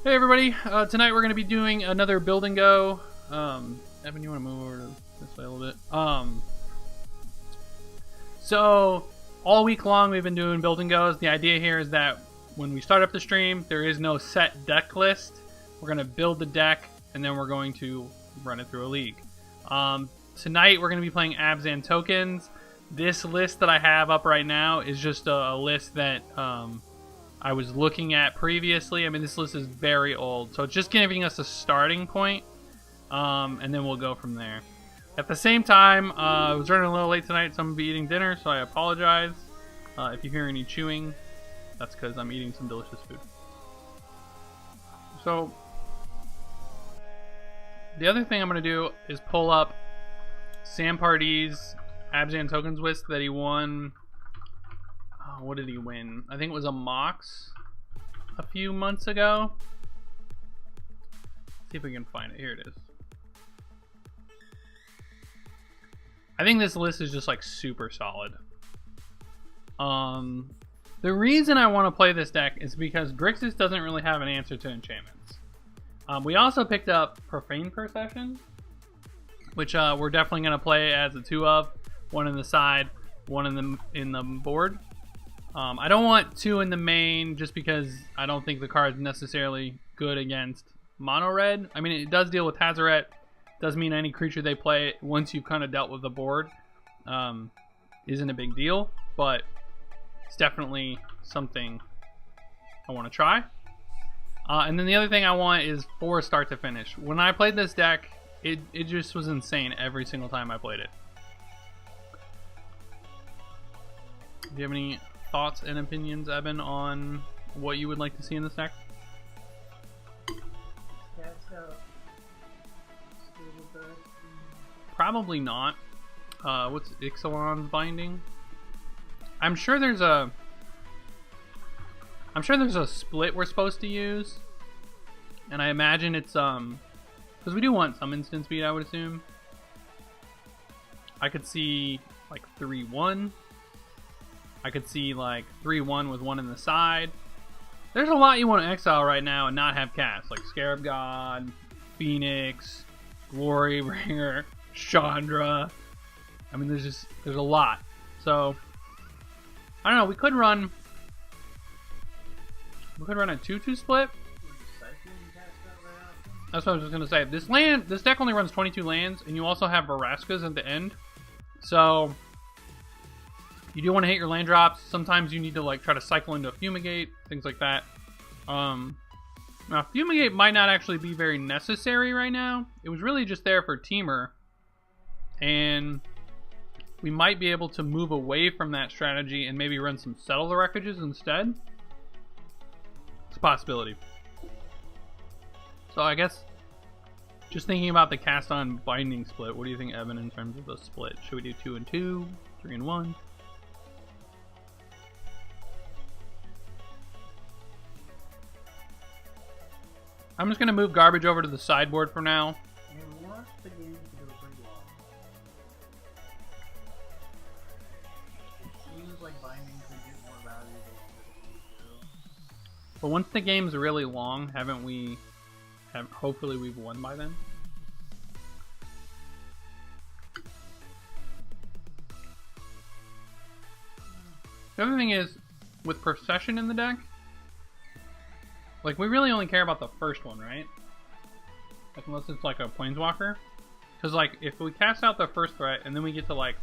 Hey everybody, tonight we're going to be doing another build and go. Evan, you want to move over to this way a little bit? So all week long we've been doing build and goes. The idea here is that when we start up the stream, there is no set deck list. We're going to build the deck and then we're going to run it through a league. Tonight we're going to be playing Abzan tokens. This list that I have up right now is just a list that I was looking at previously. I mean, this list is very old, so it's just giving us a starting point, and then we'll go from there. At the same time, I was running a little late tonight, so I'm going to be eating dinner, so I apologize. If you hear any chewing, that's because I'm eating some delicious food. So, the other thing I'm going to do is pull up Sam Pardee's Abzan tokens list that he won. What did he win? I think it was a Mox a few months ago. Let's see if we can find it. Here it is. I think this list is just like super solid. The reason I want to play this deck is because Grixis doesn't really have an answer to enchantments. We also picked up Profane Procession, which we're definitely going to play as a 2 of. One in the side, one in the board. I don't want 2 in the main just because I don't think the card is necessarily good against mono red. I mean, it does deal with Hazoret. Does mean any creature they play once you've kind of dealt with the board isn't a big deal, but it's definitely something I want to try. And then the other thing I want is 4 start to finish. When I played this deck, it just was insane every single time I played it. Do you have any thoughts and opinions, Eben, on what you would like to see in this deck? Probably not. What's Ixalan's binding? I'm sure there's a split we're supposed to use, and I imagine it's because we do want some instant speed, I would assume. I could see like 3-1. I could see like 3-1 with 1 in the side. There's a lot you want to exile right now and not have cast, like Scarab God, Phoenix, Glory Bringer, Chandra. I mean, there's a lot. So I don't know. We could run a 2-2 split. That's what I was just gonna say. This deck only runs 22 lands, and you also have Veraskas at the end. So you do want to hit your land drops. Sometimes you need to like try to cycle into a Fumigate, things like that. Now Fumigate might not actually be very necessary right now. It was really just there for Teamer, and we might be able to move away from that strategy and maybe run some Settle the Wreckages instead. It's a possibility. So I guess just thinking about the cast on binding split, what do you think, Evan, in terms of the split? Should we do 2 and 2, 3 and 1? I'm just gonna move garbage over to the sideboard for now. We want the game to go pretty long. It seems like binding could get more value than But once the game's really long, hopefully we've won by then. The other thing is, with Procession in the deck, like, we really only care about the first one, right? Like, unless it's like a Planeswalker. Because, like, if we cast out the first threat and then we get to, like,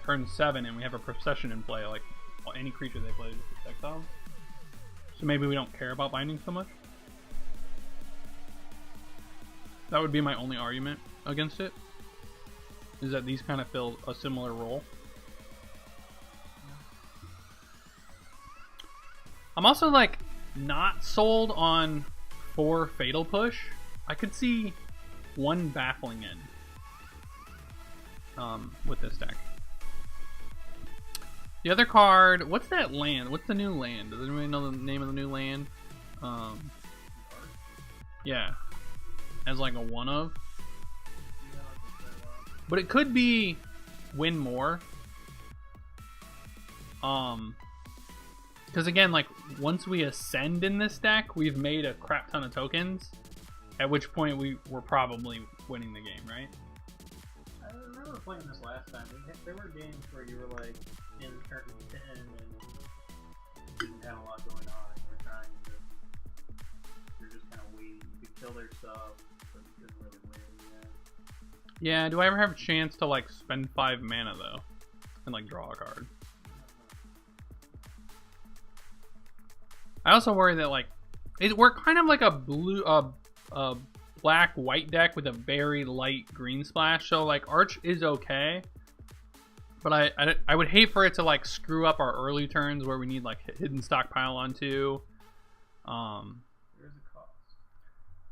turn 7 and we have a Procession in play, like, well, any creature they play is exiled. So maybe we don't care about binding so much. That would be my only argument against it. Is that these kind of fill a similar role. I'm also, like, not sold on 4 Fatal Push. I could see 1 Baffling End with this deck. The other card, what's that land? What's the new land? Does anybody know the name of the new land? Yeah. As like a 1 of. But it could be win more. Because again, like, once we ascend in this deck, we've made a crap ton of tokens, at which point we're probably winning the game, right? I remember playing this last time. There were games where you were like in turn 10 and didn't have a lot going on, and you're just kind of waiting. You could kill their stuff, but you couldn't really win. Yeah, do I ever have a chance to like spend 5 mana though, and like draw a card? I also worry that like we're kind of like a black white deck with a very light green splash. So like Arch is okay, but I would hate for it to like screw up our early turns where we need like hidden stockpile on 2. There's a cost.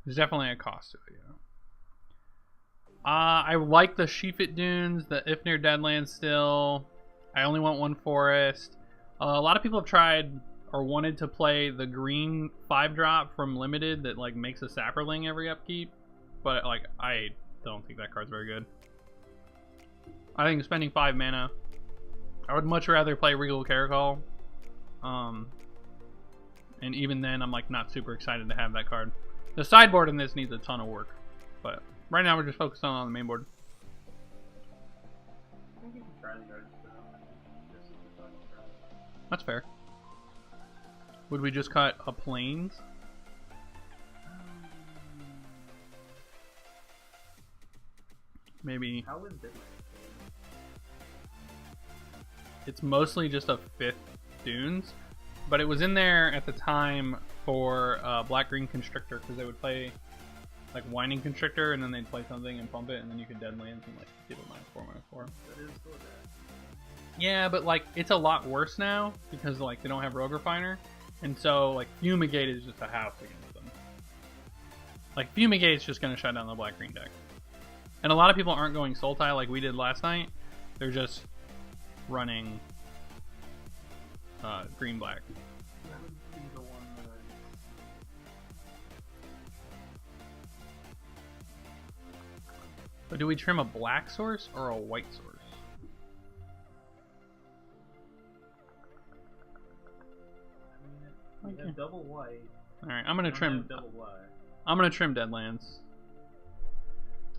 There's definitely a cost to it. Yeah. I like the Sheafit Dunes, the Ifnir Deadlands still. I only want 1 forest. A lot of people have tried or wanted to play the green 5-drop from Limited that like makes a Sapperling every upkeep, but like I don't think that card's very good. I think spending 5 mana, I would much rather play Regal Caracol. And even then, I'm like not super excited to have that card. The sideboard in this needs a ton of work, but right now we're just focused on the main board. I think you can try the guards just as the fucking try. That's fair. Would we just cut a plains? Maybe. How is Midrange? It's mostly just a 5th Dunes, but it was in there at the time for Black-Green Constrictor, because they would play like Winding Constrictor, and then they'd play something and pump it, and then you could Deadlands and like give it -4/-4. That is still bad. Yeah, but like it's a lot worse now because like they don't have Rogue Refiner, and so like Fumigate is just a house against them. Like Fumigate's just gonna shut down the Black-Green deck, and a lot of people aren't going Sultai like we did last night. They're just running green-black. That would be the one that But do we trim a black source or a white source? I mean, you have double white. All right, I'm gonna trim. Double black. I'm gonna trim Deadlands.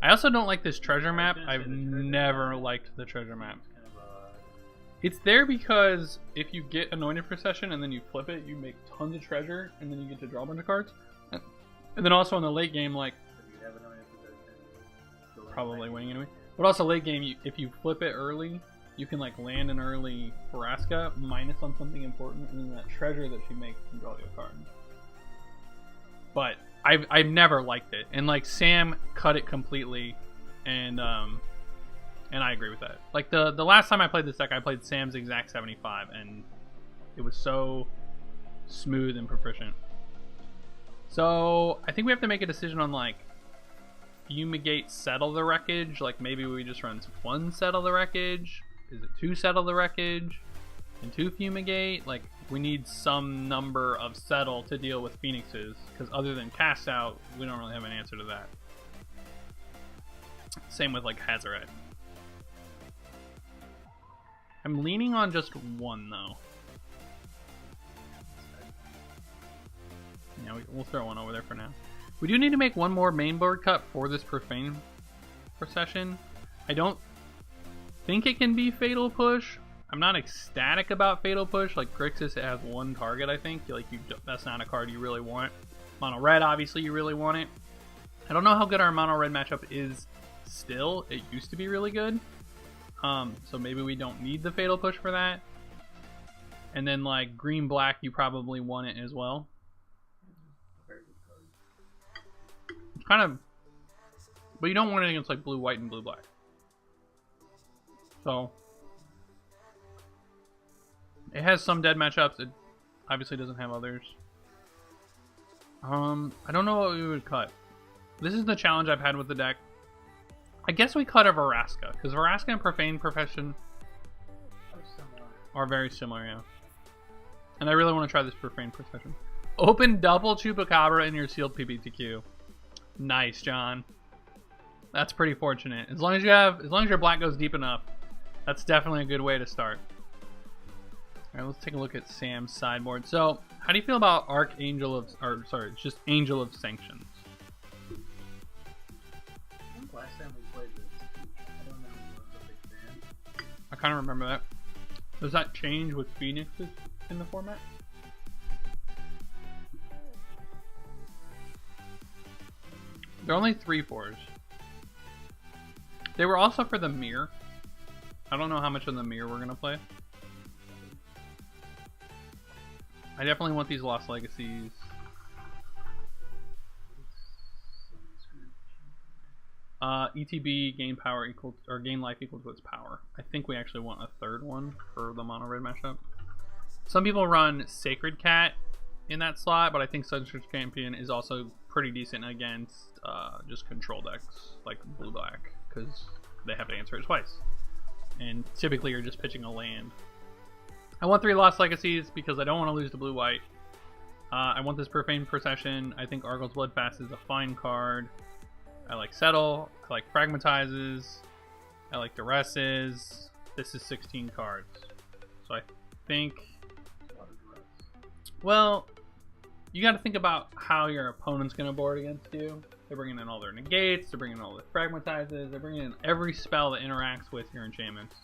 I also don't like this treasure map. I've never liked the treasure map. It's kind of It's there because if you get Anointed Procession and then you flip it, you make tons of treasure, and then you get to draw a bunch of cards. And then also in the late game, like if you have Anointed Possession, probably winning anyway. But also late game, if you flip it early, you can like land an early Vraska minus on something important, and then that treasure that she makes can draw you a card. But I've never liked it, and like Sam cut it completely, and I agree with that. Like the last time I played this deck, I played Sam's exact 75, and it was so smooth and proficient. So I think we have to make a decision on like Fumigate, Settle the Wreckage. Like maybe we just run 1 Settle the Wreckage. Is it 2 Settle the Wreckage and 2 Fumigate? Like we need some number of Settle to deal with Phoenixes, because other than Cast Out, we don't really have an answer to that. Same with like Hazaret. I'm leaning on just 1 though. Yeah, we'll throw 1 over there for now. We do need to make 1 more main board cut for this Profane Procession. I don't think it can be Fatal Push. I'm not ecstatic about Fatal Push. Like Grixis, it has 1 target, I think. Like that's not a card you really want. Mono red, obviously, you really want it. I don't know how good our mono red matchup is still. It used to be really good. So maybe we don't need the Fatal Push for that. And then like green black, you probably want it as well. It's kind of, but you don't want it against like blue white and blue black. So it has some dead matchups. It obviously doesn't have others. I don't know what we would cut. This is the challenge I've had with the deck. I guess we cut a Vraska, because Vraska and Profane Profession are very similar, yeah. And I really want to try this Profane Procession. Open double Chupacabra in your sealed PBTQ. Nice, John. That's pretty fortunate. As long as your black goes deep enough, that's definitely a good way to start. Alright, let's take a look at Sam's sideboard. So, how do you feel about Archangel of... Or, sorry, just Angel of Sanctions? I think last time we played this, I don't know if I was a big fan. I kind of remember that. Does that change with Phoenixes in the format? They're only 3/4s. They were also for the mirror. I don't know how much of the mirror we're gonna play. I definitely want these Lost Legacies. ETB gain power equal or gain life equal to its power. I think we actually want a third one for the mono red matchup. Some people run Sacred Cat in that slot, but I think Sunsearch Champion is also pretty decent against just control decks like blue black because they have to answer it twice, and typically you're just pitching a land. I want 3 Lost Legacies because I don't want to lose to blue-white. I want this Profane Procession. I think Argyl's Bloodfast is a fine card. I like Settle. I like Fragmatizes. I like Duresses. This is 16 cards. So I think... Well, you got to think about how your opponent's going to board against you. They're bringing in all their negates. They're bringing in all their Fragmatizes. They're bringing in every spell that interacts with your enchantments.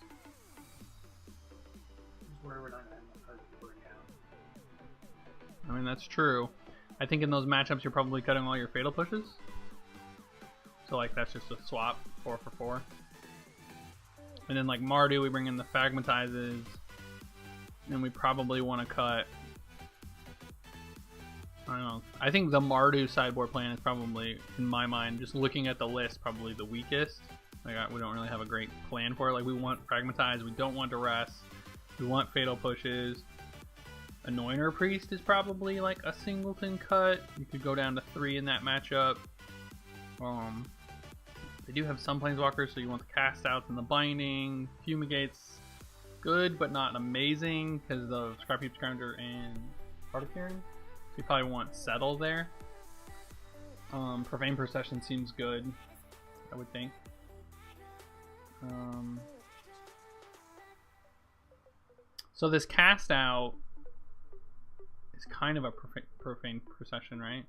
Where we're not going to have to bring out. I mean, that's true. I think in those matchups you're probably cutting all your Fatal Pushes. So like that's just a swap, 4 for 4. And then like Mardu, we bring in the Fragmatizes. And we probably want to cut... I don't know. I think the Mardu sideboard plan is probably, in my mind, just looking at the list, probably the weakest. Like we don't really have a great plan for it. Like we want Fragmatize, we don't want Duress. We want Fatal Pushes. Anointer Priest is probably like a singleton cut. You could go down to 3 in that matchup. They do have some Planeswalkers, so you want the Cast Outs and the Binding. Fumigate's good, but not amazing because of Scrapheap Scrounger and Heart of Caring. So you probably want Settle there. Profane Procession seems good, I would think. So this Cast Out is kind of a Profane Procession, right?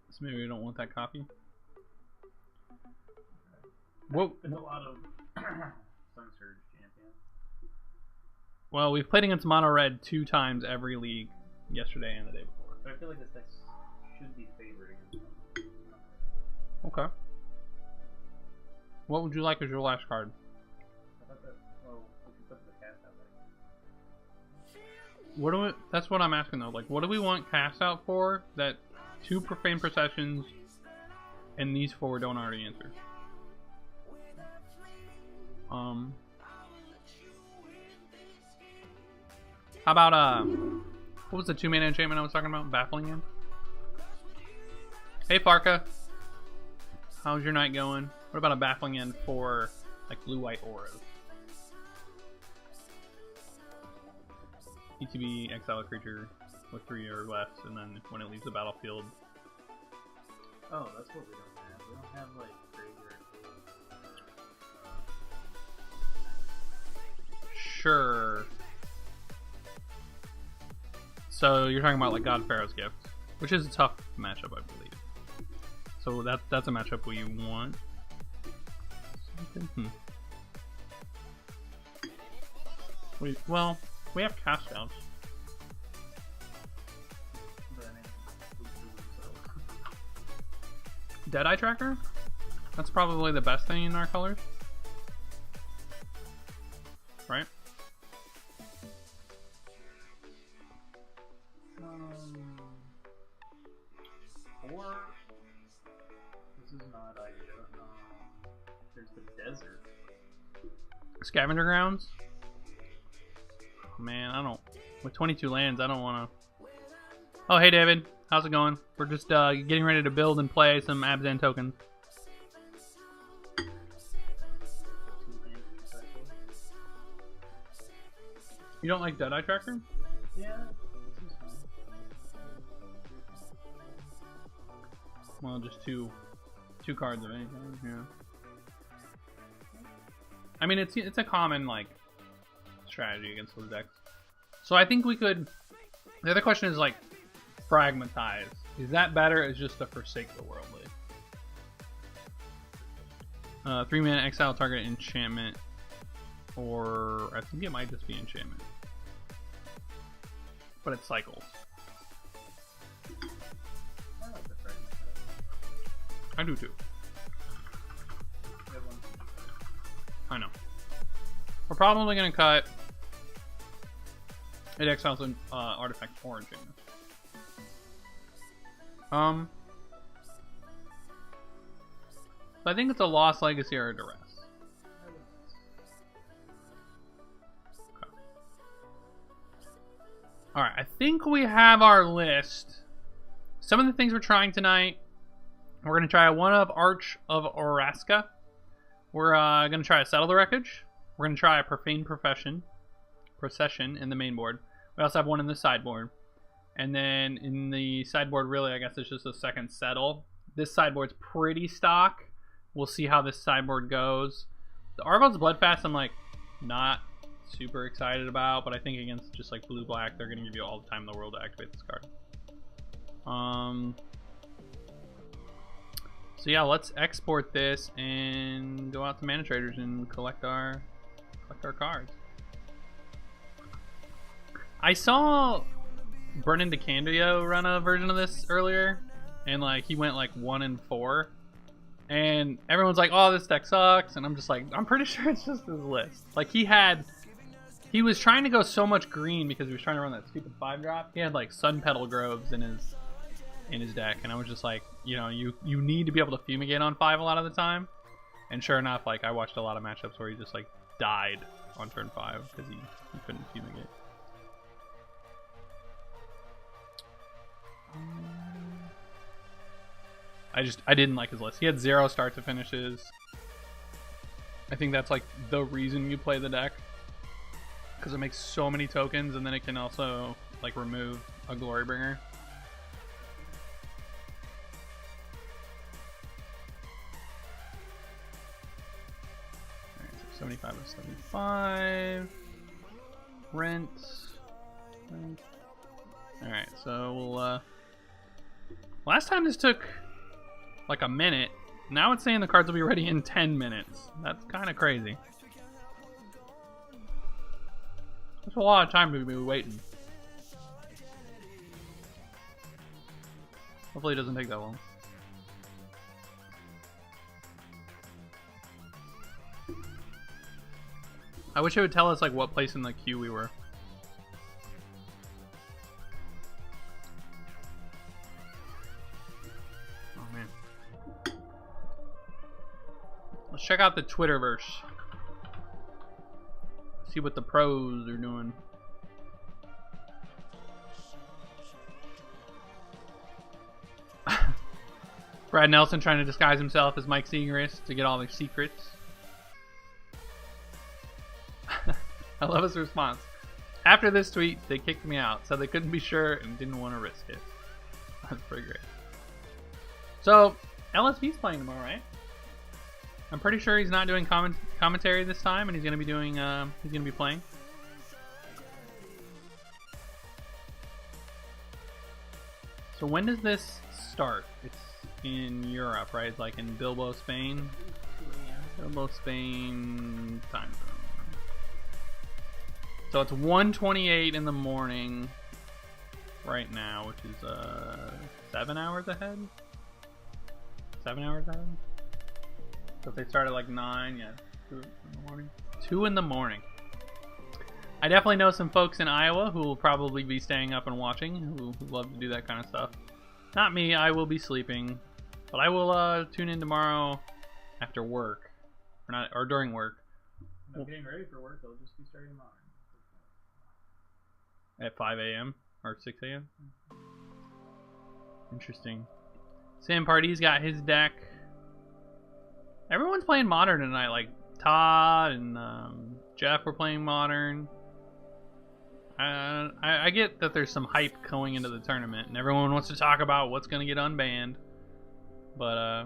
So maybe we don't want that copy. Whoa! There's a lot of Sunsurge Champion. Well, we've played against Mono Red 2 times every league, yesterday and the day before. But I feel like this deck should be favored against them. Okay. What would you like as your last card? I thought that, well, we could put the Cast Out there. What do we? That's what I'm asking though. Like, what do we want Cast Out for? That 2 Profane Processions and these 4 don't already answer. How about what was the 2-mana enchantment I was talking about? Baffling End. Hey Farka, how's your night going? What about a Baffling End for like blue-white auras? ETB, exile a creature with 3 or less, and then when it leaves the battlefield. Oh, that's what we don't have. We don't have like graveyard. Sure. So you're talking about like God Pharaoh's Gift, which is a tough matchup, I believe. So that's a matchup we want. Well, we have Cast Outs. Deadeye Tracker? That's probably the best thing in our colors. Right? Or this is not ideal. There's the desert. Scavenger Grounds? Oh, man, I don't... With 22 lands, I don't want to... Oh, hey David. How's it going? We're just getting ready to build and play some Abzan tokens. You don't like Deadeye Tracker? Yeah. Well, just two cards of any kind, yeah. I mean, it's a common like strategy against those decks. So I think we could... The other question is, like, Fragmentize. Is that better as just a Forsake the World lead? 3-mana exile target enchantment. Or I think it might just be enchantment. But it cycles. I like the fragment. I do too. I know. We're probably going to cut. It exiles an artifact or enchantment. I think it's a Lost Legacy or a Duress. Okay. Alright, I think we have our list. Some of the things we're trying tonight. We're going to try one of Arch of Oraska. We're going to try a Settle the Wreckage. We're going to try a Profane Procession in the main board. We also have one in the sideboard. And then in the sideboard, really, I guess it's just a second Settle. This sideboard's pretty stock. We'll see how this sideboard goes. The Argo's Bloodfast, I'm like not super excited about, but I think against just like blue-black, they're going to give you all the time in the world to activate this card. So yeah, let's export this and go out to Mana Traders and collect our cards. I saw Brennan DeCandio run a version of this earlier, and like he went like 1-4, and everyone's like, "Oh, this deck sucks," and I'm just like, I'm pretty sure it's just his list. Like he was trying to go so much green because he was trying to run that stupid 5-drop. He had like Sun Petal Groves in his deck, and I was just like, you know, you need to be able to fumigate on 5 a lot of the time. And sure enough, like I watched a lot of matchups where he just like died on turn 5 because he couldn't fumigate. I didn't like his list. He had 0 start to finishes. I think that's like the reason you play the deck, because it makes so many tokens, and then it can also like remove a Glorybringer. Alright, so 75 to 75. Rent. Alright, so we'll last time this took like a minute. Now it's saying the cards will be ready in 10 minutes. That's kind of crazy. That's a lot of time to be waiting. Hopefully it doesn't take that long. I wish it would tell us like what place in the queue we were. Let's check out the Twitterverse. See what the pros are doing. Brad Nelson trying to disguise himself as Mike Segrist to get all their secrets. I love his response. After this tweet, they kicked me out, so they couldn't be sure and didn't want to risk it. That's pretty great. So, LSP's playing tomorrow, right? I'm pretty sure he's not doing commentary this time, and he's gonna be doing. He's gonna be playing. So when does this start? It's in Europe, right? It's like in Bilbao, Spain. Bilbao, Spain time zone. So it's 1:28 in the morning right now, which is 7 hours ahead. 7 hours ahead. So if they start at like 9, yeah, 2 in the morning. 2 in the morning. I definitely know some folks in Iowa who will probably be staying up and watching, who love to do that kind of stuff. Not me, I will be sleeping. But I will tune in tomorrow after work. Or during work. I'm getting ready for work, I'll just be starting tomorrow. At 5 a.m. or 6 a.m.? Interesting. Sam Party's got his deck. Everyone's playing Modern tonight, like Todd and Jeff were playing Modern. I get that there's some hype going into the tournament, and everyone wants to talk about what's going to get unbanned. But,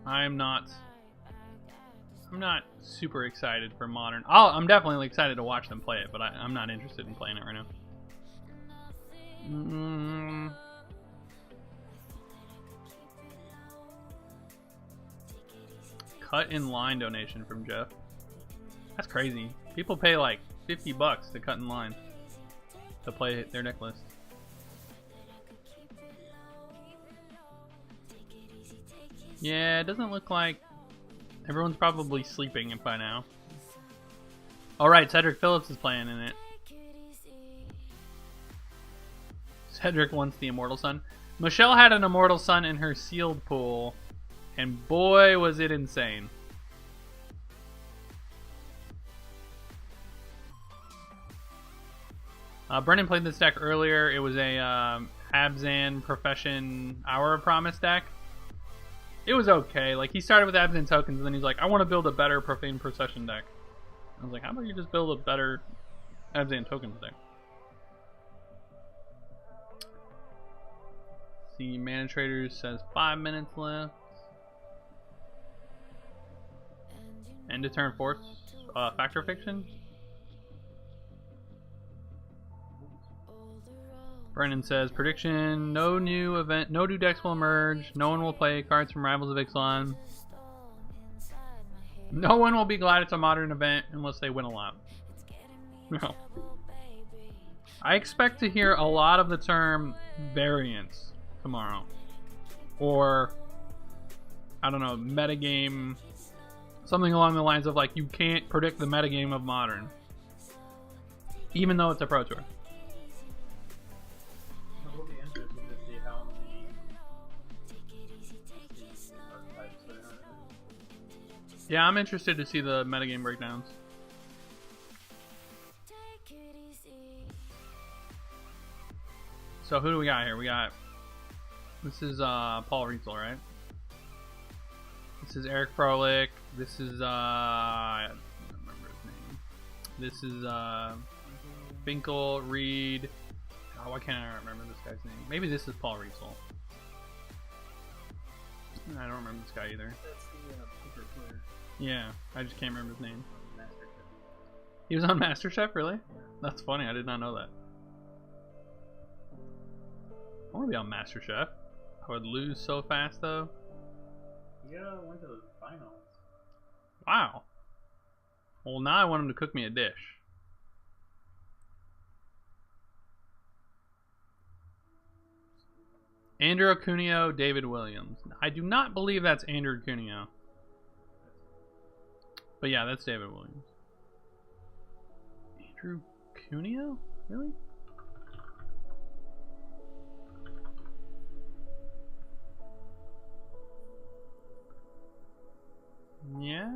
I'm not super excited for Modern. I'm definitely excited to watch them play it, but I'm not interested in playing it right now. Cut in line donation from Jeff. That's crazy. People pay like $50 to cut in line to play their deck list. Yeah, it doesn't look like everyone's probably sleeping by now. Alright, Cedric Phillips is playing in it. Cedric wants the Immortal Sun. Michelle had an Immortal Sun in her sealed pool, and boy was it insane. Brennan played this deck earlier. It was a Abzan Profession Hour of Promise deck. It was okay. Like, he started with Abzan tokens, and then he's like, I want to build a better Profane Procession deck. I was like, how about you just build a better Abzan tokens deck? See, Mana Traders says 5 minutes left. End of turn force. Factor Fiction. Brennan says, prediction, no new event, no new decks will emerge, no one will play cards from Rivals of Ixalan. No one will be glad it's a Modern event unless they win a lot. No. I expect to hear a lot of the term variance tomorrow. Or, I don't know, metagame, something along the lines of like, you can't predict the metagame of Modern. Even though it's a Pro Tour. Yeah, I'm interested to see the metagame breakdowns. So who do we got here? We got... This is Paul Rietzel, right? This is Eric Froelich. This is... I don't remember his name. This is Finkel, Reed. Oh, why can't I remember this guy's name? Maybe this is Paul Rietzel. I don't remember this guy either. That's the poker player. Yeah, I just can't remember his name. He was on MasterChef, really? Yeah. That's funny, I did not know that. I want to be on MasterChef. I would lose so fast, though. You went to the finals. Wow. Well, now I want him to cook me a dish. Andrew Cuneo, David Williams. I do not believe that's Andrew Cuneo. But yeah, that's David Williams. Andrew Cuneo? Really? Yeah.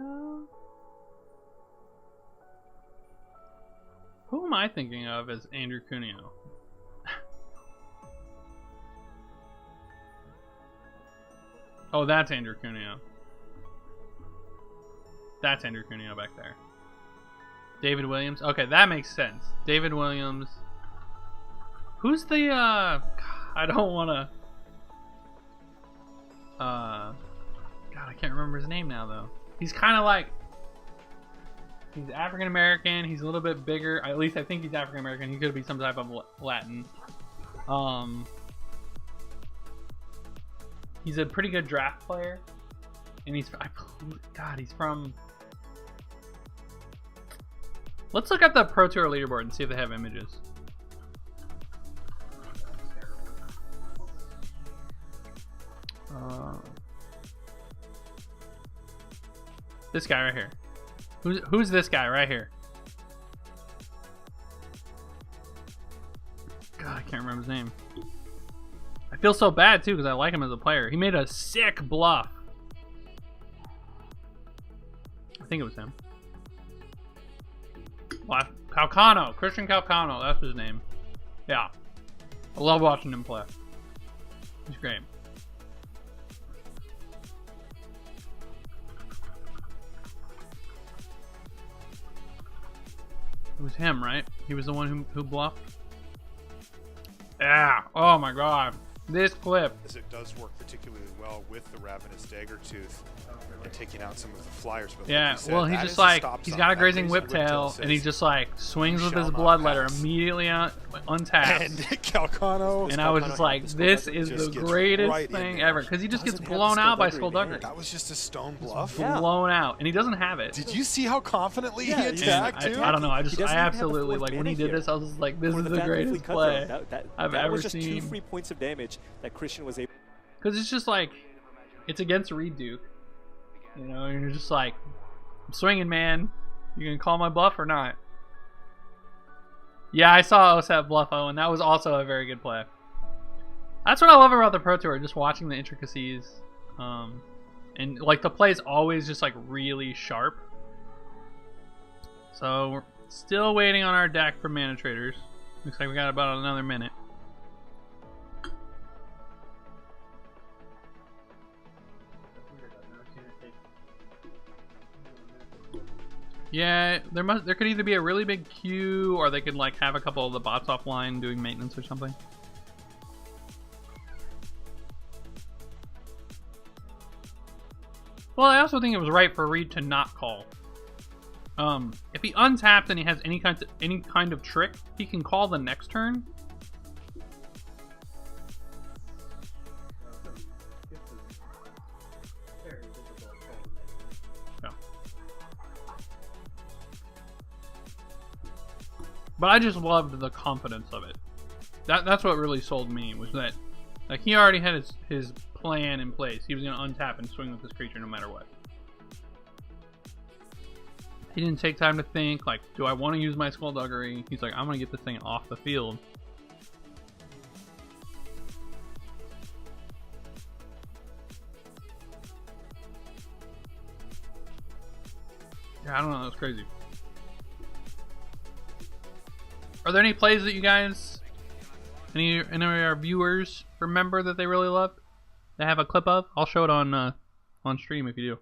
Who am I thinking of as Andrew Cuneo? Oh, that's Andrew Cuneo. That's Andrew Cuneo back there. David Williams. Okay, that makes sense. David Williams. Who's the I don't want to God, I can't remember his name now though. He's kind of like, he's African American, he's a little bit bigger. At least I think he's African American. He could be some type of Latin. He's a pretty good draft player. And he's from... Let's look at the Pro Tour leaderboard and see if they have images. This guy right here. Who's this guy right here? God, I can't remember his name. I feel so bad too because I like him as a player. He made a sick bluff. I think it was him. Calcano. Christian Calcano. That's his name. Yeah. I love watching him play. He's great. It was him, right? He was the one who bluffed? Yeah. Oh my god. This clip. As it does work particularly well with the Ravenous Dagger Tooth and taking out some of the flyers. But Yeah, like you said, well, he that just is a like, stop he's sign. got a That grazing grazing whiptail, says, and he just like swings with shall his not bloodletter pass. immediately untapped. And Calcano. And I was just like, this is just the gets greatest right in thing there. ever. Because he just gets Doesn't have blown the out by skullduggery Skullduggery. That was just a stone bluff. Yeah. Blown out. And he doesn't have it. Did you see how confidently Yeah, he he's- attacked, And too? I don't know. I He doesn't even have the absolutely, fourth like, when he mana did here. this, I was just like, this Or is the the Fat greatest Leafly play Cutthroat. That I've that ever was just seen. 2 free points of damage that Christian was able. Because it's just like, it's against Reed Duke. You know, and you're just like, I'm swinging, man. You gonna call my bluff or not? Yeah, I saw Osep bluff and that was also a very good play. That's what I love about the Pro Tour, just watching the intricacies. And like the play is always just like really sharp. So we're still waiting on our deck for Mana Traders. Looks like we got about another minute. Yeah, there could either be a really big queue, or they could like have a couple of the bots offline doing maintenance or something. Well, I also think it was right for Reed to not call. If he untaps and he has any kind of trick, he can call the next turn. But I just loved the confidence of it. That's what really sold me, was that like he already had his plan in place. He was going to untap and swing with this creature no matter what. He didn't take time to think, like, do I want to use my Skullduggery? He's like, I'm going to get this thing off the field. Yeah, I don't know, that was crazy. Are there any plays that you guys, any of our viewers remember that they really loved? They have a clip of? I'll show it on stream if you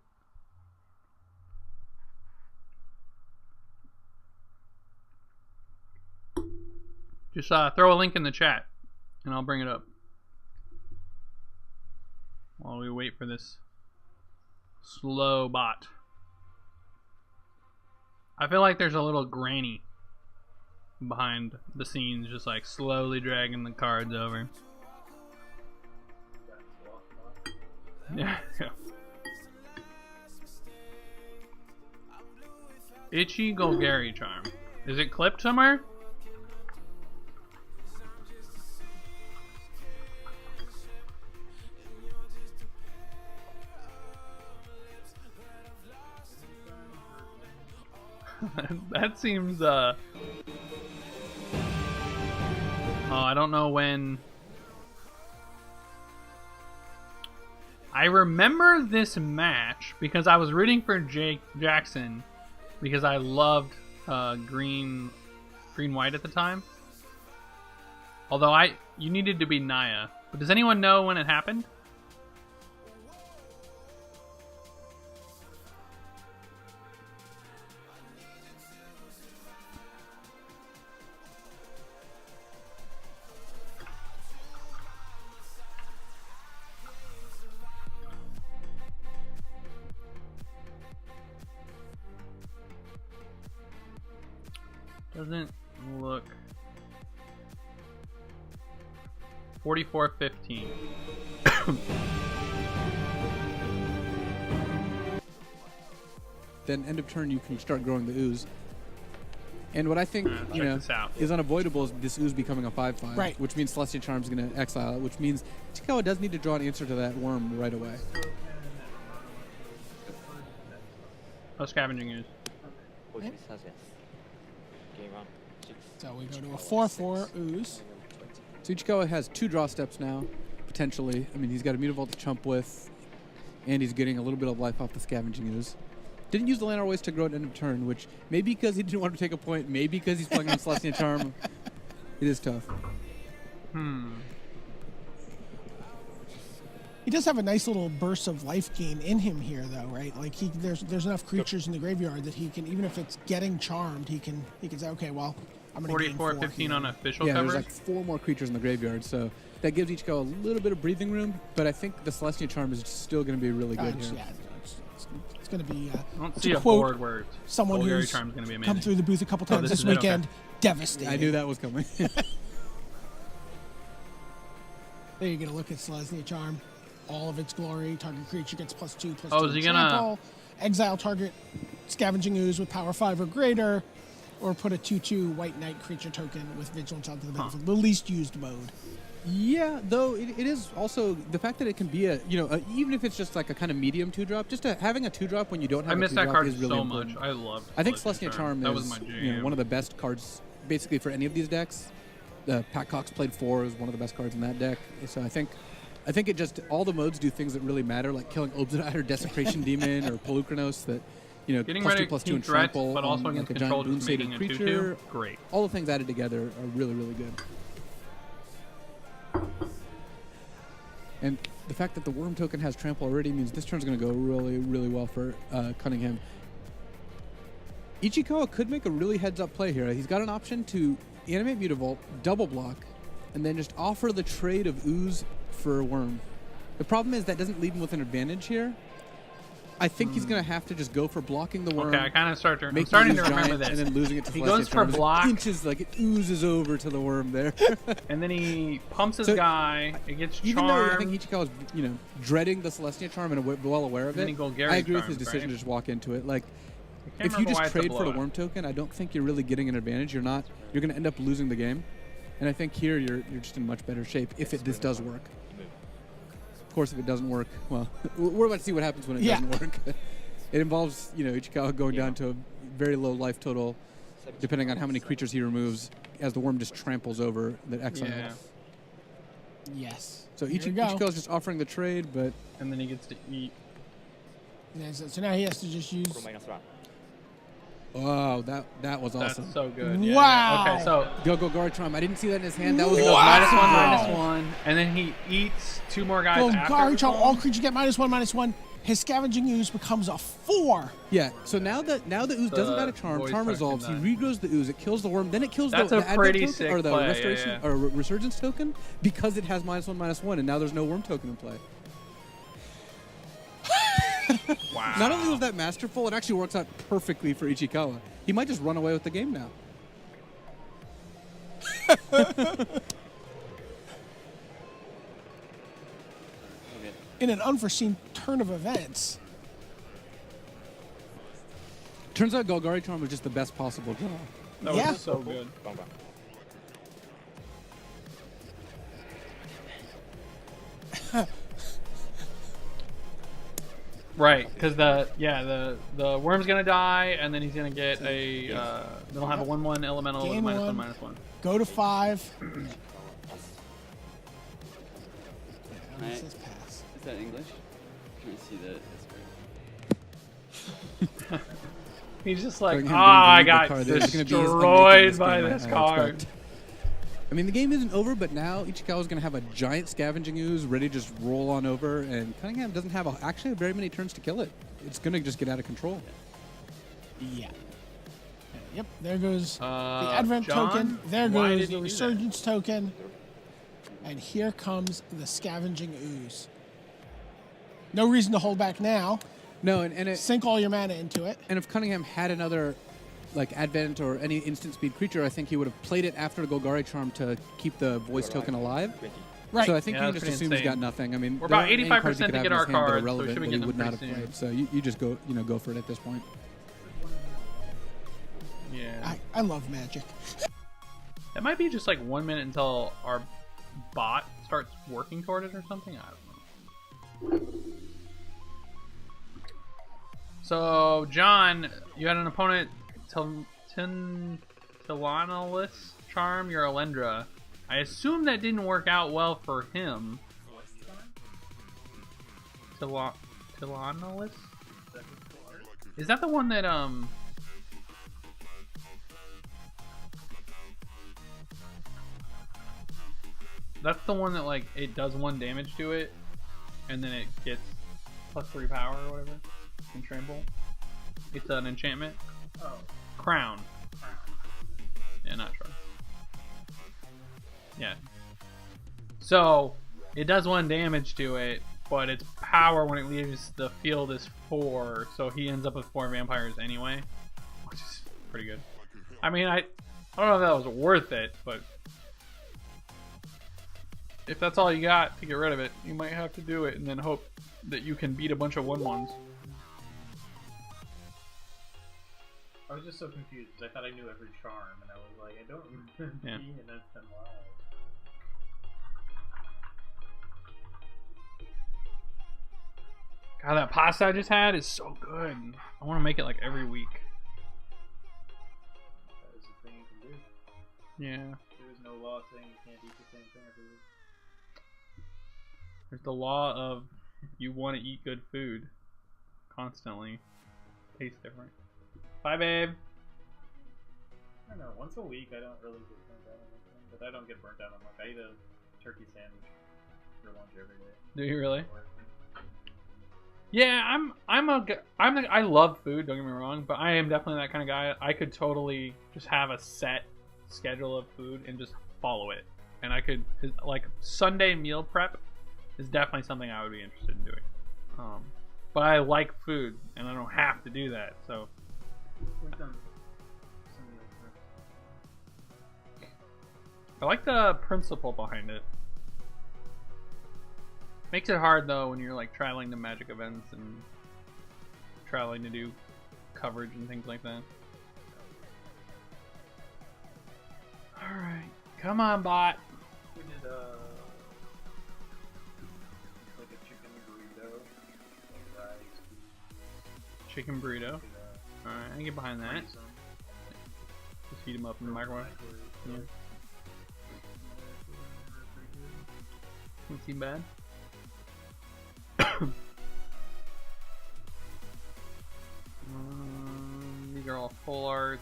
do. Just throw a link in the chat, and I'll bring it up while we wait for this slow bot. I feel like there's a little granny behind the scenes, just like slowly dragging the cards over. Yeah. Itchy Golgari Charm. Is it clipped somewhere? That seems oh, I don't know when. I remember this match because I was rooting for Jake Jackson because I loved green white at the time. Although you needed to be Naya. But does anyone know when it happened? Doesn't look. 44-15. Then end of turn you can start growing the ooze. And what I think Check this out. is unavoidable is this ooze becoming a 5/5, Right. which means Celestial Charm is going to exile it, which means Chikawa does need to draw an answer to that worm right away. Oh, Scavenging Ooze. So we go to a 4/4 ooze. So Ichikawa has 2 draw steps now, potentially. I mean, he's got a Mutavault to chump with, and he's getting a little bit of life off the Scavenging Ooze. Didn't use the Llanowar Waste to grow at end of turn, which maybe because he didn't want to take a point, maybe because he's playing on Celestial Charm. It is tough. He does have a nice little burst of life gain in him here, though, right? Like there's enough creatures in the graveyard that he can, even if it's getting charmed, he can say, okay, well, I'm going to gain 4 44-15 on official Yeah, coverage. there's like 4 more creatures in the graveyard, so that gives Ichiko a little bit of breathing room, but I think the Celestia Charm is still going to be really good here. Yeah, it's going to be. I don't to see a quote board where someone Golgari who's Charm's going to be come amazing. through the booth a couple times this this is it? weekend. Okay. Devastated. I knew that was coming. There you get a look at Celestia Charm. All of its glory. Target creature gets +2/+2 Oh, is he gonna- trample. Exile target Scavenging Ooze with power 5 or greater. Or put a 2/2 White Knight creature token with Vigilance onto the battlefield. The least used mode. Yeah, though it is also the fact that it can be a, even if it's just like a kind of medium 2-drop, just having a 2-drop when you don't have I a miss that 2-drop card is really so important. much. I love. I think Celestia Charm That is was my jam. one of the best cards basically for any of these decks. Pat Cox played 4 is one of the best cards in that deck. So I think it just all the modes do things that really matter, like killing Obsidian or Desecration Demon or Polukranos that Getting +2/+2 ready and to threat, trample but also on against like a control, giant just making boon-sated a 2/2. creature. Great. All the things added together are really, really good. And the fact that the Worm token has trample already means this turn's going to go really, really well for Cunningham. Ichikawa could make a really heads-up play here. He's got an option to animate Mutavault, double block, and then just offer the trade of Ooze for Worm. The problem is that doesn't leave him with an advantage here. I think he's going to have to just go for blocking the Worm. Okay, I kind of I'm starting to Ooze remember giant, this. and then losing it to He Celestia goes for Charm. It block. inches, like it oozes over to the Worm there. And then he pumps his So, guy. It gets Even though I charmed. think Ichikawa's, dreading the Celestia Charm and well aware of And it, then Golgari I agree with his Charms, decision right? to just walk into it. Like, I can't if you remember why just it's a trade for the blowout. Worm token, I don't think you're really getting an advantage. You're going to end up losing the game. And I think here you're just in much better shape if this does work. Of course, if it doesn't work, well, we're about to see what happens when it doesn't work. It involves, Ichikawa going down to a very low life total, depending on how many creatures he removes, as the Worm just tramples over the exile. Yeah. Yes. So Here we go. Ichikawa's just offering the trade, but And then he gets to eat. So now he has to just use. wow, that was That's awesome. so good. Yeah, Wow. yeah. Okay, so Golgari Charm. I didn't see that in his hand. That was he goes Wow. -1, and then he eats 2 more guys after. Golgari Charm, the all phone. creatures get -1/-1. His Scavenging Ooze becomes a 4. Yeah. So now the Ooze doesn't The got a charm. voice Charm token resolves. He died. regrows the Ooze. It kills the Worm. Then it kills That's the a Advent pretty token sick or the play, yeah, Restoration yeah. or Resurgence token because it has -1/-1, and now there's no Worm token in play. Wow. Not only was that masterful, it actually works out perfectly for Ichikawa. He might just run away with the game now. In an unforeseen turn of events. Turns out Golgari Charm was just the best possible draw. That Yeah. was so good. Right, because the worm's gonna die, and then he's gonna get a then he'll have a 1/1 elemental with Gain -1 one. -1. Go to 5. Right. It says pass. Is that English? Can I see the Esper? He's just like, Showing him I being the got card that is gonna be his destroyed unmaking by game, this I card. expect. I mean, the game isn't over, but now Ichikawa's going to have a giant Scavenging Ooze ready to just roll on over, and Cunningham doesn't have actually very many turns to kill it. It's going to just get out of control. Yeah. Yep, there goes the Uh, Advent John? token. There Why goes did he the do that? Resurgence token. And here comes the Scavenging Ooze. No reason to hold back now. No, and Sink all your mana into it. if Cunningham had another like Advent or any instant speed creature, I think he would have played it after the Golgari Charm to keep the voice token alive. Right. So I think Yeah, you that's just pretty assume he's got insane. nothing. I mean, We're there about aren't any 85% cards he to could have get in our his hand that are cards, so we relevant should be that he getting would them not have pretty played. soon. So you just go for it at this point. Yeah. I love Magic. That might be just like 1 minute until our bot starts working toward it or something. I don't know. So, John, you had an opponent, Tilanalis Charm, your Alendra. I assume that didn't work out well for him. Tilanalis? Is that the one that, that's the one that, like, it does 1 damage to it, and then it gets +3 power or whatever. And trample. It's an enchantment. Oh, Crown. Yeah, not sure. So it does 1 damage to it, but its power when it leaves the field is 4, so he ends up with 4 vampires anyway, which is pretty good. I mean, I don't know if that was worth it, but if that's all you got to get rid of it, you might have to do it and then hope that you can beat a bunch of 1/1s. I was just so confused because I thought I knew every charm, and I was like, I don't remember Yeah. being in F10 Live. God, that pasta I just had is so good. I want to make it like every week. That is the thing you can do. Yeah. There is no law saying you can't eat the same thing every week. There's the law of you want to eat good food constantly. Tastes different. Bye, babe. I don't know, once a week I don't really get burnt out on anything, but I don't get burnt out on much. I eat a turkey sandwich for lunch every day. Do you really? Yeah, I love food, don't get me wrong, but I am definitely that kind of guy. I could totally just have a set schedule of food and just follow it. And I could, like, Sunday meal prep is definitely something I would be interested in doing. But I like food, and I don't have to do that, so. We've done some meal prep. I like the principle behind it. Makes it hard though when you're like traveling to magic events and traveling to do coverage and things like that. Alright. Come on, bot. We did like a chicken burrito, like rice, Chicken burrito. Alright, I can get behind that. some Just heat them up in the microwave. Yeah. Doesn't seem bad. These are all full arts.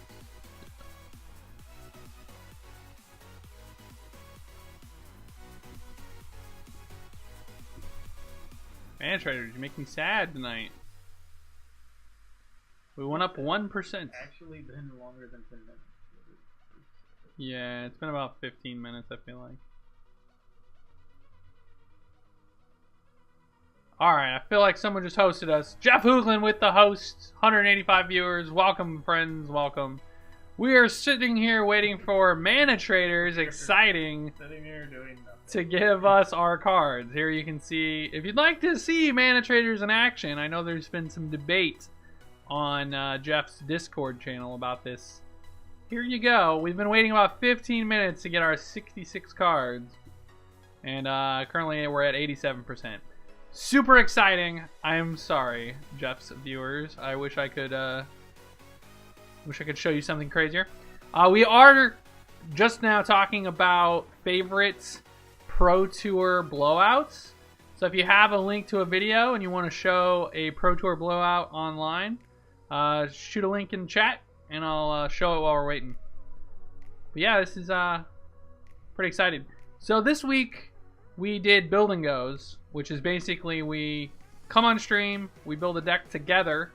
Man, Traders, you make me sad tonight. We went up 1%. actually been longer than 10 minutes. Yeah, it's been about 15 minutes, I feel like. Alright, I feel like someone just hosted us. Jeff Hoogland with the host. 185 viewers. Welcome, friends. Welcome. We are sitting here waiting for Mana Traders. Exciting. Sitting here doing nothing. To give us our cards. Here you can see, if you'd like to see Mana Traders in action, I know there's been some debate on Jeff's Discord channel about this. Here you go. We've been waiting about 15 minutes to get our 66 cards. And currently we're at 87%. Super exciting. I'm sorry, Jeff's viewers. I wish I could show you something crazier. We are just now talking about favorites Pro Tour blowouts. So if you have a link to a video and you want to show a Pro Tour blowout online, shoot a link in chat and I'll show it while we're waiting. But yeah, this is pretty exciting. So this week we did Build and Goes, which is basically we come on stream, we build a deck together,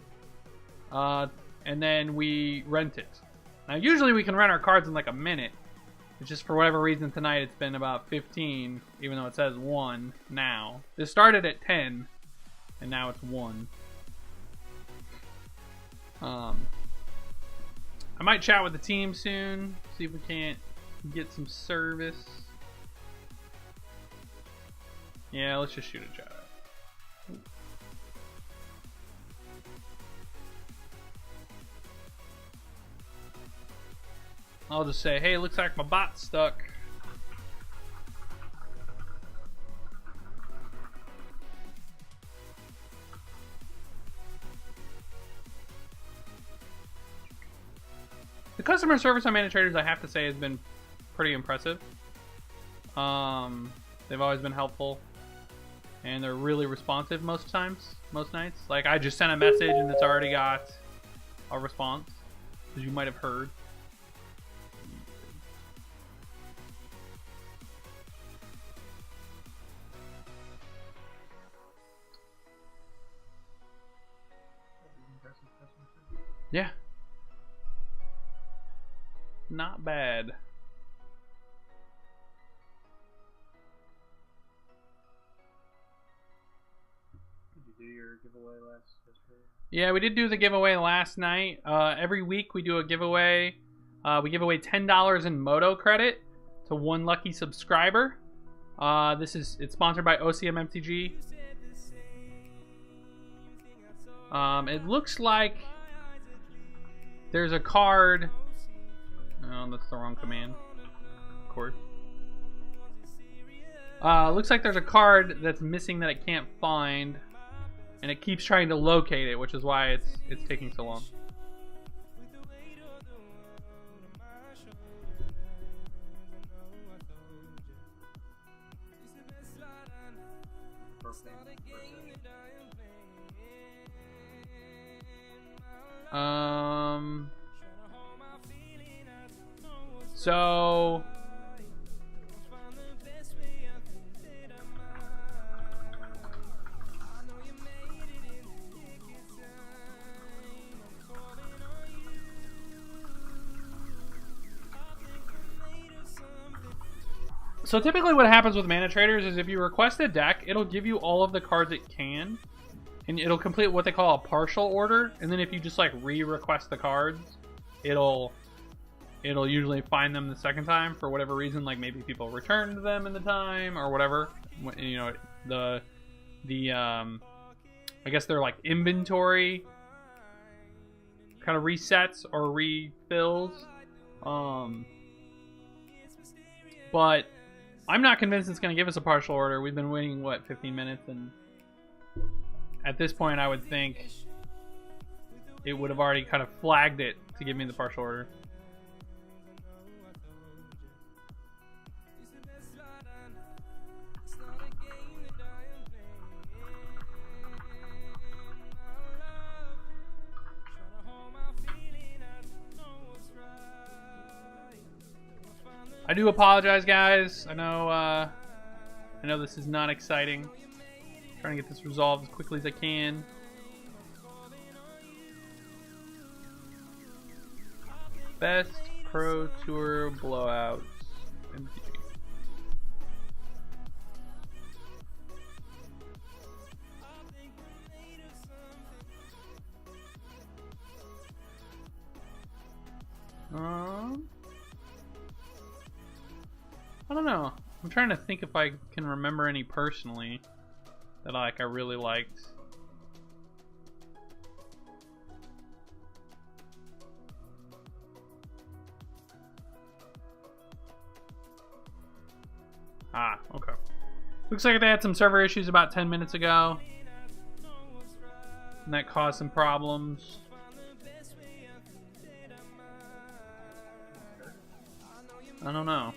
and then we rent it. Now usually we can rent our cards in like a minute. It's just for whatever reason tonight it's been about 15, even though it says 1 now. This started at 10, and now it's 1. I might chat with the team soon, see if we can't get some service. Yeah, let's just shoot a chat. I'll just say, hey, looks like my bot's stuck. The customer service on Mana Traders, I have to say, has been pretty impressive. They've always been helpful. And they're really responsive most times, most nights. Like, I just sent a message and it's already got a response, as you might have heard. Yeah. Not bad. do your giveaway yesterday? Yeah, we did do the giveaway last night. Every week we do a giveaway. We give away $10 in Moto credit to one lucky subscriber. It's sponsored by OCM MTG. It looks like there's a card. Oh, that's the wrong command. Of course. Looks like there's a card that's missing that it can't find, and it keeps trying to locate it, which is why it's taking so long. So typically what happens with mana traders is if you request a deck, it'll give you all of the cards it can, and it'll complete what they call a partial order, and then if you just like re-request the cards, it'll usually find them the second time for whatever reason, like maybe people returned them in the time or whatever. You know, I guess they're like inventory kind of resets or refills. But I'm not convinced it's going to give us a partial order. We've been waiting, what, 15 minutes? And at this point, I would think it would have already kind of flagged it to give me the partial order. I do apologize, guys. I know this is not exciting. I'm trying to get this resolved as quickly as I can. Best Pro Tour blowouts. MTG. I don't know. I'm trying to think if I can remember any personally that I really liked. Ah, okay. Looks like they had some server issues about 10 minutes ago, and that caused some problems. I don't know.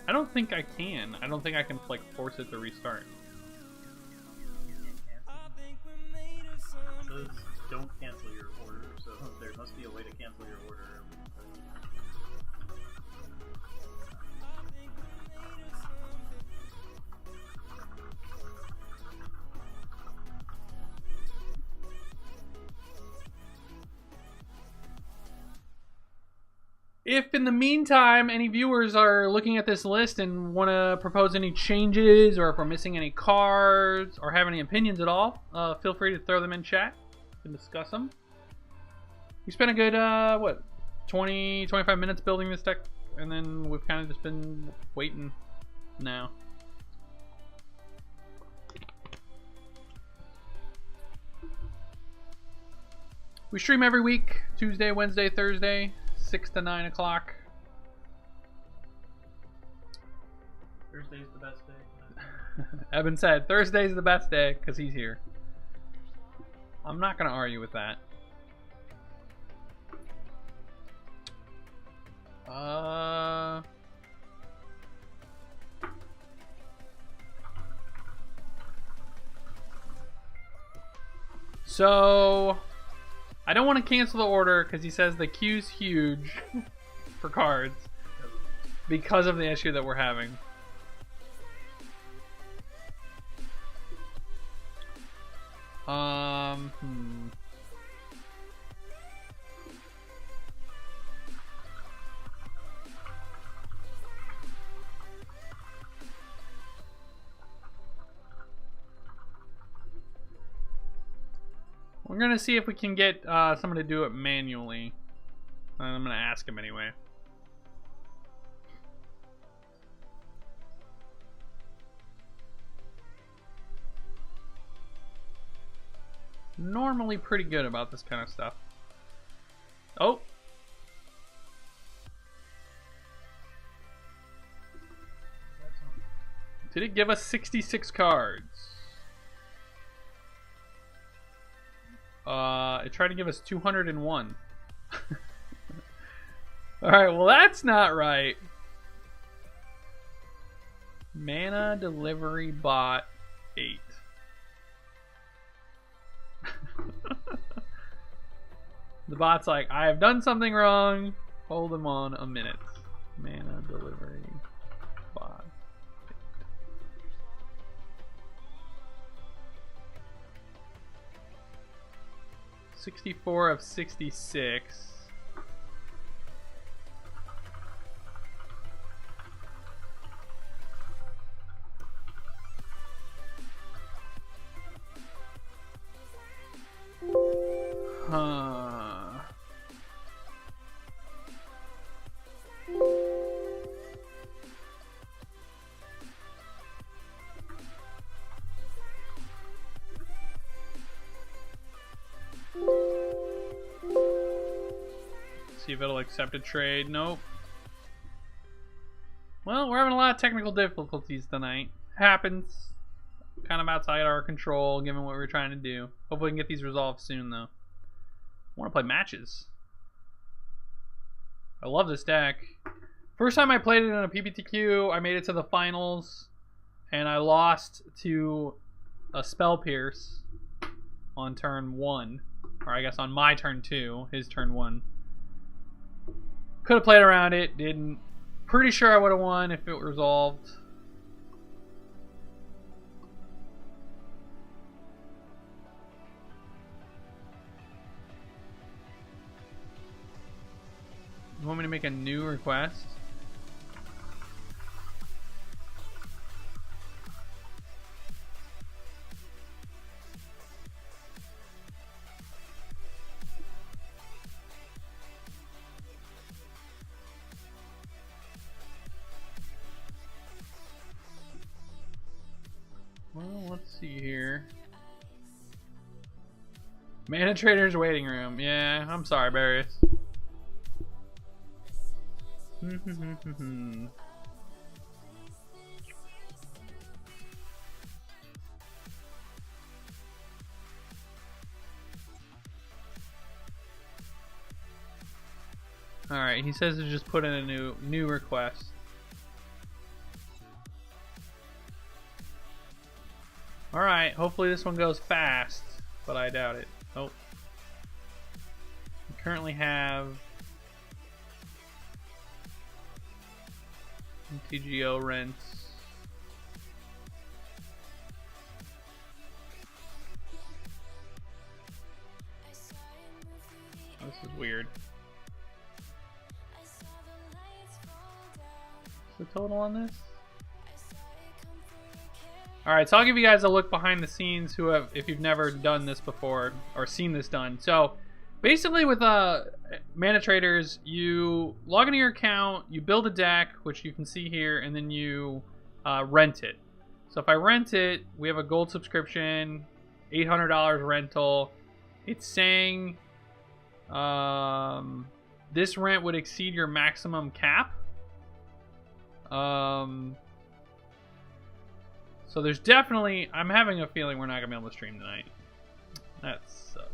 I don't think I can. I don't think I can like force it to restart. It says don't cancel your order, so there must be a way to cancel your order. If in the meantime any viewers are looking at this list and want to propose any changes, or if we're missing any cards, or have any opinions at all, feel free to throw them in chat and discuss them. We spent a good, what, 20-25 minutes building this deck, and then we've kind of just been waiting now. We stream every week, Tuesday, Wednesday, Thursday. 6 to 9 o'clock. Thursday's the best day. Evan said Thursday's the best day because he's here. I'm not going to argue with that. So I don't want to cancel the order because he says the queue's huge for cards because of the issue that we're having. We're gonna see if we can get someone to do it manually. I'm gonna ask him anyway. Normally pretty good about this kind of stuff. Oh. Did it give us 66 cards? It tried to give us 201. Alright, well that's not right. Mana delivery bot 8. The bot's like, I have done something wrong. Hold them on a minute. Mana delivery bot. 64 of 66. See if it'll accept a trade. Nope. Well, we're having a lot of technical difficulties tonight. Happens. Kind of outside our control, given what we're trying to do. Hopefully we can get these resolved soon, though. I want to play matches. I love this deck. First time I played it in a PPTQ, I made it to the finals, and I lost to a Spell Pierce on turn 1. Or I guess on my turn 2, his turn 1. Could have played around it, didn't. Pretty sure I would have won if it resolved. You want me to make a new request? Well, let's see here. Mana Trader's waiting room. Yeah, I'm sorry, Barrius. Alright, he says to just put in a new request. Alright, hopefully this one goes fast, but I doubt it. Oh. We currently have TGO rents. Oh, this is weird. What's the total on this? Alright, so I'll give you guys a look behind the scenes if you've never done this before or seen this done. So basically with Mana Traders, you log into your account, you build a deck, which you can see here, and then you rent it. So if I rent it, we have a gold subscription, $800 rental. It's saying this rent would exceed your maximum cap. So there's definitely, I'm having a feeling we're not going to be able to stream tonight. That sucks.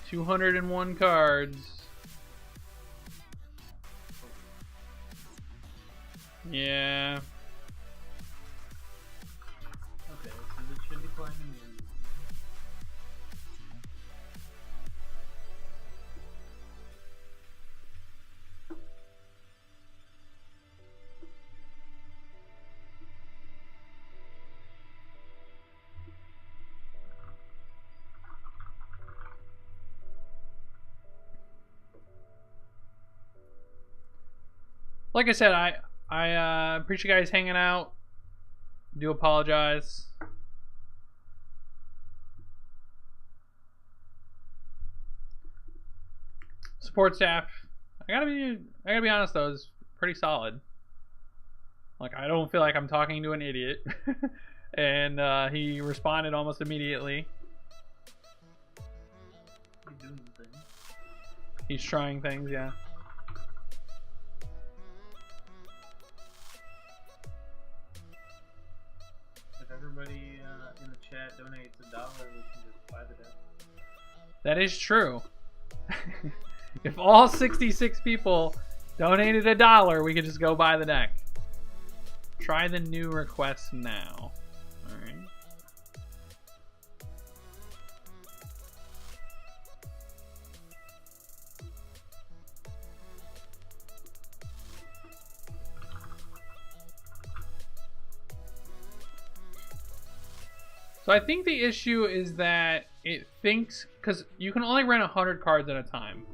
201 cards. Yeah. Okay, so it should be playing immune. Like I said, I appreciate you guys hanging out. Do apologize. Support staff. I gotta be honest though, is pretty solid. Like, I don't feel like I'm talking to an idiot. And he responded almost immediately. He's doing the thing. He's trying things, yeah. If everybody in the chat donates $1, we can just buy the deck. That is true. If all 66 people donated $1, we could just go buy the deck. Try the new request now. Alright. So I think the issue is that it thinks, because you can only rent 100 cards at a time.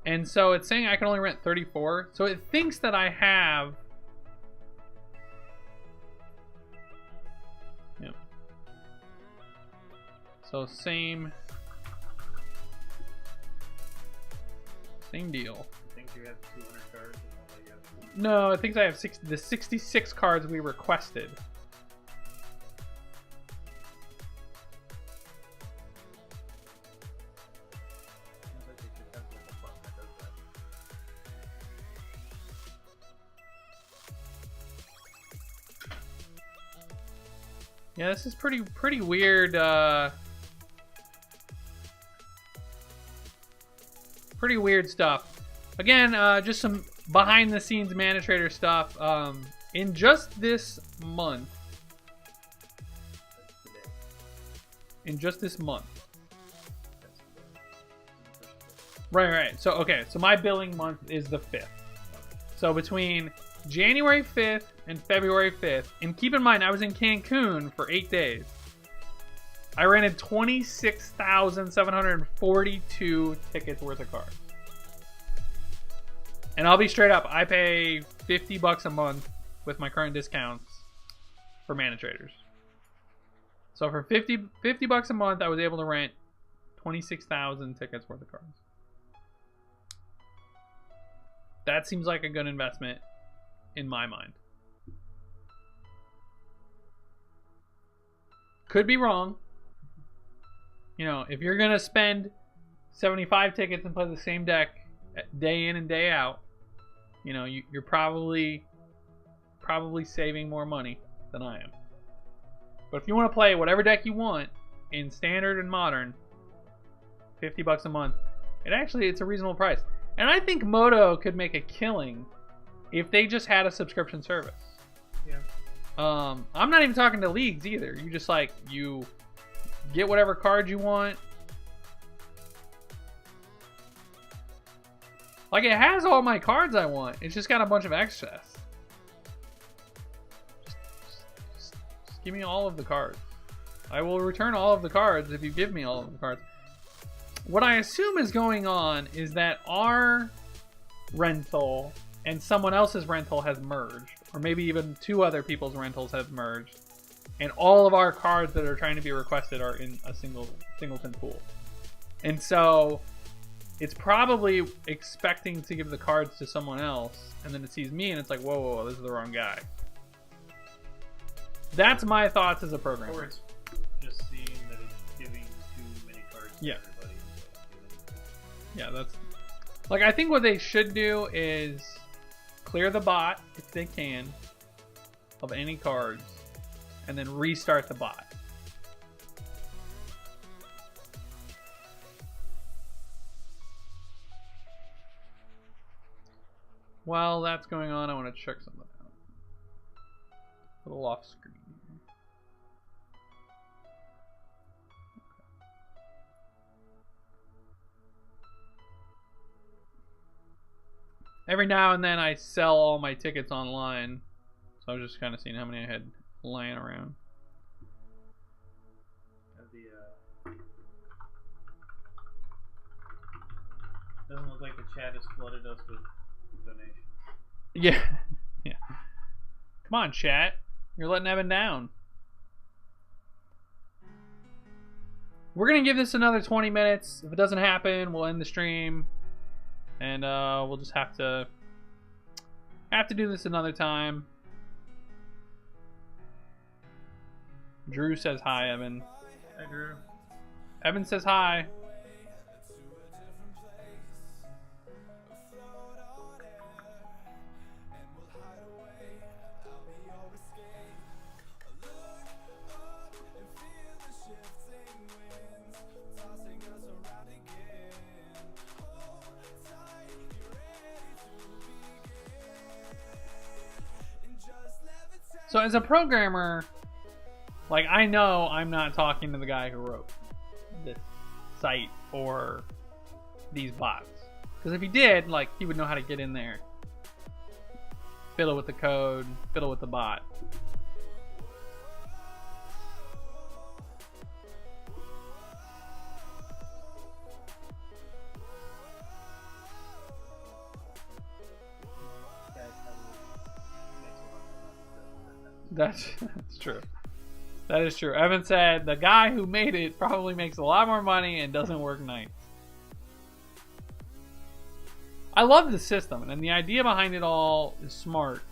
And so it's saying I can only rent 34. So it thinks that I have... Yeah. So same deal. I think you have 200 cards. And only have No, it thinks I have the 66 cards we requested. Seems like they should have like a button that does that. Yeah, this is pretty weird. Pretty weird stuff. Again, just some behind-the-scenes Mana Trader stuff. In just this month, That's today. in just this month. That's today. Right. So okay, so my billing month is the 5th. So between January 5th and February 5th, and keep in mind I was in Cancun for 8 days. I rented 26,742 tickets worth of cards. And I'll be straight up, I pay $50 a month with my current discounts for Mana Traders. So for $50 a month, I was able to rent 26,000 tickets worth of cards. That seems like a good investment in my mind. Could be wrong. You know, if you're gonna spend 75 tickets and play the same deck day in and day out, you know, you're probably saving more money than I am. But if you want to play whatever deck you want in Standard and Modern, $50 a month, it's a reasonable price. And I think Moto could make a killing if they just had a subscription service. Yeah. I'm not even talking to leagues either. You just you get whatever card you want. Like, it has all my cards I want. It's just got a bunch of excess. Just give me all of the cards. I will return all of the cards if you give me all of the cards. What I assume is going on is that our rental and someone else's rental has merged. Or maybe even 2 other people's rentals have merged. And all of our cards that are trying to be requested are in a singleton pool. And so it's probably expecting to give the cards to someone else, and then it sees me and it's like, whoa, this is the wrong guy. That's my thoughts as a programmer. Or it's just seeing that it's giving too many cards to Yeah. everybody. Yeah, that's... Like, I think what they should do is clear the bot, if they can, of any cards, and then restart the bot. While that's going on, I want to check something out. A little off screen. Every now and then I sell all my tickets online, so I was just kind of seeing how many I had lying around. Doesn't look like the chat has flooded us with donations. Yeah. Yeah. Come on, chat. You're letting Evan down. We're going to give this another 20 minutes. If it doesn't happen, we'll end the stream. And we'll just have to do this another time. Drew says hi, Evan. Hi, Drew. Evan says hi. So as a programmer, like, I know I'm not talking to the guy who wrote this site or these bots. Because if he did, like, he would know how to get in there, fiddle with the code, fiddle with the bot. That's true. That is true. Evan said the guy who made it probably makes a lot more money and doesn't work nights. I love the system, and the idea behind it all is smart,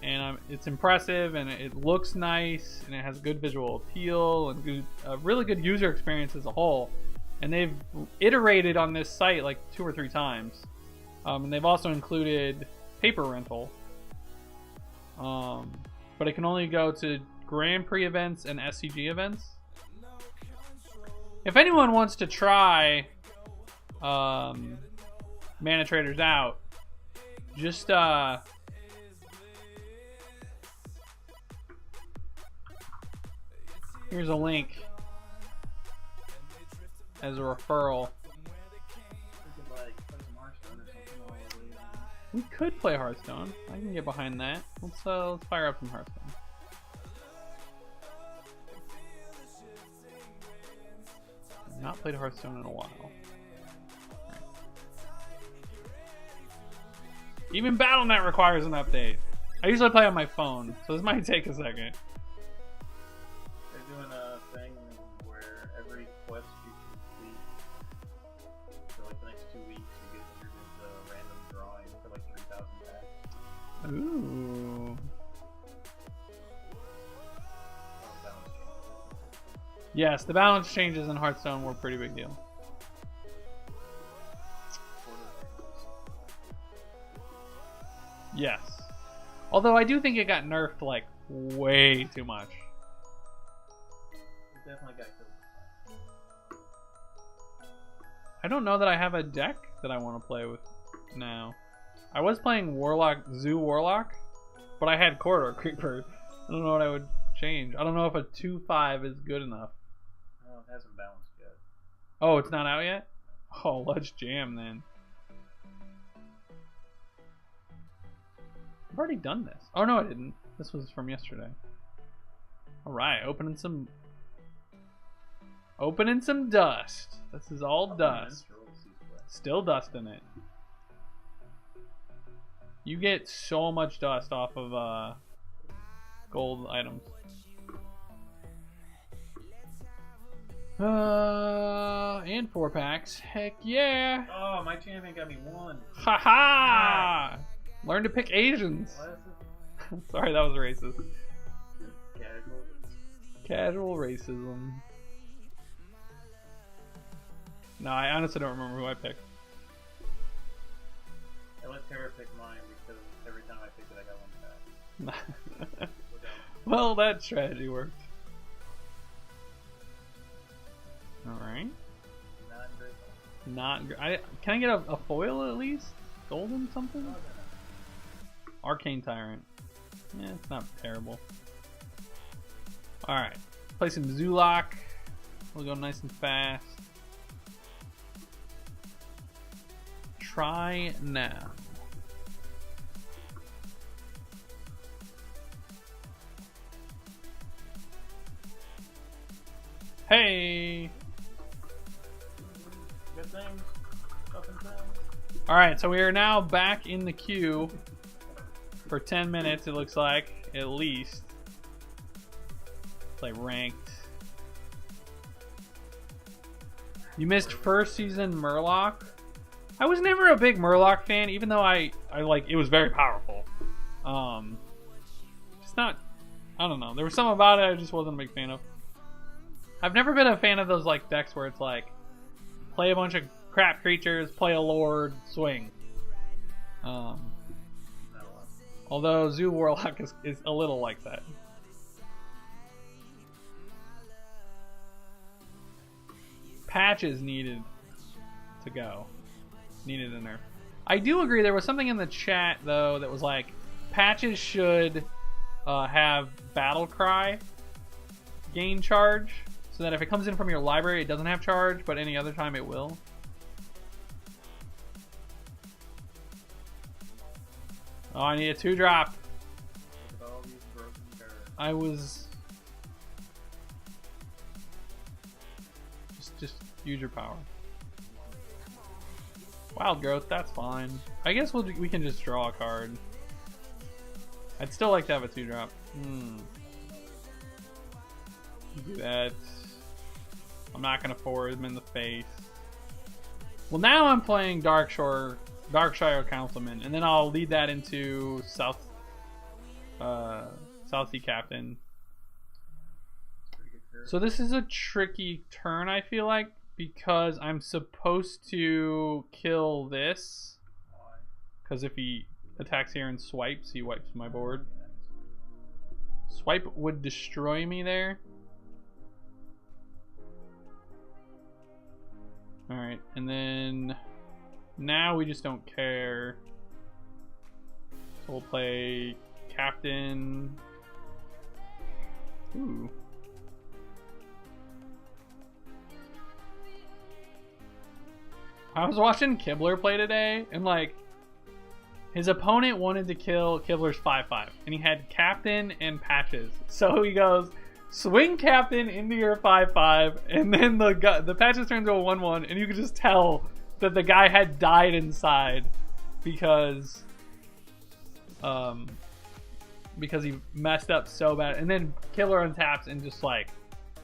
and it's impressive, and it looks nice, and it has good visual appeal and a really good user experience as a whole. And they've iterated on this site like 2 or 3 times, and they've also included paper rental. But it can only go to Grand Prix events and SCG events. If anyone wants to try Mana Traders out, just here's a link as a referral. We could play Hearthstone. I can get behind that. Let's fire up some Hearthstone. I've not played Hearthstone in a while. Right. Even Battle.net requires an update. I usually play on my phone, so this might take a second. They're doing a thing where every quest you complete for like the next 2 weeks, you get entered into a random drawing for like 3,000 packs. Ooh. Yes, the balance changes in Hearthstone were a pretty big deal. Yes. Although I do think it got nerfed like way too much. It definitely got killed. I don't know that I have a deck that I want to play with now. I was playing Zoo Warlock, but I had Corridor Creeper. I don't know what I would change. I don't know if a 2/5 is good enough. No, it hasn't balanced yet. Oh, it's not out yet? Oh, let's jam then. I've already done this. Oh no, I didn't. This was from yesterday. Alright, opening some dust. This is all dust. Still dust in it. You get so much dust off of gold items. And 4 packs. Heck yeah! Oh, my champion got me 1. Haha! Learn to pick Asians. Sorry, that was racist. Casual racism. No, I honestly don't remember who I picked. I let Tara pick mine because every time I picked it, I got 1 back. Well, that strategy worked. Alright. Non-great. Can I get a foil at least? Golden something? Arcane Tyrant. Yeah, it's not terrible. Alright. Play some Zulok. We'll go nice and fast. Try now. Hey! Good things. Nothing things. Alright, so we are now back in the queue for 10 minutes, it looks like, at least. Play ranked. You missed first season Murloc. I was never a big Murloc fan, even though I like it was very powerful. Just not, I don't know. There was something about it I just wasn't a big fan of. I've never been a fan of those like decks where it's like play a bunch of crap creatures, play a lord, swing. Although Zoo Warlock is a little like that. Patches needed to go. Needed a nerf. I do agree there was something in the chat though that was like patches should have Battle Cry gain charge so that if it comes in from your library it doesn't have charge, but any other time it will. Oh, I need a 2-drop. Look at all these broken cards. I was just use your power. Wild Growth, that's fine. I guess we can just draw a card. I'd still like to have a 2-drop. Do that. I'm not gonna forward him in the face. Well, now I'm playing Darkshire Councilman, and then I'll lead that into South Sea Captain. So this is a tricky turn, I feel like, because I'm supposed to kill this. Because if he attacks here and swipes, he wipes my board. Swipe would destroy me there. Alright, and then now we just don't care. So we'll play Captain. Ooh. I was watching Kibler play today, and like his opponent wanted to kill Kibler's 5/5, and he had Captain and Patches. So he goes, swing Captain into your 5/5, and then the Patches turns to a 1/1, and you could just tell that the guy had died inside because he messed up so bad. And then Killer untaps and just like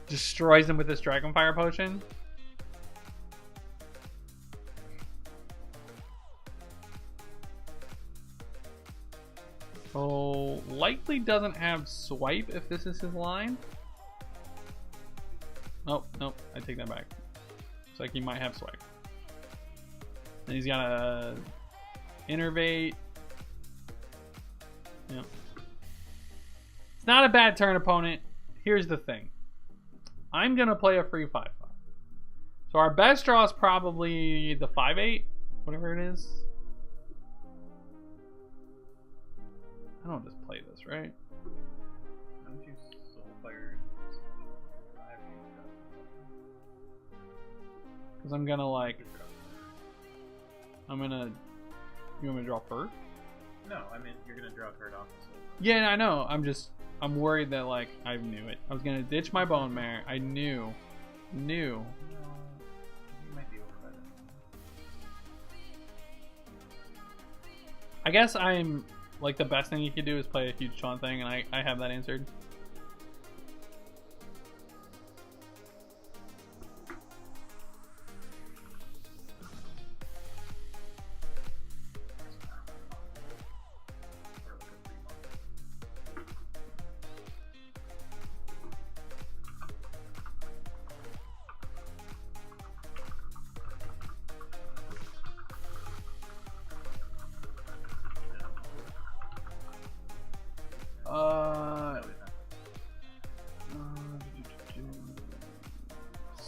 destroys him with his Dragonfire potion. Oh, likely doesn't have swipe if this is his line. Oh, nope, I take that back. Looks like he might have swipe. And he's got a innervate. Yep. It's not a bad turn, opponent. Here's the thing. I'm gonna play a free 5/5. So our best draw is probably the 5/8, whatever it is. I don't just play this, right? Don't you Soulfire? Because I'm gonna like. You want me to draw first? No, I mean you're gonna draw a card off the Soulfire. Yeah, I know. I'm worried that like I knew it. I was gonna ditch my Bone Mare. I knew. You might be over by then. I guess I'm like the best thing you could do is play a huge Chaunt thing, and I have that answered.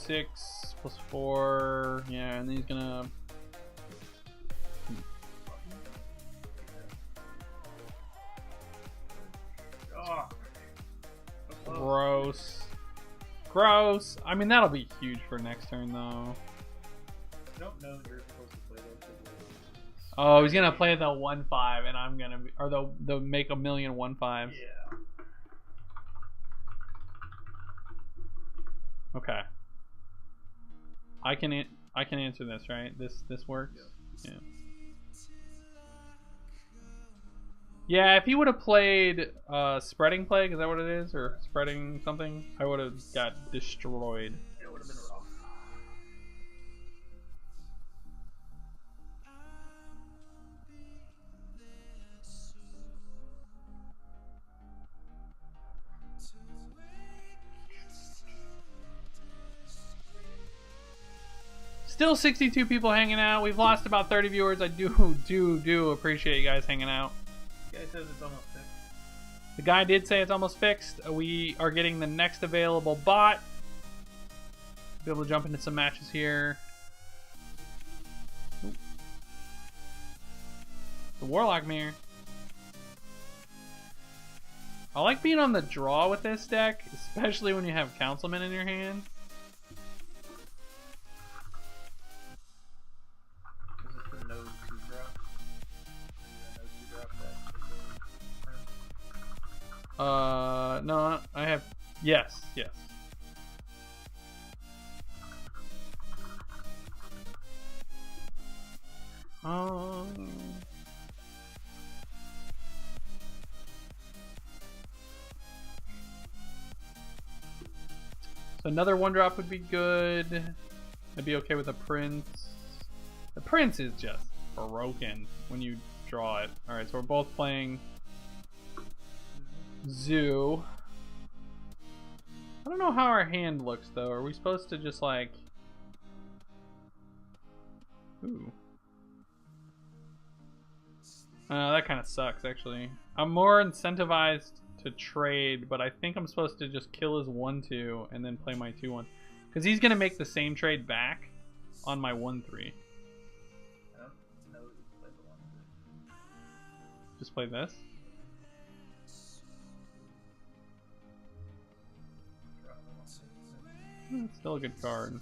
6 plus 4. Yeah, and then he's gonna. Oh. Gross. Gross. I mean, that'll be huge for next turn, though. Nope, no, you're supposed to play those. Oh, he's gonna play the 1/5, and I'm gonna be, or the make a million 1/5s. Yeah. Okay. I can answer this, right? This works. Yeah. Yeah, if he would have played Spreading Plague, is that what it is? Or Spreading something? I would have got destroyed. It would have been rough. Still 62 people hanging out. We've lost about 30 viewers. I do appreciate you guys hanging out. The guy says it's almost fixed. The guy did say it's almost fixed. We are getting the next available bot. Be able to jump into some matches here. Oop. The Warlock Mirror. I like being on the draw with this deck, especially when you have Councilman in your hand. Is this the node 2 drop? The node 2 drop that? No, I have. Yes. So another 1-drop would be good. I'd be okay with a Prince. The Prince is just broken when you draw it. Alright, so we're both playing Zoo. I don't know how our hand looks though. Are we supposed to just like... Ooh. That kind of sucks actually. I'm more incentivized to trade, but I think I'm supposed to just kill his 1/2 and then play my 2/1. Because he's going to make the same trade back on my 1/3. I don't know if you play the 1/3. Just play this? Drop the 1/3. It's still a good card.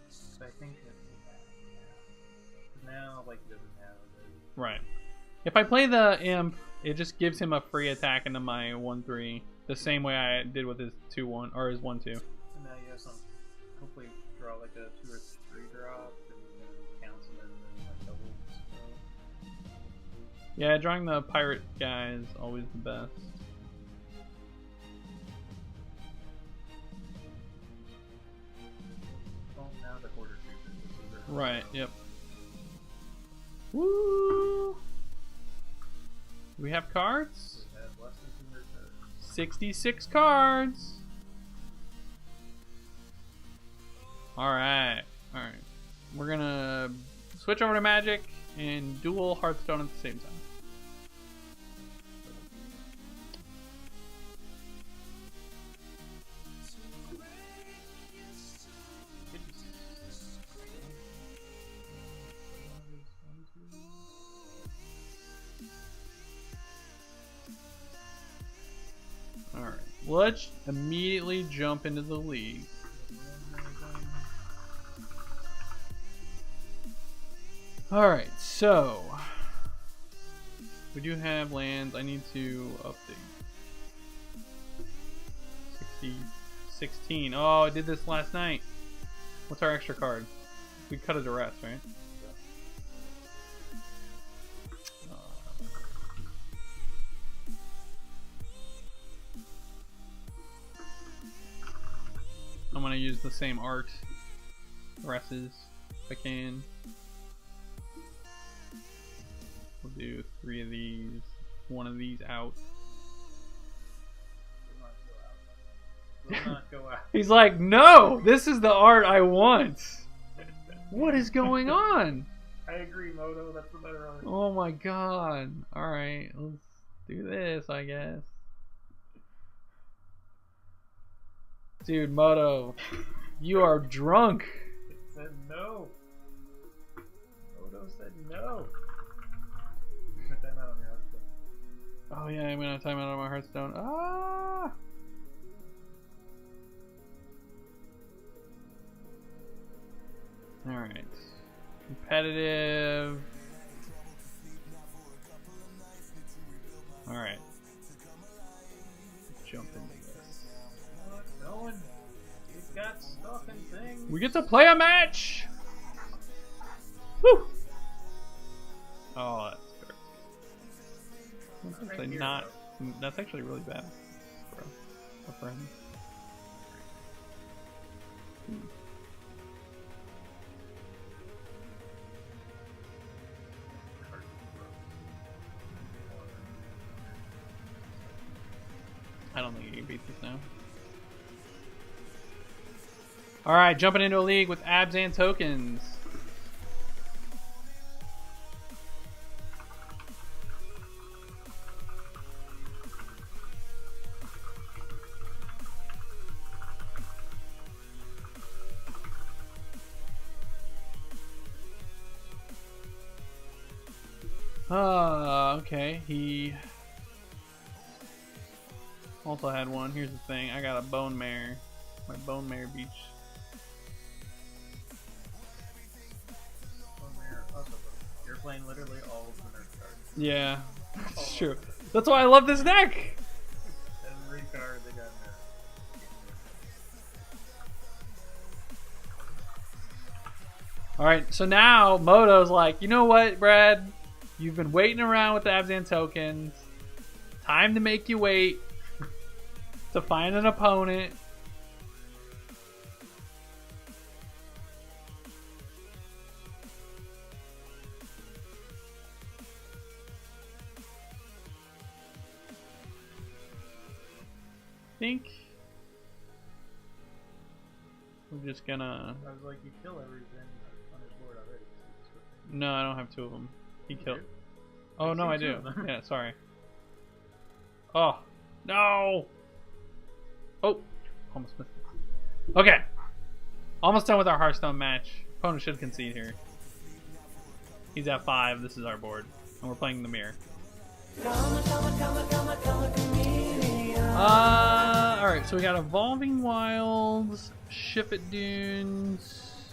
So I think it's now like it doesn't have it. Right. If I play the Imp, it just gives him a free attack into my 1/3. The same way I did with his 2/1 or his 1/2. So now you have some, hopefully draw like a 2 or 3 drop and cancel it and then like double. Yeah, drawing the pirate guy is always the best. Well, now the quarter troopers. Right, yep. Woo! Do we have cards? We have less than 200 cards. 66 cards! Alright, alright. We're gonna switch over to Magic and dual Hearthstone at the same time. Alright, let's immediately jump into the league. Alright, so we do have lands. I need to update. 16. Oh, I did this last night. What's our extra card? We cut a duress, right? I'm gonna use the same art duresses if I can. We'll do 3 of these, 1 of these out. Will not go out. He's like, no, this is the art I want. What is going on? I agree, Moto. That's the better art. Oh my god. Alright, let's do this, I guess. Dude, Moto. You are drunk. It said no. Odo said no. Put that out on your husband. Oh yeah, I'm gonna have time out on my Hearthstone. Ah! Alright. Competitive. Alright. Jump into this. No one. He's got stuff and things. We get to play a match! Woo! Oh, that's fair. That's actually here, not. That's actually really bad for him. I don't think you can beat this now. Alright, jumping into a league with Abzan tokens. Okay, he also had one. Here's the thing, I got a bone mare. My bone mare beach. You're playing literally all of the nerf cards. Yeah, it's true. That's why I love this deck! Every card they got nerfed. Alright, so now Moto's like, you know what, Brad? You've been waiting around with the Abzan tokens. Time to make you wait to find an opponent. I think we're just gonna. I was like, you kill everything on his board already. No, I don't have two of them. He killed. do? Oh no, I see two do. of them. Yeah, sorry. Oh no! Oh, almost missed it. Okay, almost done with our Hearthstone match. Opponent should concede here. He's at 5. This is our board, and we're playing the mirror. Alright, so we got Evolving Wilds, Shifit Dunes,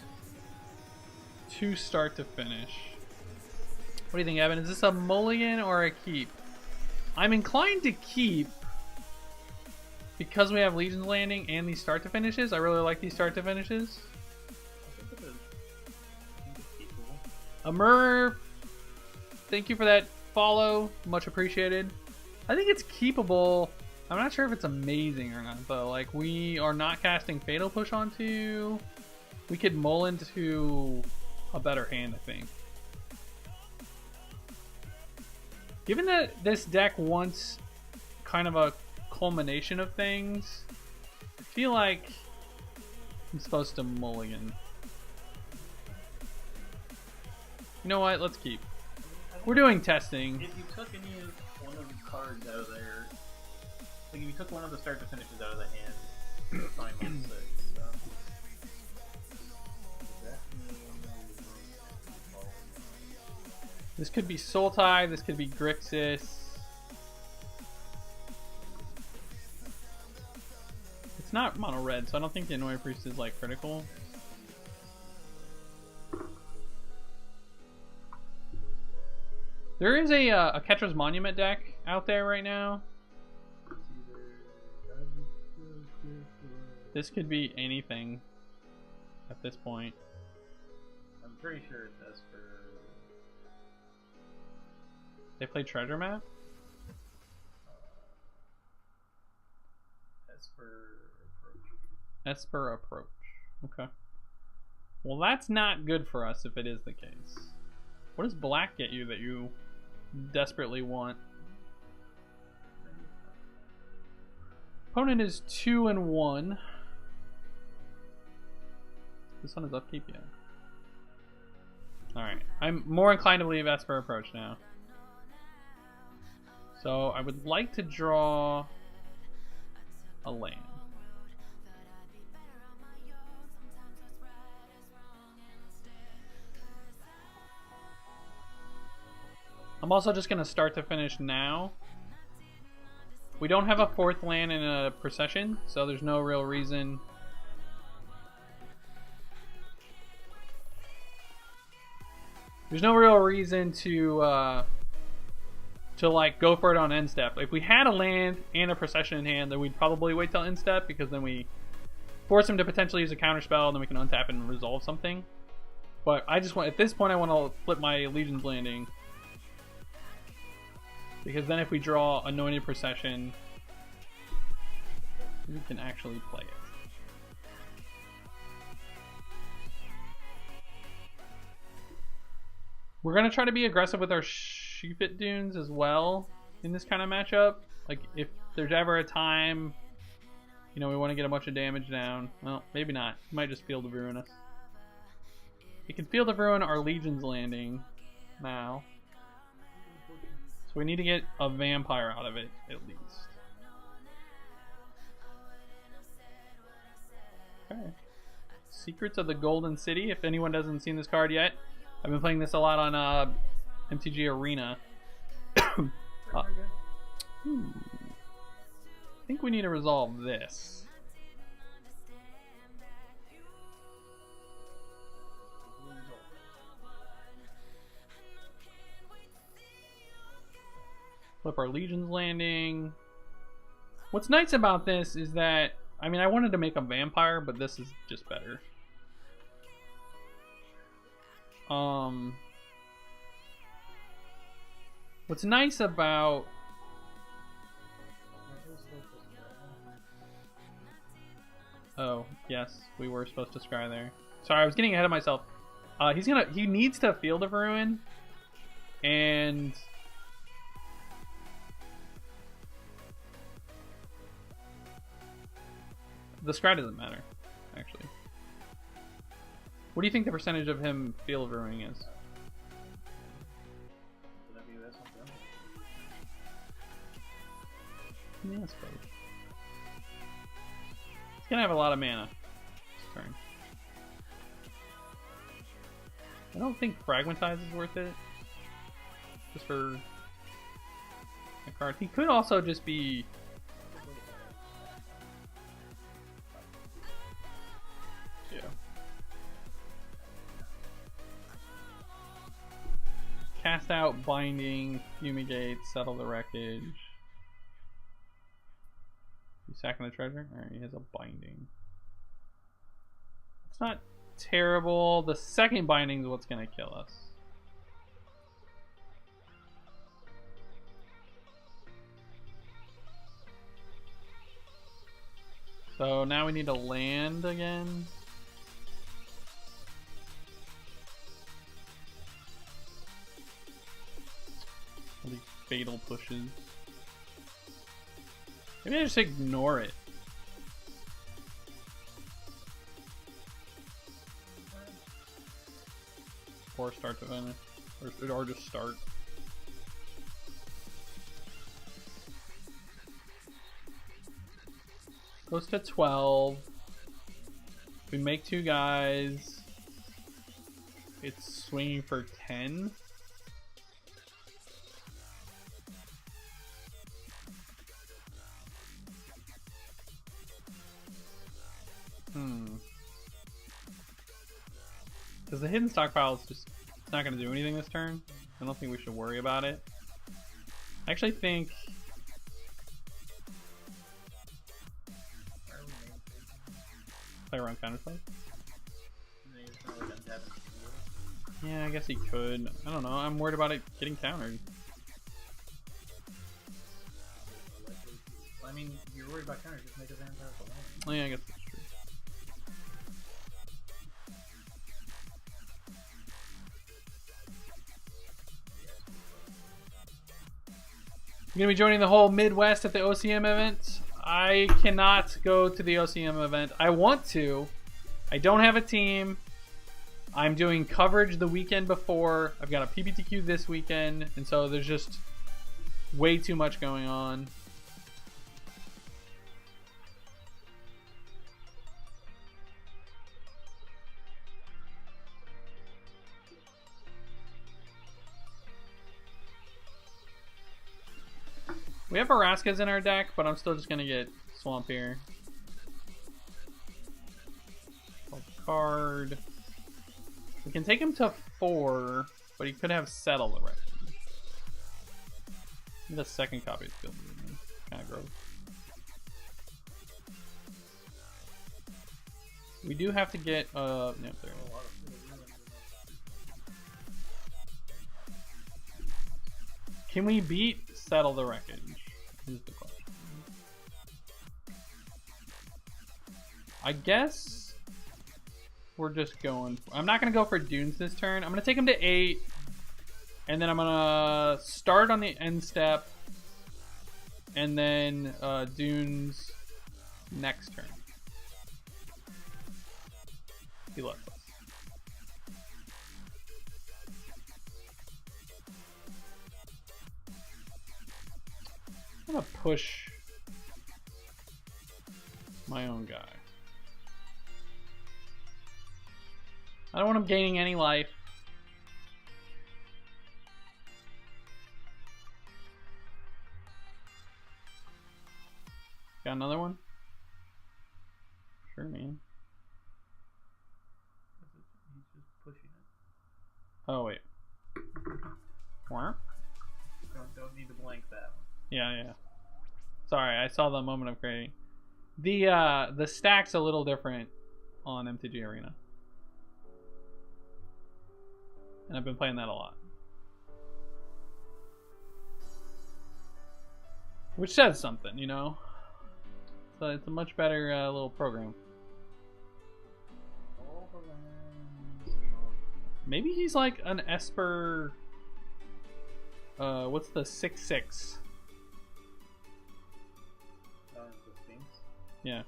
2 start to finish. What do you think, Evan? Is this a mulligan or a keep? I'm inclined to keep because we have Legion's Landing and these start to finishes. I really like these start to finishes. I think it's capable. Amur, thank you for that follow. Much appreciated. I think it's keepable. I'm not sure if it's amazing or not, though. Like, we are not casting Fatal Push onto. We could mull into a better hand, I think. Given that this deck wants kind of a culmination of things, I feel like I'm supposed to mulligan. You know what? Let's keep. We're doing testing. If you took any of one of the cards out of there, like if you took one of the start to finishes out of the hand, you're fine with 6. So. This could be Sultai, this could be Grixis. It's not mono red, so I don't think the Annoy Priest is like critical. There is a Ketra's Monument deck out there right now. This could be anything at this point. I'm pretty sure it's Esper. They play Treasure Map? Esper Approach. Esper Approach. Okay. Well, that's not good for us if it is the case. What does black get you that you desperately want? Opponent is 2-1. This one is upkeep, yeah. Alright. I'm more inclined to believe Esper Approach now. So I would like to draw a land. I'm also just gonna start to finish now. We don't have a 4th land in a procession, so there's no real reason. There's no real reason to like go for it on end step. If we had a land and a procession in hand, then we'd probably wait till end step, because then we force him to potentially use a counter spell, and then we can untap and resolve something. But I just want, at this point, I want to flip my Legion's Landing, because then if we draw Anointed Procession, we can actually play it. We're going to try to be aggressive with our Sheepit Dunes as well in this kind of matchup. Like, if there's ever a time, you know, we want to get a bunch of damage down. Well, maybe not. He might just Field of Ruin us. He can Field of Ruin our Legion's Landing now. So we need to get a vampire out of it, at least. Okay. Secrets of the Golden City. If anyone hasn't seen this card yet, I've been playing this a lot on MTG Arena. I think we need to resolve this. Flip our Legion's Landing. What's nice about this is that, I mean, I wanted to make a vampire, but this is just better. What's nice about... Oh, yes, we were supposed to scry there. Sorry, I was getting ahead of myself. He needs to Field of Ruin, and the scry doesn't matter, actually. What do you think the percentage of him Field of Ruining is? Yeah, I suppose. He's gonna have a lot of mana this turn. I don't think Fragmentize is worth it. Just for a card. He could also just be... Yeah. Cast out Binding, Fumigate, Settle the Wreckage. You sacking the treasure? Alright, he has a Binding. It's not terrible. The second Binding is what's gonna kill us. So now we need to land again. All these fatal pushes. Maybe I just ignore it. Or start to finish. Or just start. Goes to 12. We make 2 guys. It's swinging for 10. Because the hidden stockpile is just, it's not going to do anything this turn. I don't think we should worry about it. I actually think... Play around counterplay? Yeah, I guess he could. I don't know. I'm worried about it getting countered. I mean, you're worried about counters, just make a vampire for land. Oh yeah, I guess that's true. You're gonna be joining the whole Midwest at the OCM event. I cannot go to the OCM event. I want to. I don't have a team. I'm doing coverage the weekend before. I've got a PPTQ this weekend, and so there's just way too much going on. We have Araskas in our deck, but I'm still just gonna get Swamp here. Card. We can take him to 4, but he could have Settle the Wreckage. The second copy is still kind of gross. We do have to get no, there. Can we beat Settle the Wreckage? Is the question. I guess we're just going. I'm not gonna go for Dunes this turn. I'm gonna take him to 8, and then I'm gonna start on the end step, and then Dunes next turn. He lets us. I'm gonna push my own guy. I don't want him gaining any life. Got another one? Sure, man. He's just pushing it. Oh, wait. Where? Don't need to blank that one. Yeah. Sorry, I saw the moment of creating. The stack's a little different on MTG Arena. And I've been playing that a lot. Which says something, you know? So it's a much better little program. Maybe he's like an Esper... what's the 6/6? The Sphinx? Yeah.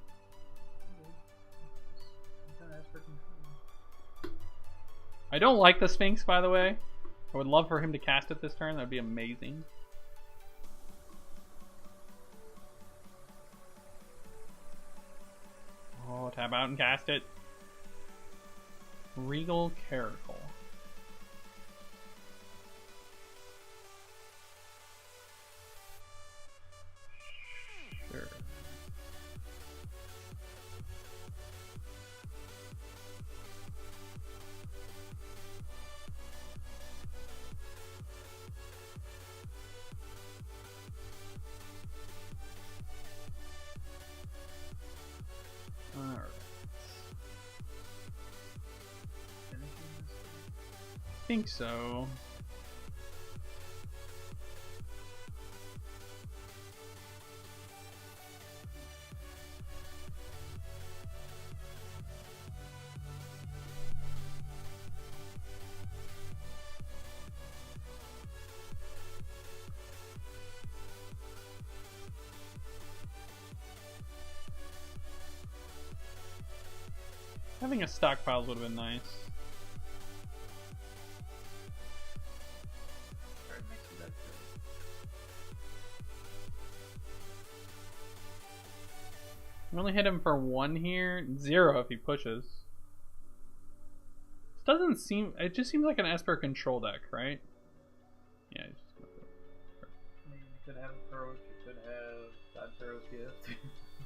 I don't like the Sphinx, by the way. I would love for him to cast it this turn. That would be amazing. Oh, tap out and cast it. Regal Caracal. Sure. Alright. I think so. Having a stockpile would have been nice. We only hit him for 1 here. 0 if he pushes. This doesn't seem... It just seems like an Esper control deck, right? Yeah, he's just gonna... I mean, you could have Approach, you could have God Pharaoh's Gift. I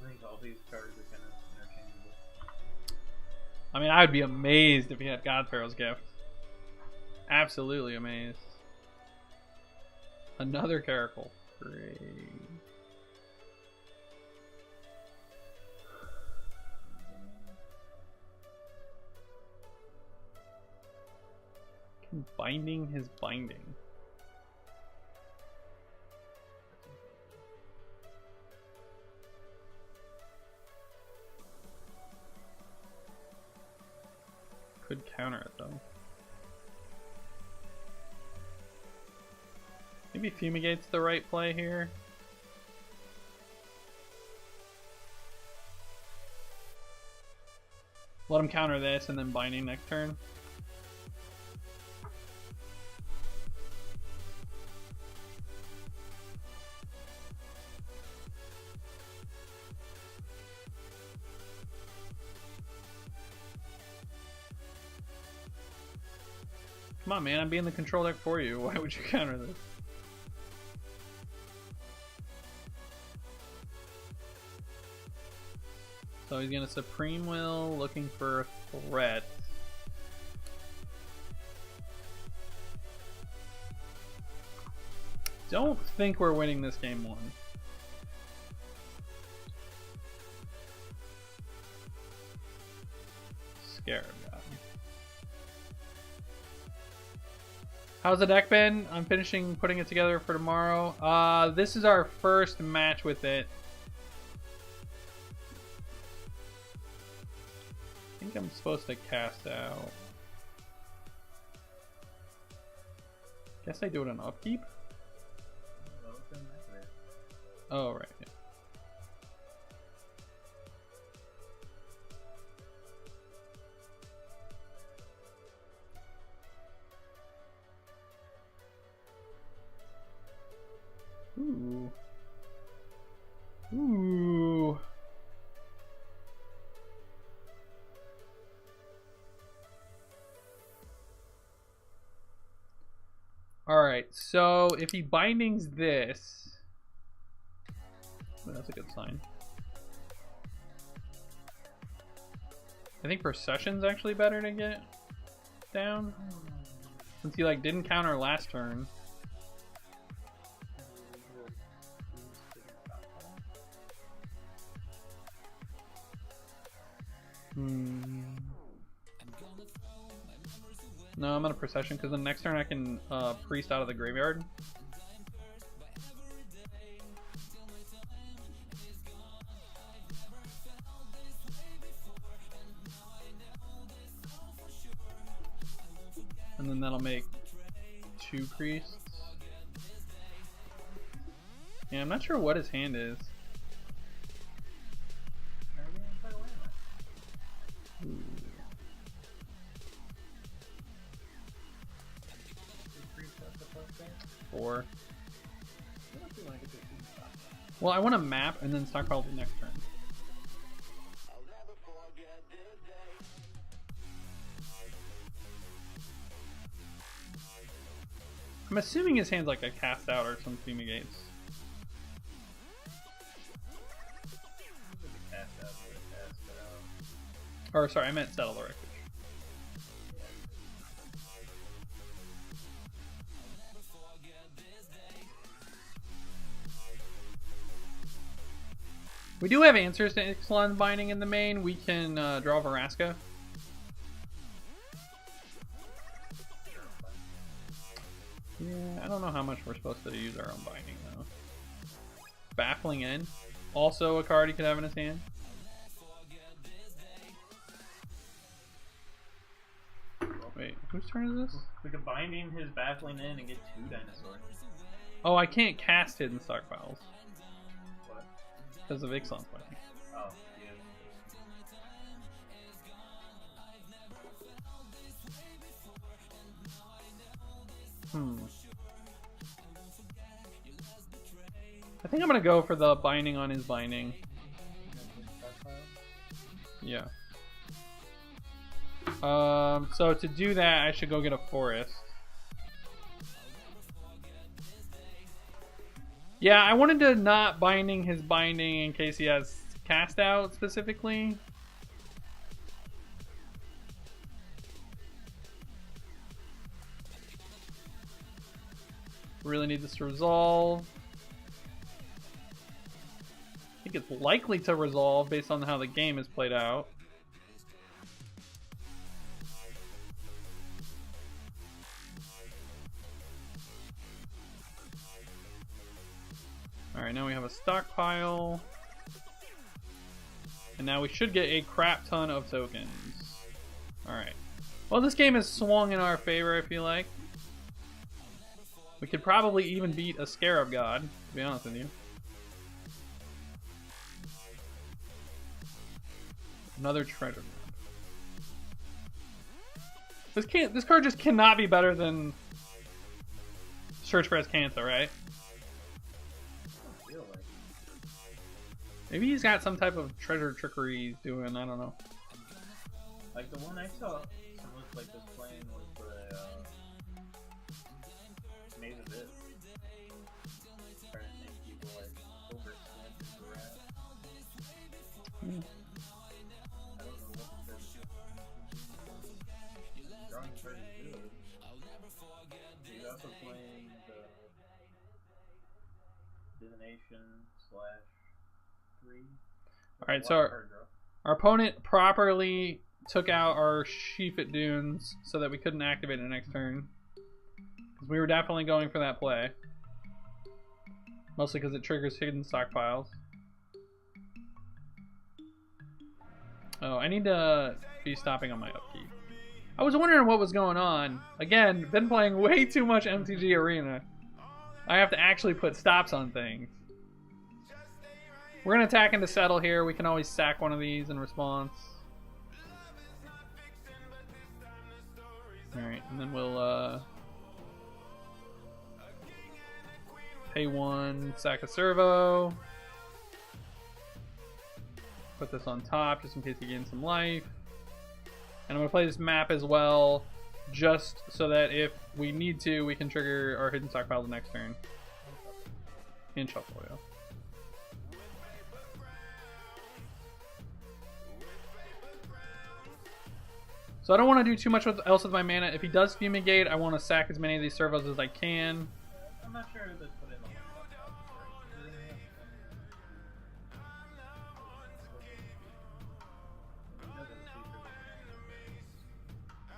think all these cards are kind of interchangeable. I mean, I would be amazed if he had God Pharaoh's Gift. Absolutely amazed. Another Caracal. Great. Binding his binding. Could counter it though. Maybe Fumigate's the right play here. Let him counter this and then binding next turn. Come on, man, I'm being the control deck for you. Why would you counter this? So he's gonna Supreme Will, looking for a threat. Don't think we're winning this game one. Scarab God. How's the deck been? I'm finishing putting it together for tomorrow. This is our first match with it. I think I'm supposed to cast out. Guess I do it on upkeep? Oh, right. Yeah. Ooh. Ooh. Alright, so if he bindings this... That's a good sign. I think Procession's actually better to get down. Since he like didn't counter last turn. No, I'm out of Procession because the next turn I can Priest out of the graveyard. And then that'll make 2 priests. Yeah, I'm not sure what his hand is. Ooh. Four. Well, I want to map and then stockpile the next turn. I'm assuming his hand's like a cast out or some fumigates. Or sorry, I meant settle the wreckage. We do have answers to Ixalan's binding in the main. We can draw Veraska. Yeah, I don't know how much we're supposed to use our own binding though. Baffling End. Also a card he could have in his hand. Wait, whose turn is this? We could binding his Baffling End and get 2 dinosaurs. Oh, I can't cast hidden stockpiles. What? Because of Ixalan's binding. Oh, yeah. I think I'm gonna go for the binding on his binding. Yeah. So to do that, I should go get a forest. Yeah, I wanted to not binding his binding in case he has cast out specifically. Really need this to resolve. I think it's likely to resolve based on how the game is played out. Alright, now we have a stockpile. And now we should get a crap ton of tokens. Alright. Well, this game has swung in our favor, I feel like. We could probably even beat a Scarab God, to be honest with you. Another treasure map. This card just cannot be better than Search for Escanta, right? Maybe he's got some type of treasure trickery he's doing, I don't know. Like the one I saw, it looked like this plane was the Maze of This. Trying to make people like overstand the rat. Abomination /3. Alright, so our opponent properly took out our Sheafit Dunes so that we couldn't activate it next turn. Because we were definitely going for that play. Mostly because it triggers hidden stockpiles. Oh, I need to be stopping on my upkeep. I was wondering what was going on. Again, been playing way too much MTG Arena. I have to actually put stops on things. We're going to attack into settle here. We can always sack one of these in response. Alright, and then we'll pay 1, sack a servo. Put this on top just in case he gains some life. And I'm going to play this map as well, just so that if we need to, we can trigger our hidden stockpile the next turn. In shuffle, yeah. So I don't want to do too much else with my mana. If he does Fumigate, I want to sack as many of these servos as I can. I'm not sure that's put in on the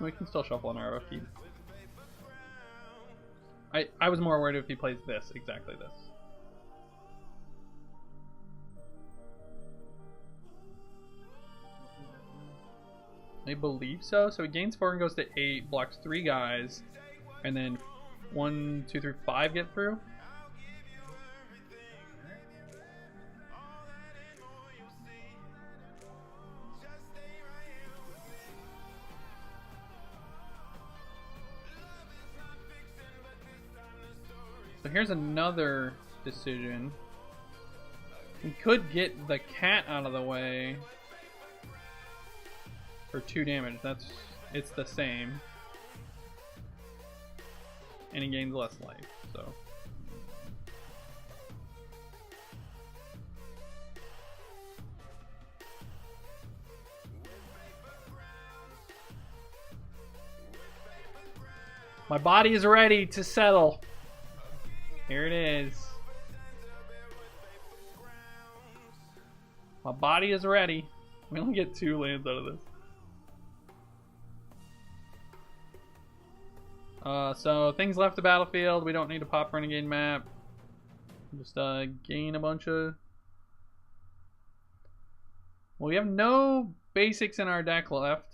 We can still shuffle on our upkeep. I was more worried if he plays this, exactly this. I believe so. So he gains 4 and goes to 8, blocks 3 guys, and then 1, 2, 3, 5 get through. So here's another decision. We could get the cat out of the way for 2 damage. It's the same. And he gains less life, so. My body is ready to settle. Here it is. My body is ready. We only get 2 lands out of this. So things left the battlefield. We don't need to pop Renegade map. Just gain a bunch of... Well, we have no basics in our deck left.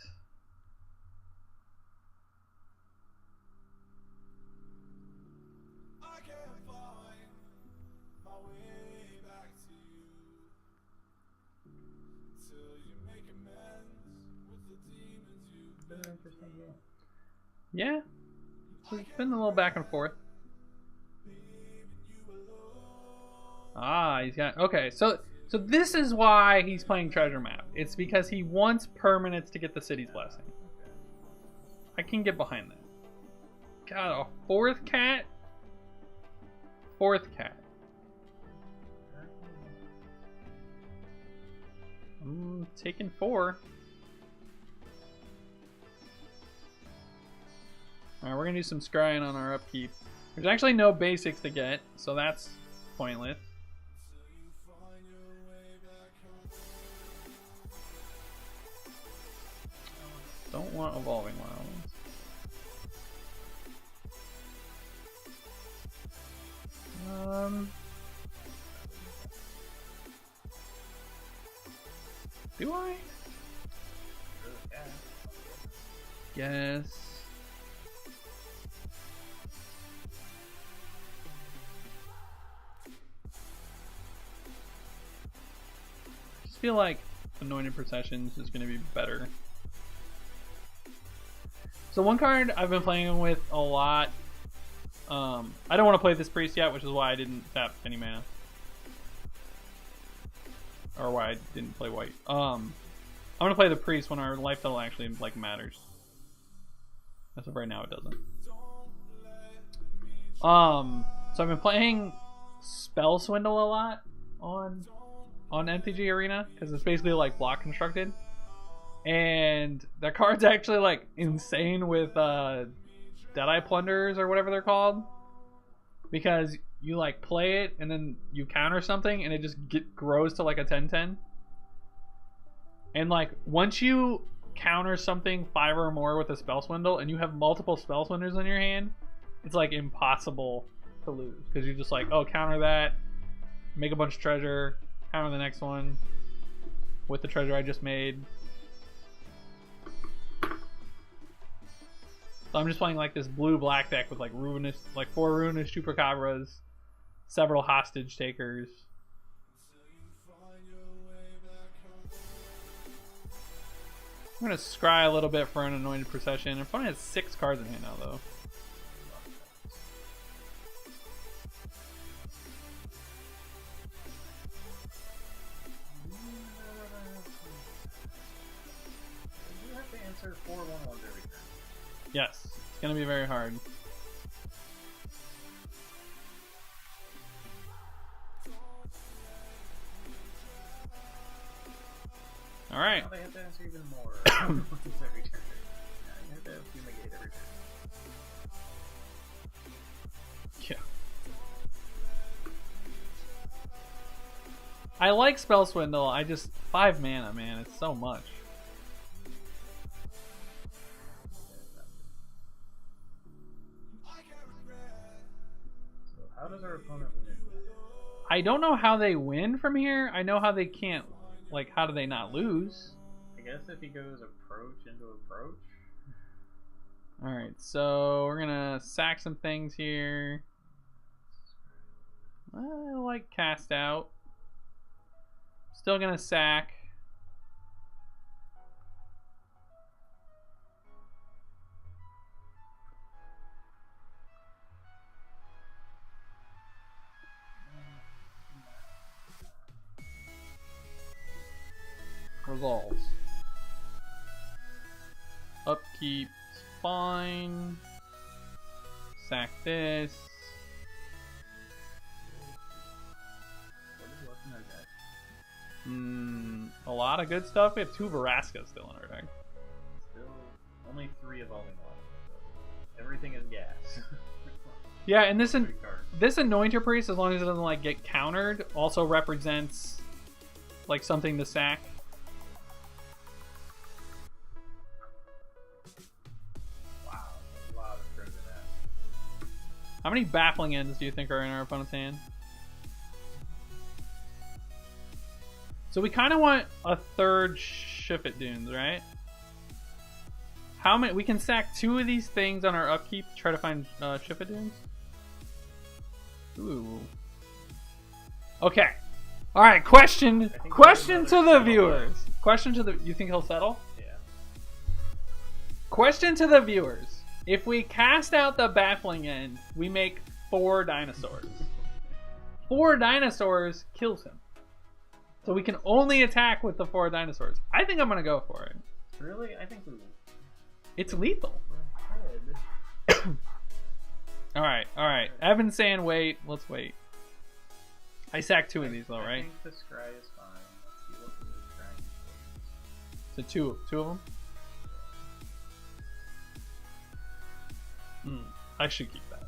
Yeah, it's been a little back and forth. Ah, he's got... Okay, so this is why he's playing Treasure Map. It's because he wants permanents to get the City's Blessing. I can get behind that. God, a 4th cat? 4th cat. I'm taking 4. Alright, we're gonna do some scrying on our upkeep. There's actually no basics to get, so that's pointless. Don't want Evolving Wilds. Do I? Guess. I feel like Anointed Processions is going to be better. So one card I've been playing with a lot. I don't want to play this priest yet, which is why I didn't tap any mana. Or why I didn't play white. I'm going to play the priest when our life total actually matters. As of right now, it doesn't. So I've been playing Spell Swindle a lot on MTG Arena, because it's basically like block constructed, and that card's actually like insane with Deadeye Plunderers or whatever they're called, because you like play it and then you counter something and it just grows to like a 10/10. And like once you counter something 5 or more with a spell swindle and you have multiple spell swindles in your hand, it's like impossible to lose because you're just like, oh, counter that, make a bunch of treasure, counter the next one with the treasure I just made. So I'm just playing like this blue-black deck with like ruinous, like 4 ruinous chupacabras, several hostage takers. I'm gonna scry a little bit for an anointed procession. Opponent has 6 cards in hand now, though. You have to answer 4 1/1s every turn. Yes, it's gonna be very hard. All right. Now they have to answer even more every turn. Yeah, you have to have fumigate every turn. Yeah. I like Spell Swindle. I just 5 mana, man. It's so much. So how does our opponent win? I don't know how they win from here. I know how they can't. Like, how do they not lose? I guess if he goes approach into approach. Alright, so we're gonna sack some things here. I like cast out. Still gonna sack. Resolves. Upkeep is fine. Sack this. What is left in our deck? A lot of good stuff. We have 2 Veraskas still in our deck. Still only 3 evolving ones. So everything is gas. Yeah, and this 3 cards. this Anointer Priest, as long as it doesn't like get countered, also represents like something to sack. Wow, a lot of crimson ass. How many Baffling Ends do you think are in our opponent's hand? So we kind of want a 3rd Shifit Dunes, right? How many? We can sack 2 of these things on our upkeep to try to find Shifit Dunes. Ooh. Okay. All right. Question to the viewers. Question to the. You think he'll settle? Yeah. Question to the viewers. If we cast out the Baffling End, we make 4 dinosaurs. 4 dinosaurs kills him. So we can only attack with the 4 dinosaurs. I think I'm going to go for it. Really? I think It's lethal. we're ahead. Alright. Evan's saying wait. Let's wait. I sacked 2 of these though, I right? think the scry is fine. Let's see what the scry is. So two of them? I should keep that.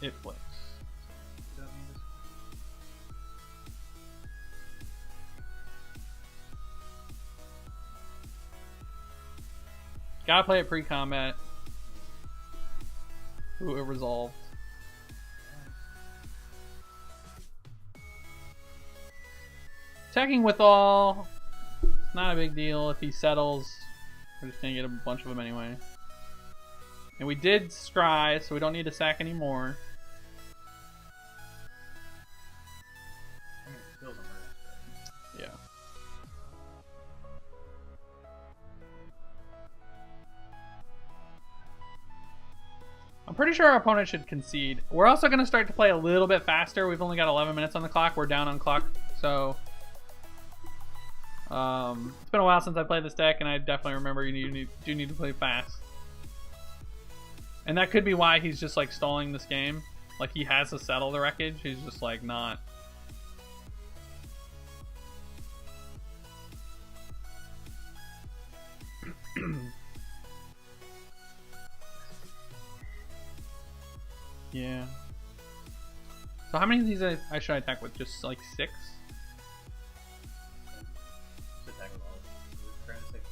It flips. Does that mean this- Gotta play it pre-combat. Ooh, it resolved. Attacking with all. It's not a big deal. If he settles, we're just gonna get a bunch of them anyway. And we did scry, so we don't need to sack anymore. I mean, it kills him, right? Yeah. I'm pretty sure our opponent should concede. We're also going to start to play a little bit faster. We've only got 11 minutes on the clock. We're down on clock. So it's been a while since I played this deck, and I definitely remember you do need to play fast. And that could be why he's just like stalling this game. Like he has to settle the wreckage. He's just like not. Yeah. So how many of these I should attack with? Just like 6? Just attack with all of them. We're trying to save time.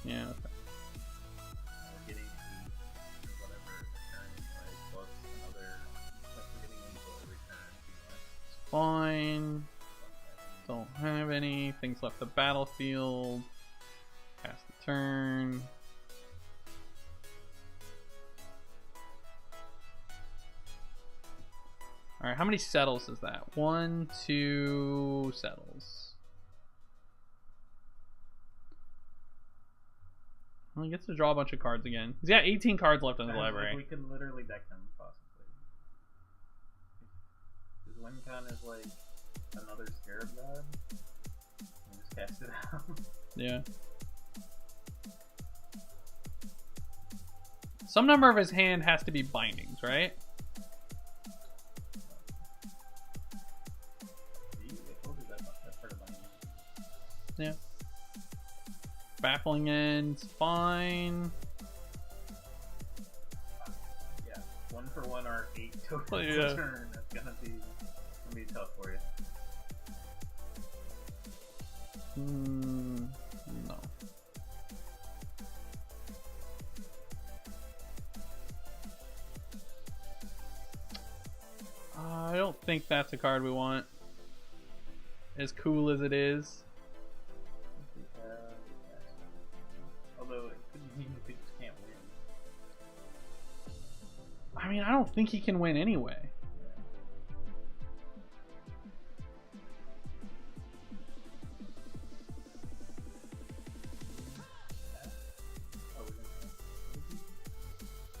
Yeah. Okay. We're getting 8 or whatever return, right? Plus another. Like we're getting lethal every turn. Fine. Don't have any. Things left the battlefield. Pass the turn. Alright, how many settles is that? 1, 2 settles. Well, he gets to draw a bunch of cards again. He's got 18 cards left in the library. We can literally deck him, possibly. His win con is like another Scarab God. And just cast it out. Yeah. Some number of his hand has to be bindings, right? Yeah. Baffling End's fine. Yeah, 1 for 1 are 8 tokens Yeah. a turn. That's gonna be tough for you. No. I don't think that's a card we want. As cool as it is. Although it could mean we just can't win. I mean, I don't think he can win anyway.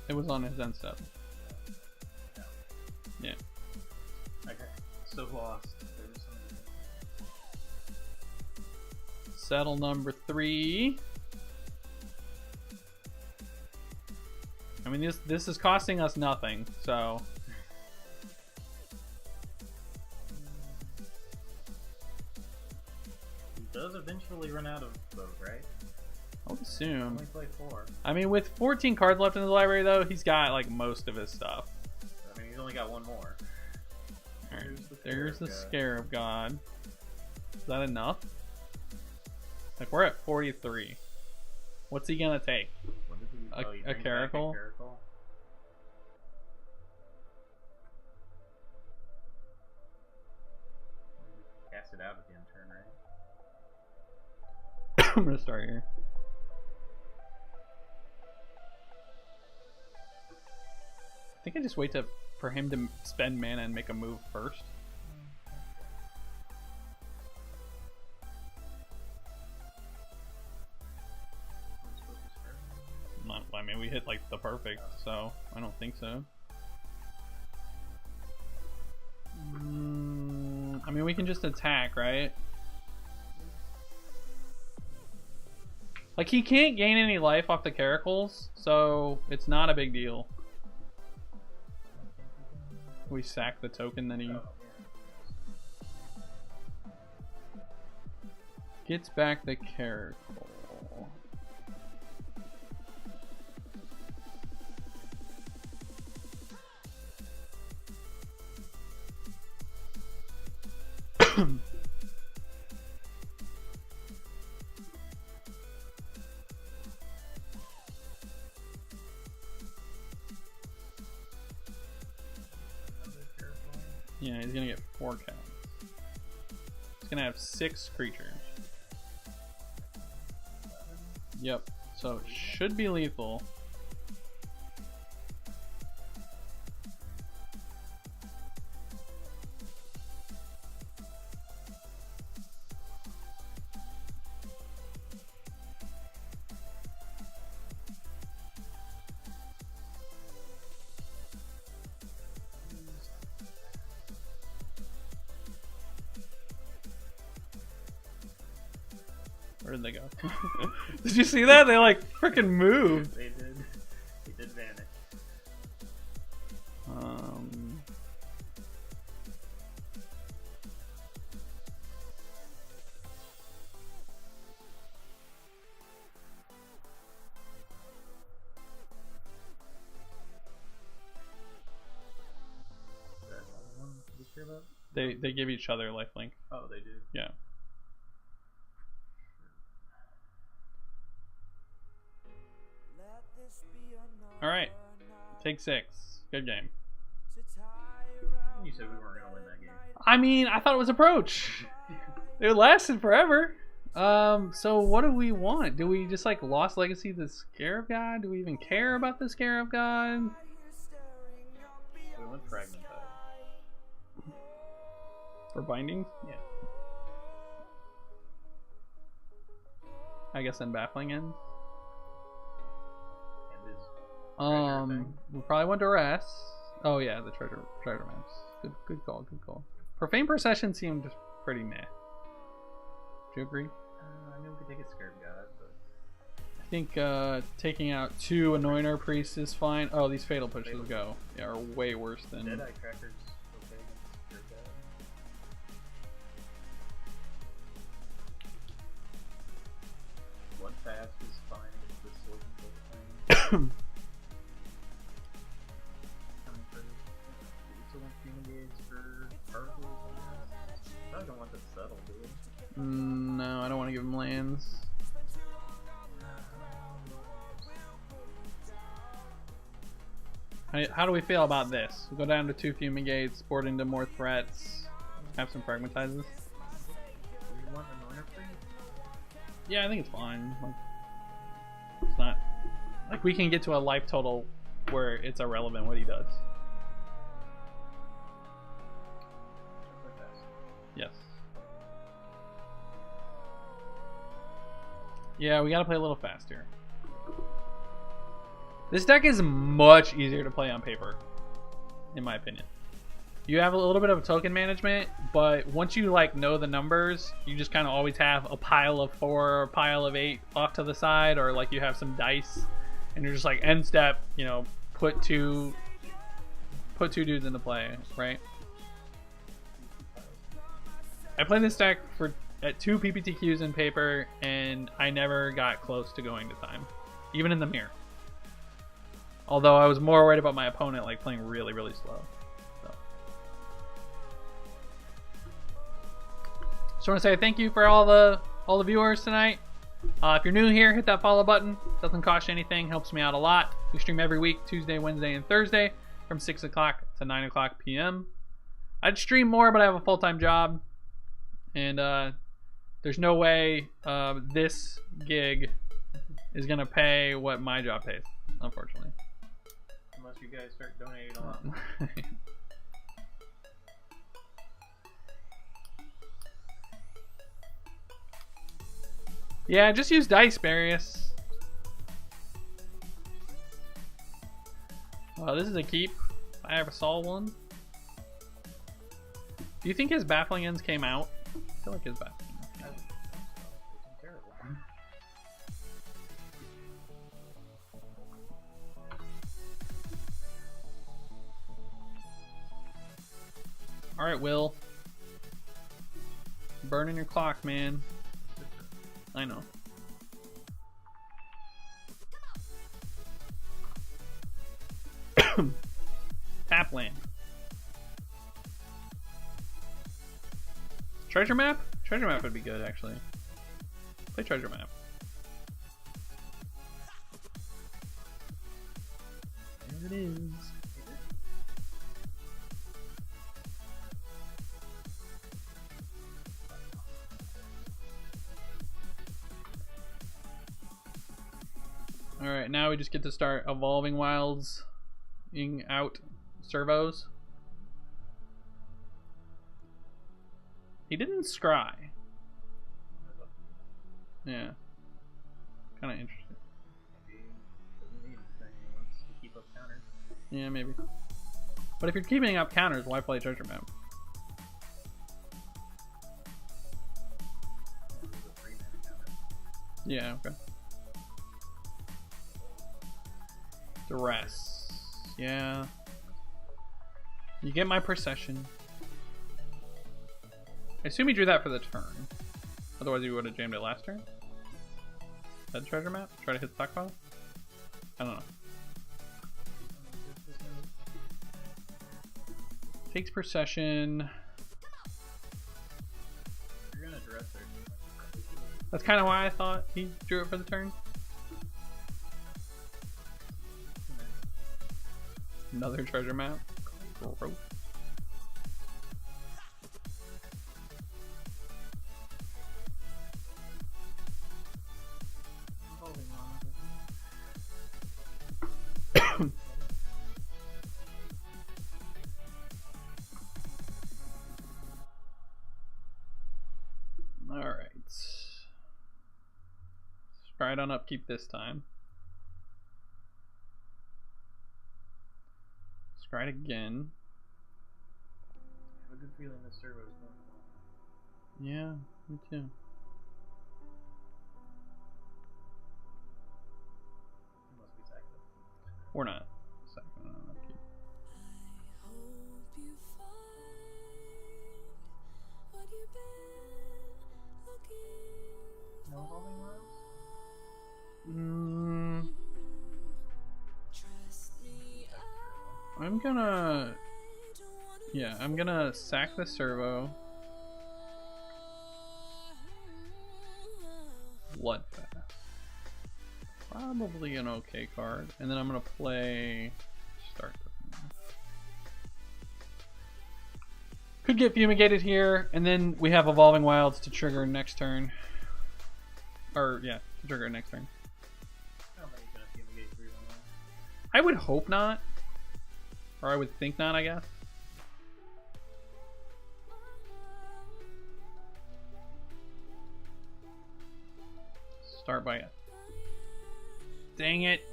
It was on his end step. Yeah. Okay, so lost. Settle number 3. I mean, this is costing us nothing, so. He does eventually run out of boat, right? I would assume. Only play 4. I mean, with 14 cards left in the library, though, he's got like most of his stuff. I mean, he's only got 1 more. Alright, there's the Scarab God. Is that enough? Like, we're at 43. What's he gonna take? What did he, A he brings back Caracal? a Caracal? Cast it out at the end turn, right? I'm gonna start here. I think I just wait for him to spend mana and make a move first. I mean, we hit like the perfect, so I don't think so. I mean, we can just attack, right? Like, he can't gain any life off the Caracals, so it's not a big deal. We sack the token, then he gets back the Caracal. Yeah, he's gonna get 4 counts. He's gonna have 6 creatures. Yep, so it should be lethal. Where did they go? Did you see that? They like freaking moved. They did. They did vanish. they give each other lifelink. Oh, they do. Yeah. All right. Take 6. Good game. You said we weren't gonna win that game. I mean, I thought it was approach. It lasted forever. So what do we want? Do we just like Lost Legacy the Scarab God? Do we even care about the Scarab God? We went fragmentized. For bindings? Yeah. I guess then baffling ends. And his treasure thing. We probably want to rest. Oh yeah, the treasure maps. Good call. Profane Procession seemed pretty meh. Do you agree? I knew we could take a Scarab God, but I think taking out 2 Anointer Priests is fine. Oh, these Fatal Pushes go. Yeah, are way worse than... Deadeye Tracker's okay against Scarab God. Blood Fast is fine against this Sword and Bolt thing. How many critters? So much Fumigades for particles, I guess. I don't want to settle, do we? No, I don't want to give him lands. How do we feel about this? We go down to 2 Fumigates, board into more threats, have some Fragmatizes. Do we want Anointer Free? Yeah, I think it's fine. Like, it's not... Like, we can get to a life total where it's irrelevant what he does. Yes. Yeah, we gotta play a little faster. This deck is much easier to play on paper, in my opinion. You have a little bit of token management, but once you like know the numbers, you just kind of always have a pile of 4 or a pile of 8 off to the side, or like you have some dice, and you're just like end step, you know, put two dudes into play, right? I played this deck at 2 PPTQs in paper, and I never got close to going to time, even in the mirror. Although I was more worried about my opponent like playing really, really slow. Just want to say thank you for all the viewers tonight. If you're new here, hit that follow button. Doesn't cost you anything, helps me out a lot. We stream every week, Tuesday, Wednesday, and Thursday from 6 o'clock to 9 o'clock p.m. I'd stream more, but I have a full-time job. And there's no way this gig is going to pay what my job pays, unfortunately. Unless you guys start donating a lot. Yeah, just use dice, Barius. Well, this is a keep. I ever saw one. Do you think his baffling ends came out? I feel like his baffling ends came out. It's terrible. Alright, Will. Burning your clock, man. I know. Tap land. Treasure map? Treasure map would be good, actually. Play treasure map. There it is. Alright, now we just get to start evolving wilds out servos. He didn't scry. Yeah. Kinda interesting. Maybe doesn't need anything. He wants to keep up counters. Yeah, maybe. But if you're keeping up counters, why play treasure map? This is a 3-mana counter. Yeah, okay. Duress. Yeah. You get my procession. I assume he drew that for the turn. Otherwise he would have jammed it last turn. That treasure map? Try to hit stockpile? I don't know. Takes procession. That's kind of why I thought he drew it for the turn. Another treasure map. Gross. Alright. Stride on upkeep this time. Stride again. I have a good feeling this servo is going to win. Yeah, me too. He must be sacked up. Or not. Second on upkeep. No Evolving Wilds? I'm gonna... Yeah, I'm gonna sack the servo. Bloodfast. Probably an okay card. And then I'm gonna play... Start. Could get Fumigated here, and then we have Evolving Wilds to trigger next turn. Or, yeah, to trigger next turn. I don't think he's going to fumigate 3-1. I would hope not. Or I would think not, I guess. Start by it. Dang it.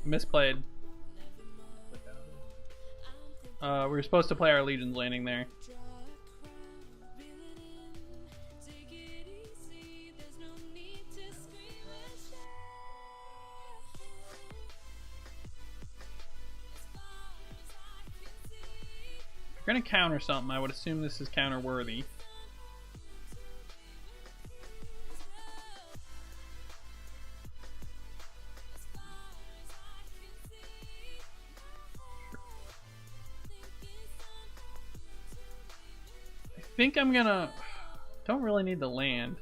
Misplayed. We were supposed to play our Legion's Landing there. If you're gonna counter something, I would assume this is counter worthy. I think I'm gonna... Don't really need the land.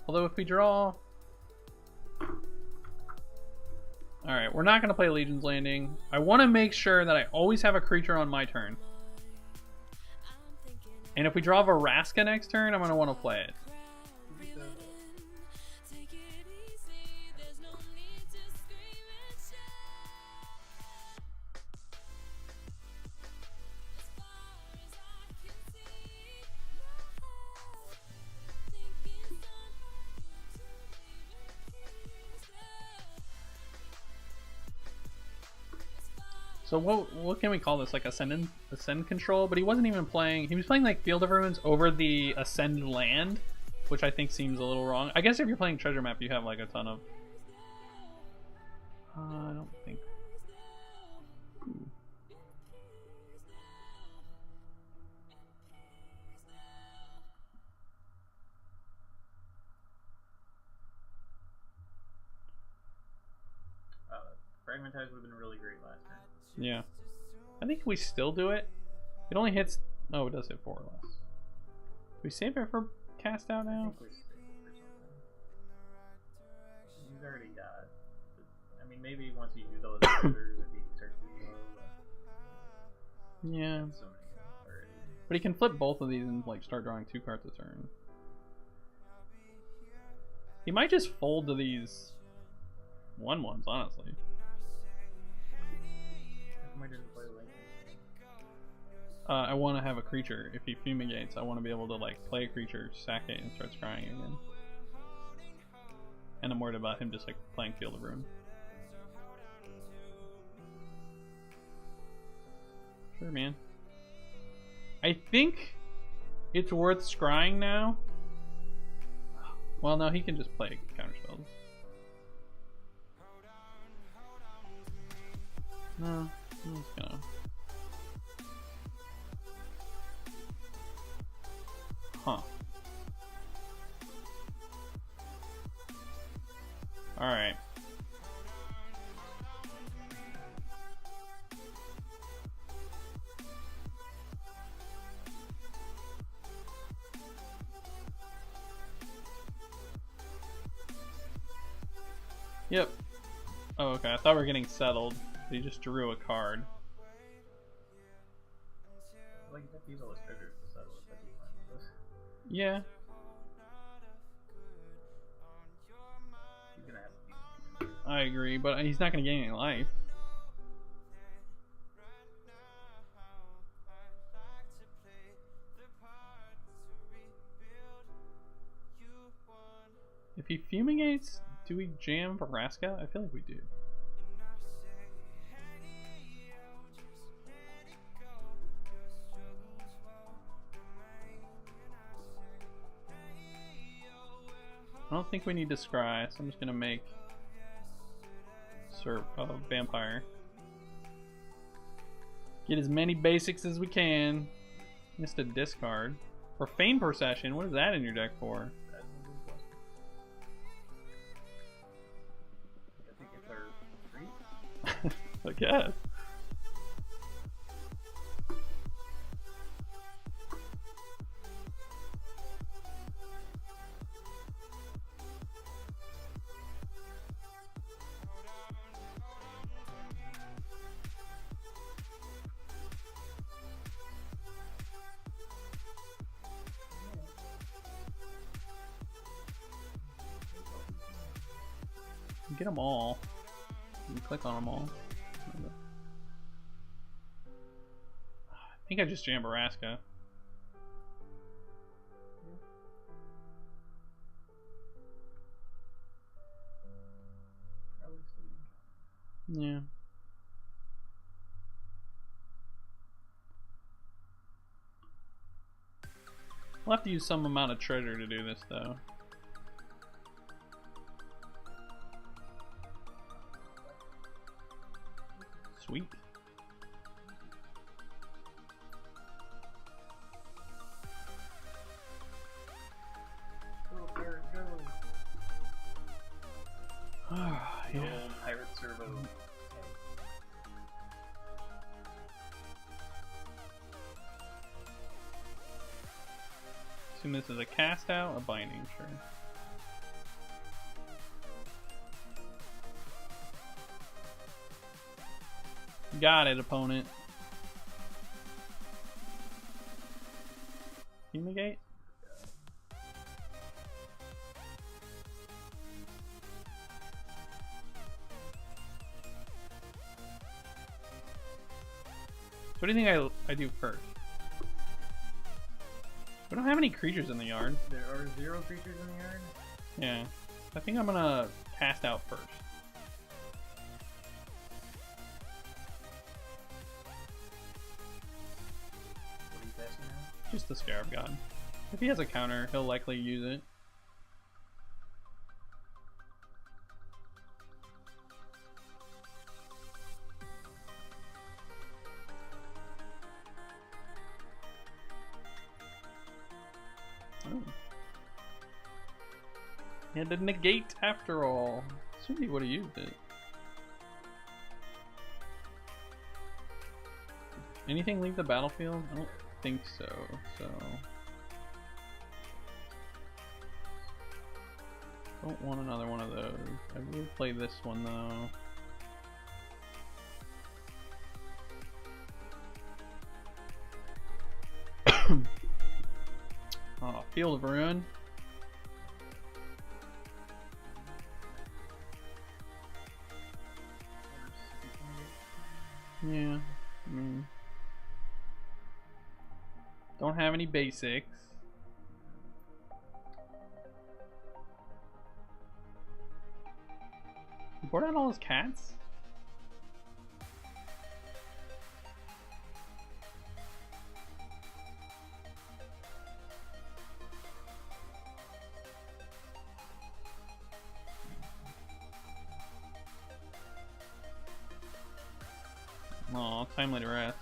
Although if we draw... Alright, we're not gonna play Legion's Landing. I want to make sure that I always have a creature on my turn. And if we draw Varaska next turn, I'm gonna want to play it. So what can we call this? Like ascend control? But he wasn't even playing. He was playing like Field of Ruins over the Ascend land, which I think seems a little wrong. I guess if you're playing Treasure Map, you have like a ton of. I don't think. Ooh. Fragmentize would have been really great last turn. Yeah. I think we still do it. It only hits... Oh, it does hit 4 or less. Do we save it for cast out I now? think we saved it for something. He's already got... I mean, maybe once you use all his orders, if he starts to go, Yeah. so many already. But he can flip both of these and like start drawing 2 cards a turn. He might just fold to these 1/1s, honestly. I didn't play Link. I want to have a creature. If he fumigates, I want to be able to like play a creature, sack it, and start scrying again. And I'm worried about him just like playing Field of Ruin. Sure, man. I think it's worth scrying now. Well, no, he can just play counter spells. No, I'm just gonna. Huh. Alright. Yep. Oh, okay. I thought we were getting settled. He just drew a card. Like, you have to use all those triggers to settle it. That'd be fine with this. Yeah. He's gonna have to use it. I agree, but he's not going to gain any life. If he fumigates, do we jam Vraska? I feel like we do. I don't think we need to scry, so I'm just gonna make vampire. Get as many basics as we can. Missed a discard. Profane Procession, what is that in your deck for? I think it's our treat. I guess. Get them all. You click on them all. I think I just jammed Vraska. Yeah. We'll have to use some amount of treasure to do this, though. Sweet. Go, Garrett, go. Yeah. Old pirate servo. Assume this is a cast out, a binding, sure. Got it, opponent. Fumigate? So what do you think I do first? We don't have any creatures in the yard. There are 0 creatures in the yard? Yeah. I think I'm gonna cast out first. What are you casting now? Just the Scarab God. If he has a counter, he'll likely use it. Oh. He had to negate after all. Assume he would have used it. Anything leave the battlefield? I don't think so, don't want another one of those. I will play this one though. Oh, Field of Ruin. Yeah, don't have any basics. He brought out all his cats? Aw, timely to rest.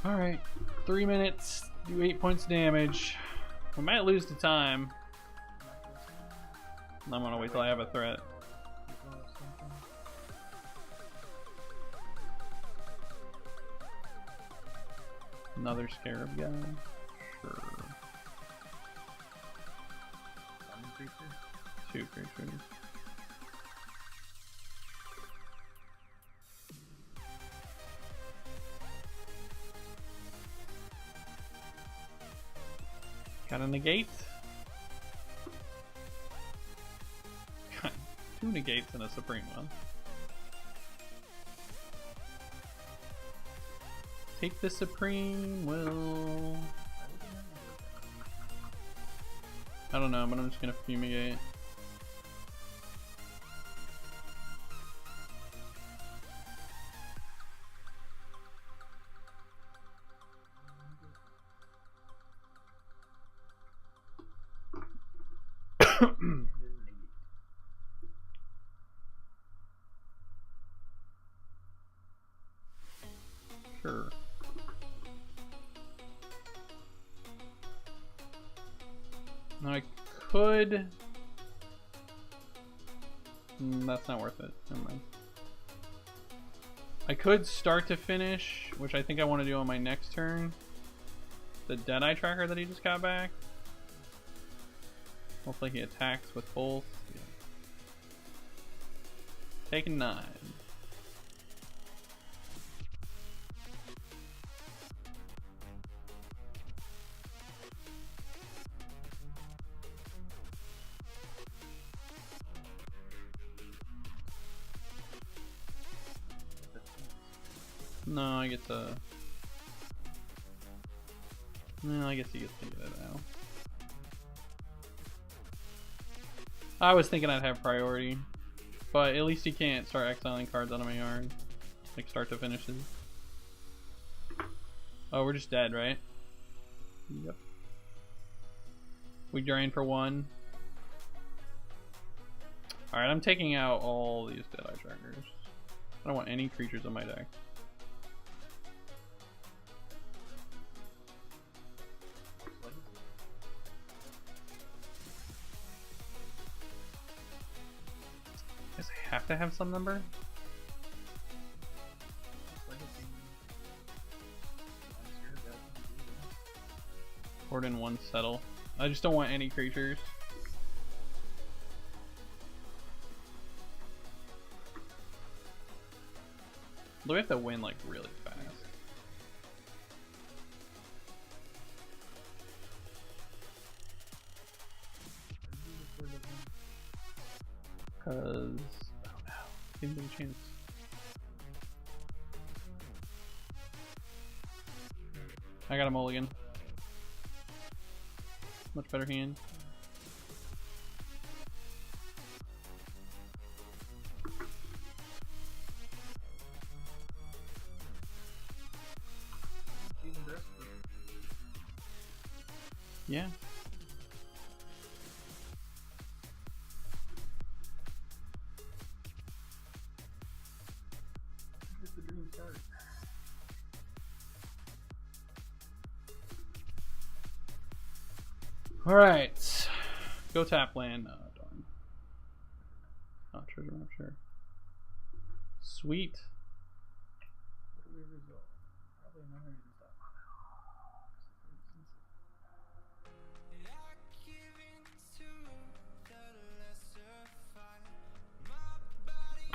Alright, 3 minutes, do 8 points of damage. We might lose to time. I'm gonna wait till I have a threat. Another Scarab guy? Sure. 2 creatures. Got a negate. Got 2 negates and a Supreme one. Take the Supreme will. I don't know, but I'm just gonna fumigate. Sure. I could. That's not worth it. Never mind. I could start to finish, which I think I want to do on my next turn. The Deadeye tracker that he just got back. Hopefully he attacks with both. Yeah. Taking 9. No, I get to. No, I guess he gets to get it out. I was thinking I'd have priority, but at least he can't start exiling cards out of my yard, like start to finishes. Oh, we're just dead, right? Yep. We drain for 1. Alright, I'm taking out all these Deadeye trackers. I don't want any creatures on my deck. Guess I have to have some number. Board in 1 settle. I just don't want any creatures. Do we have to win like really fast? Cause oh no, didn't get a chance. I got a mulligan. Much better hand. Yeah. Alright. Go tap land. Oh, darn. Oh, treasure map, sure. Sweet.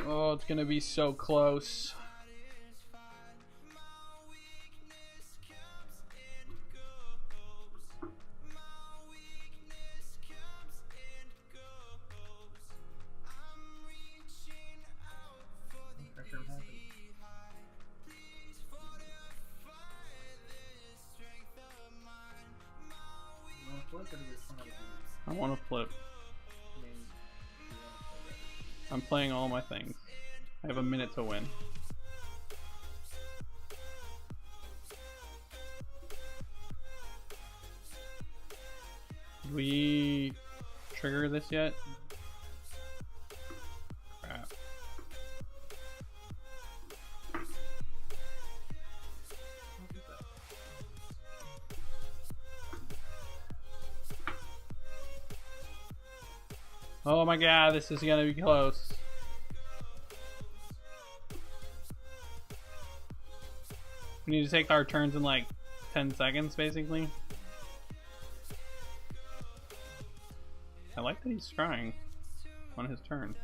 Oh, it's gonna be so close. I want to flip. I'm playing all my things. I have a minute to win. Did we trigger this yet? Crap. Oh my god, this is gonna be close. We need to take our turns in like 10 seconds, basically. I like that he's scrying. on his turn.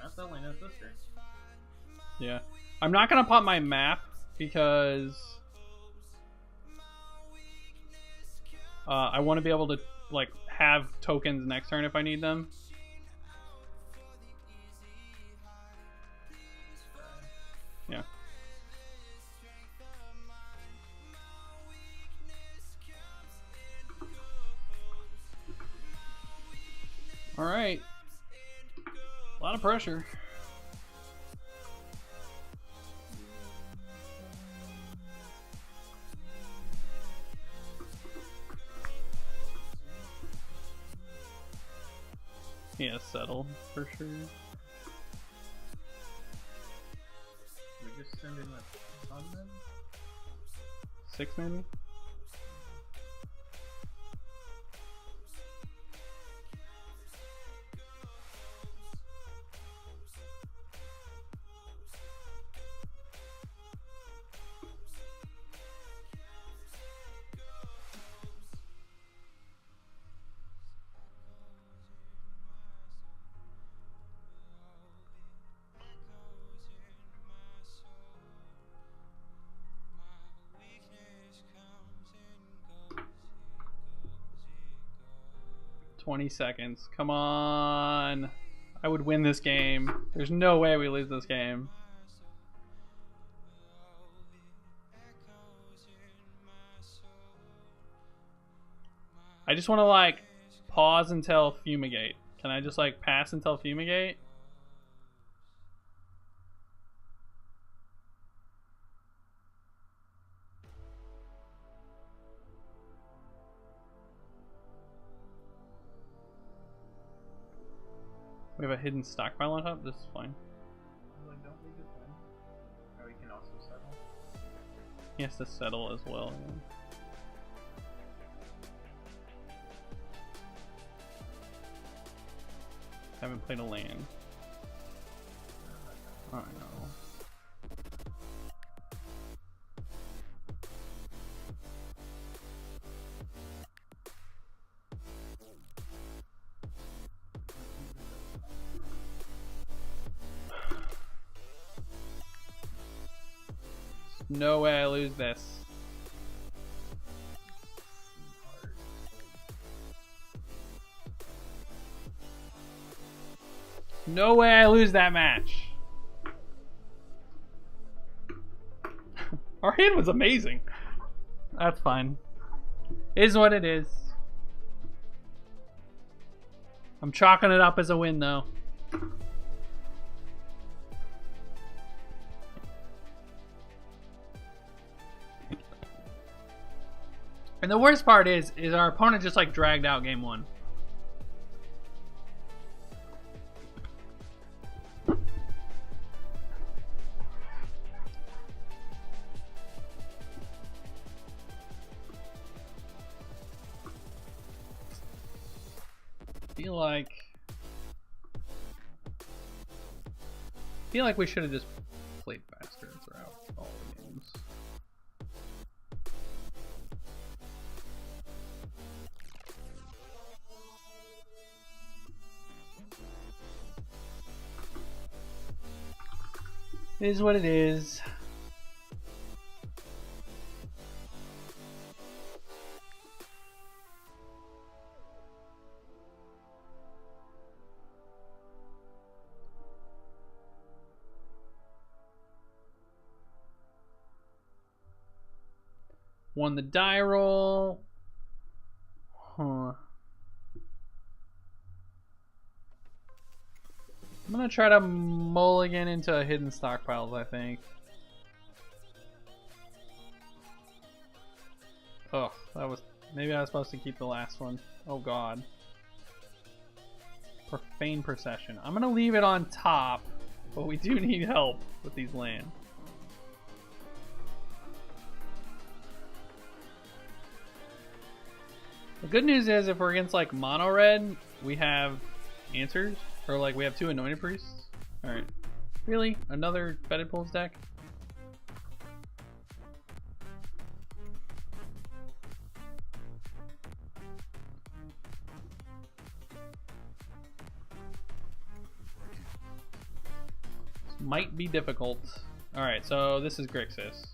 That's Elena's sister. Yeah. I'm not gonna pop my map because I want to be able to like have tokens next turn if I need them. Yeah. All right. A lot of pressure. Yeah, settle for sure. We just send in a ton then? 6 maybe? $20. Come on. I would win this game. There's no way we lose this game. I just want to like pause until fumigate. Can I just like pass until fumigate? We have a hidden stockpile on top. This is fine. Like, don't we just win? Or we can also settle? He has to settle as well. Yeah. Haven't played a land. I know. No way I lose this. No way I lose that match. Our hand was amazing. That's fine. Is what it is. I'm chalking it up as a win though. And the worst part is our opponent just like dragged out game one. I feel like we should have just played faster throughout all the games. It is what it is. Won the die roll. Huh. I'm gonna try to mulligan into hidden stockpiles, I think. Oh, that was... Maybe I was supposed to keep the last one. Oh god. Profane Procession. I'm gonna leave it on top, but we do need help with these lands. The good news is if we're against like mono red, we have answers. Or like we have 2 anointed priests. Alright. Really? Another Fetid Pools deck? might be difficult. Alright, so this is Grixis.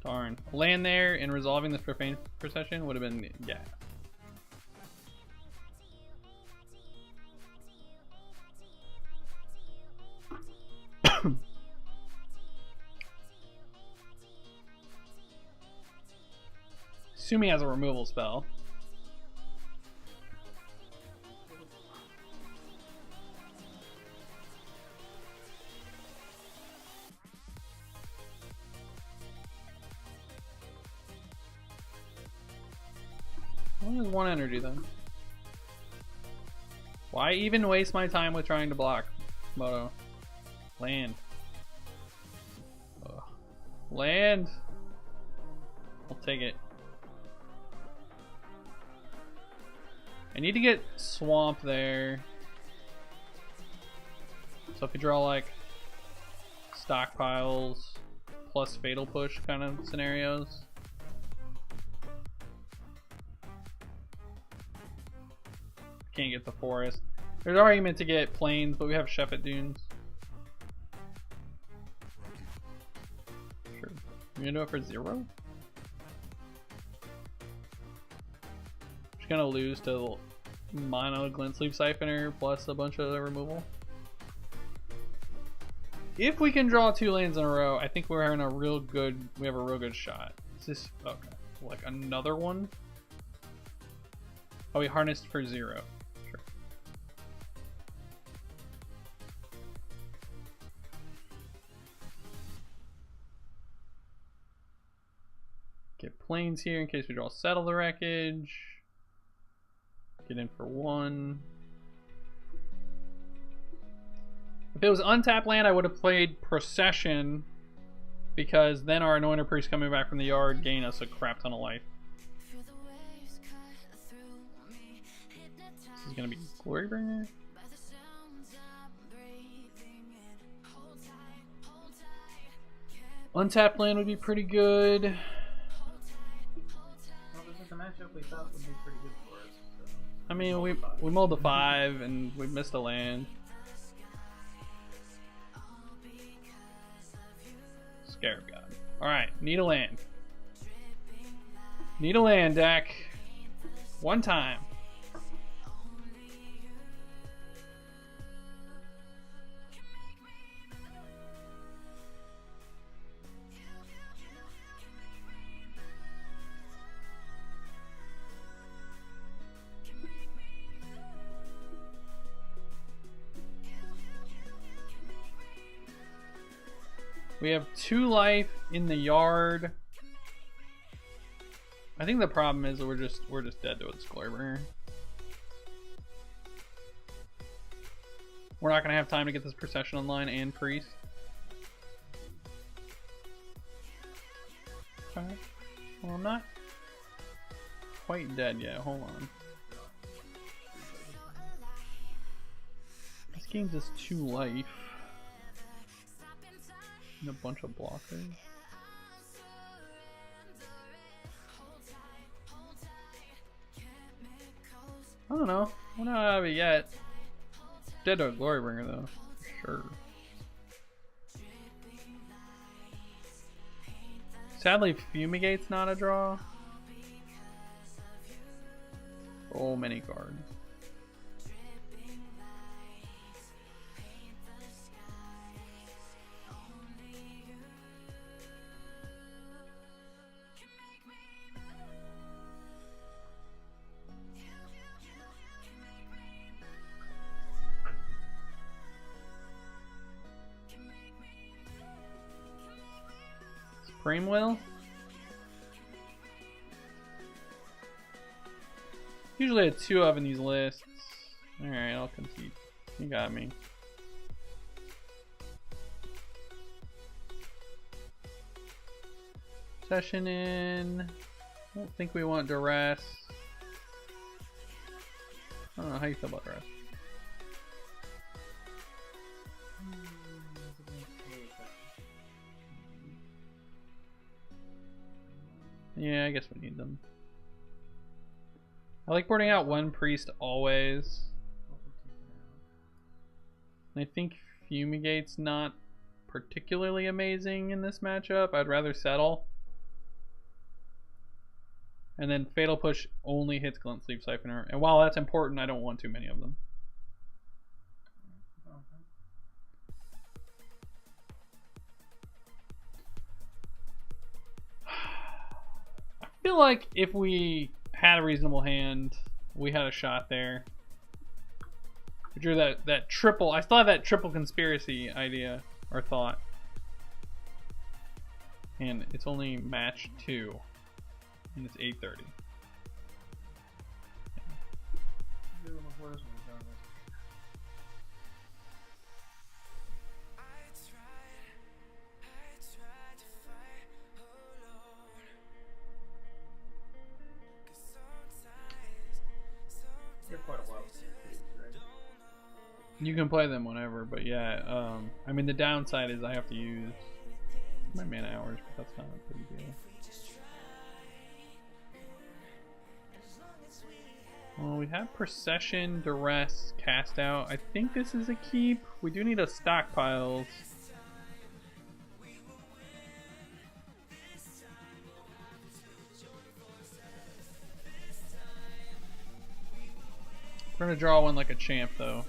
Darn. Land there and resolving this profane procession would have been gas. Assuming he has a removal spell. Only one energy then. Why even waste my time with trying to block? Moto. Land. Ugh. Land! I'll take it. I need to get Swamp there. So if you draw like stockpiles plus Fatal Push kind of scenarios. Can't get the forest. There's argument to get plains, but we have Shephet Dunes. Sure. You're gonna do it for 0? Just gonna lose to mono Glint Sleeve Siphoner plus a bunch of the removal. If we can draw 2 lands in a row, I think we're having a real good. We have a real good shot. Is this okay? Like another one? Oh, we harnessed for 0. Sure. Get plains here in case we draw Settle the Wreckage. Get in for 1. If it was untapped land, I would have played Procession, because then our Anointer Priest coming back from the yard gain us a crap ton of life. This is gonna be Glorybringer. Untapped land would be pretty good. Well, this is a matchup we thought would be pretty good for us. So. I mean, we mulled the 5 and we missed a land. Scarab God. Alright, need a land. Need a land, deck. One time. We have 2 life in the yard. I think the problem is that we're just dead to its Glorybringer. We're not gonna have time to get this Procession online and Priest. Okay. Well, I'm not quite dead yet. Hold on. This game just 2 life. And a bunch of blockers. I don't know. We're not out of it yet. Dead to a Glorybringer though, for sure. Sadly, Fumigate's not a draw. So many cards. Supreme Will? Usually a 2 of in these lists. Alright, I'll concede. You got me. Session in. I don't think we want Duress. I don't know how you feel about Duress. Yeah, I guess we need them. I like boarding out 1 priest always. I think Fumigate's not particularly amazing in this matchup. I'd rather settle. And then Fatal Push only hits Glint Sleeve Siphoner. And while that's important, I don't want too many of them. I feel like if we had a reasonable hand, we had a shot there. We drew that triple. I still have that triple conspiracy idea or thought. And it's only match 2. And it's 8:30. You're quite a while. You can play them whenever, but yeah, I mean the downside is I have to use my mana hours, but that's not a big deal. Well, we have Procession, Duress, Cast Out. I think this is a keep. We do need a stockpiles. We're gonna draw one like a champ, though.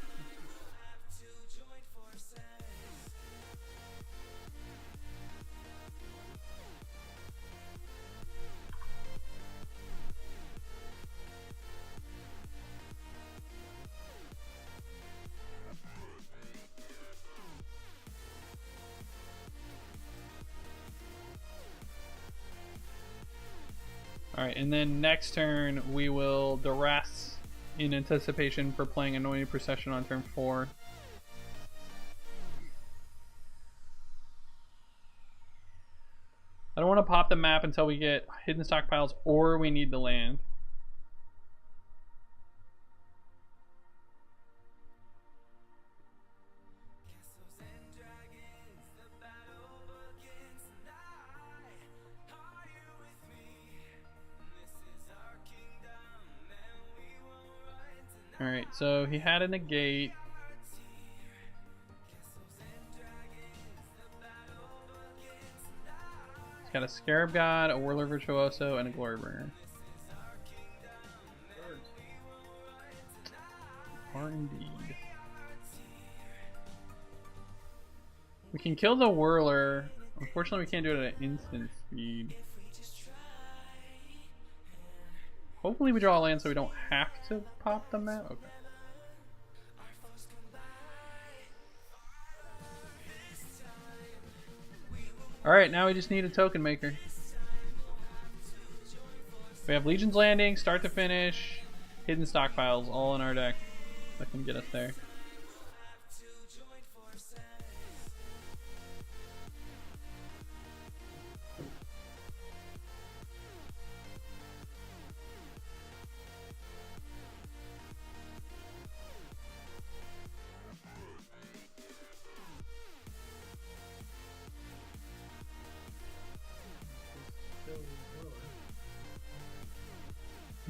Alright, and then next turn we will Duress in anticipation for playing Anointed Procession on turn 4. I don't want to pop the map until we get hidden stockpiles or we need the land. Alright, so he had a negate. He's got a Scarab God, a Whirler Virtuoso, and a Glorybringer. Are indeed. We can kill the Whirler. Unfortunately, we can't do it at instant speed. Hopefully we draw a land so we don't have to pop the map. Okay. Alright, now we just need a token maker. We have Legion's Landing, start to finish, hidden stockpiles, all in our deck. That can get us there.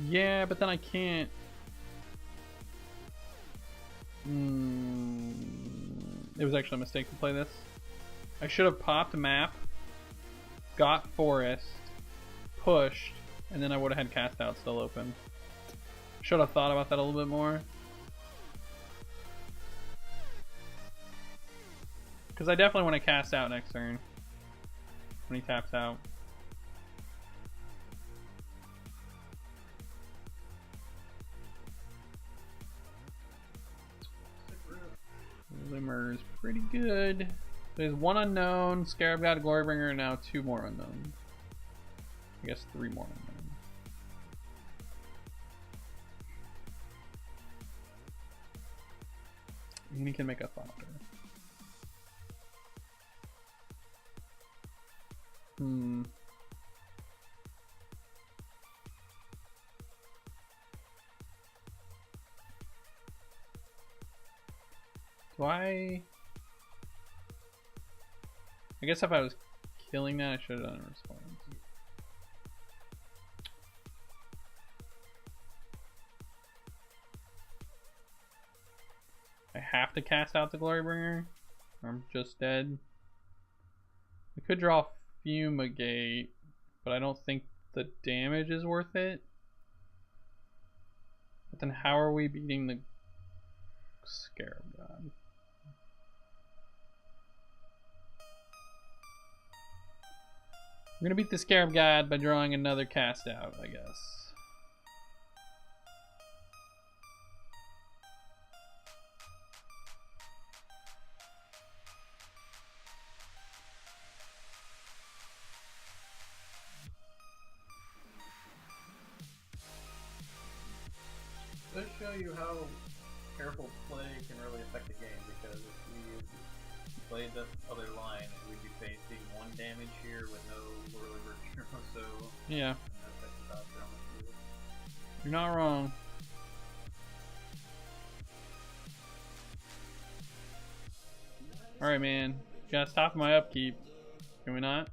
Yeah, but then I can't. It was actually a mistake to play this. I should have popped a map, got forest, pushed, and then I would have had cast out still open. Should have thought about that a little bit more. Because I definitely want to cast out next turn when he taps out. Limmer is pretty good. There's one unknown, Scarab God, Glorybringer, and now 2 more unknowns. I guess 3 more unknowns. And he can make a Thunder. Do I guess if I was killing that, I should have done a response. I have to cast out the Glorybringer. I'm just dead. We could draw Fumigate, but I don't think the damage is worth it. But then how are we beating the Scarab God? We're gonna beat the Scarab God by drawing another cast out, I guess. Let's show you how careful play can really affect the game, because if we played the other line, we'd be facing 1 damage here with no Whirly Virtue, so... Yeah. That's about how much we do. You're not wrong. Alright, man. Gotta stop my upkeep. Can we not?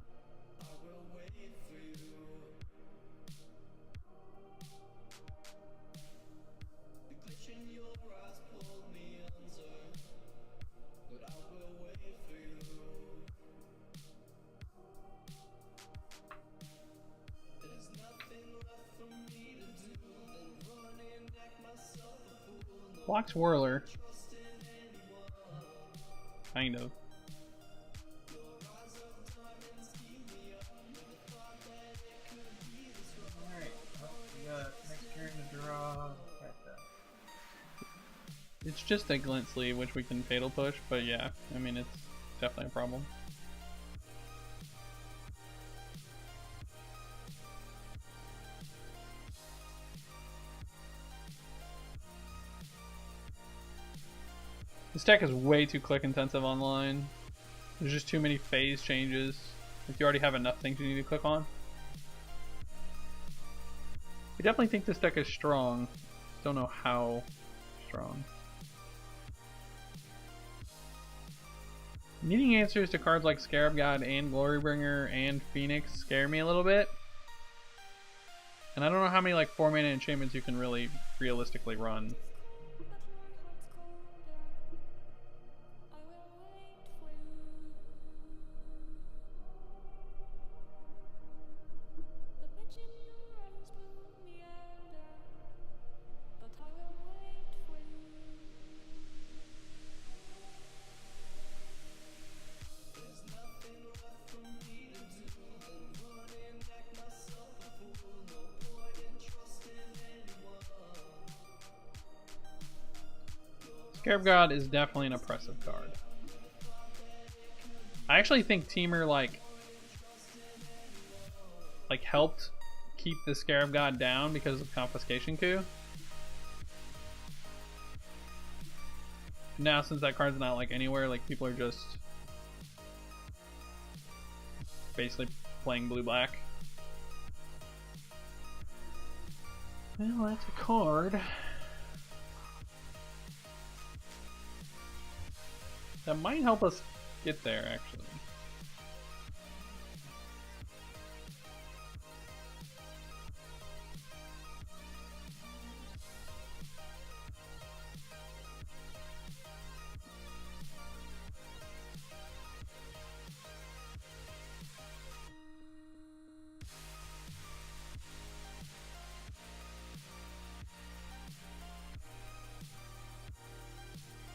Blocks Whirler. Kind of. Alright, well, we got next turn to draw. It's just a Glint Sleeve, which we can Fatal Push, but yeah, I mean, it's definitely a problem. This deck is way too click intensive online. There's just too many phase changes. Like, you already have enough things you need to click on. I definitely think this deck is strong. Just don't know how strong. Needing answers to cards like Scarab God and Glorybringer and Phoenix scare me a little bit. And I don't know how many like 4-mana enchantments you can really realistically run. Scarab God is definitely an oppressive card. I actually think Teamer like helped keep the Scarab God down because of Confiscation Coup. Now since that card's not like anywhere, like people are just basically playing blue-black. Well, that's a card. That might help us get there, actually.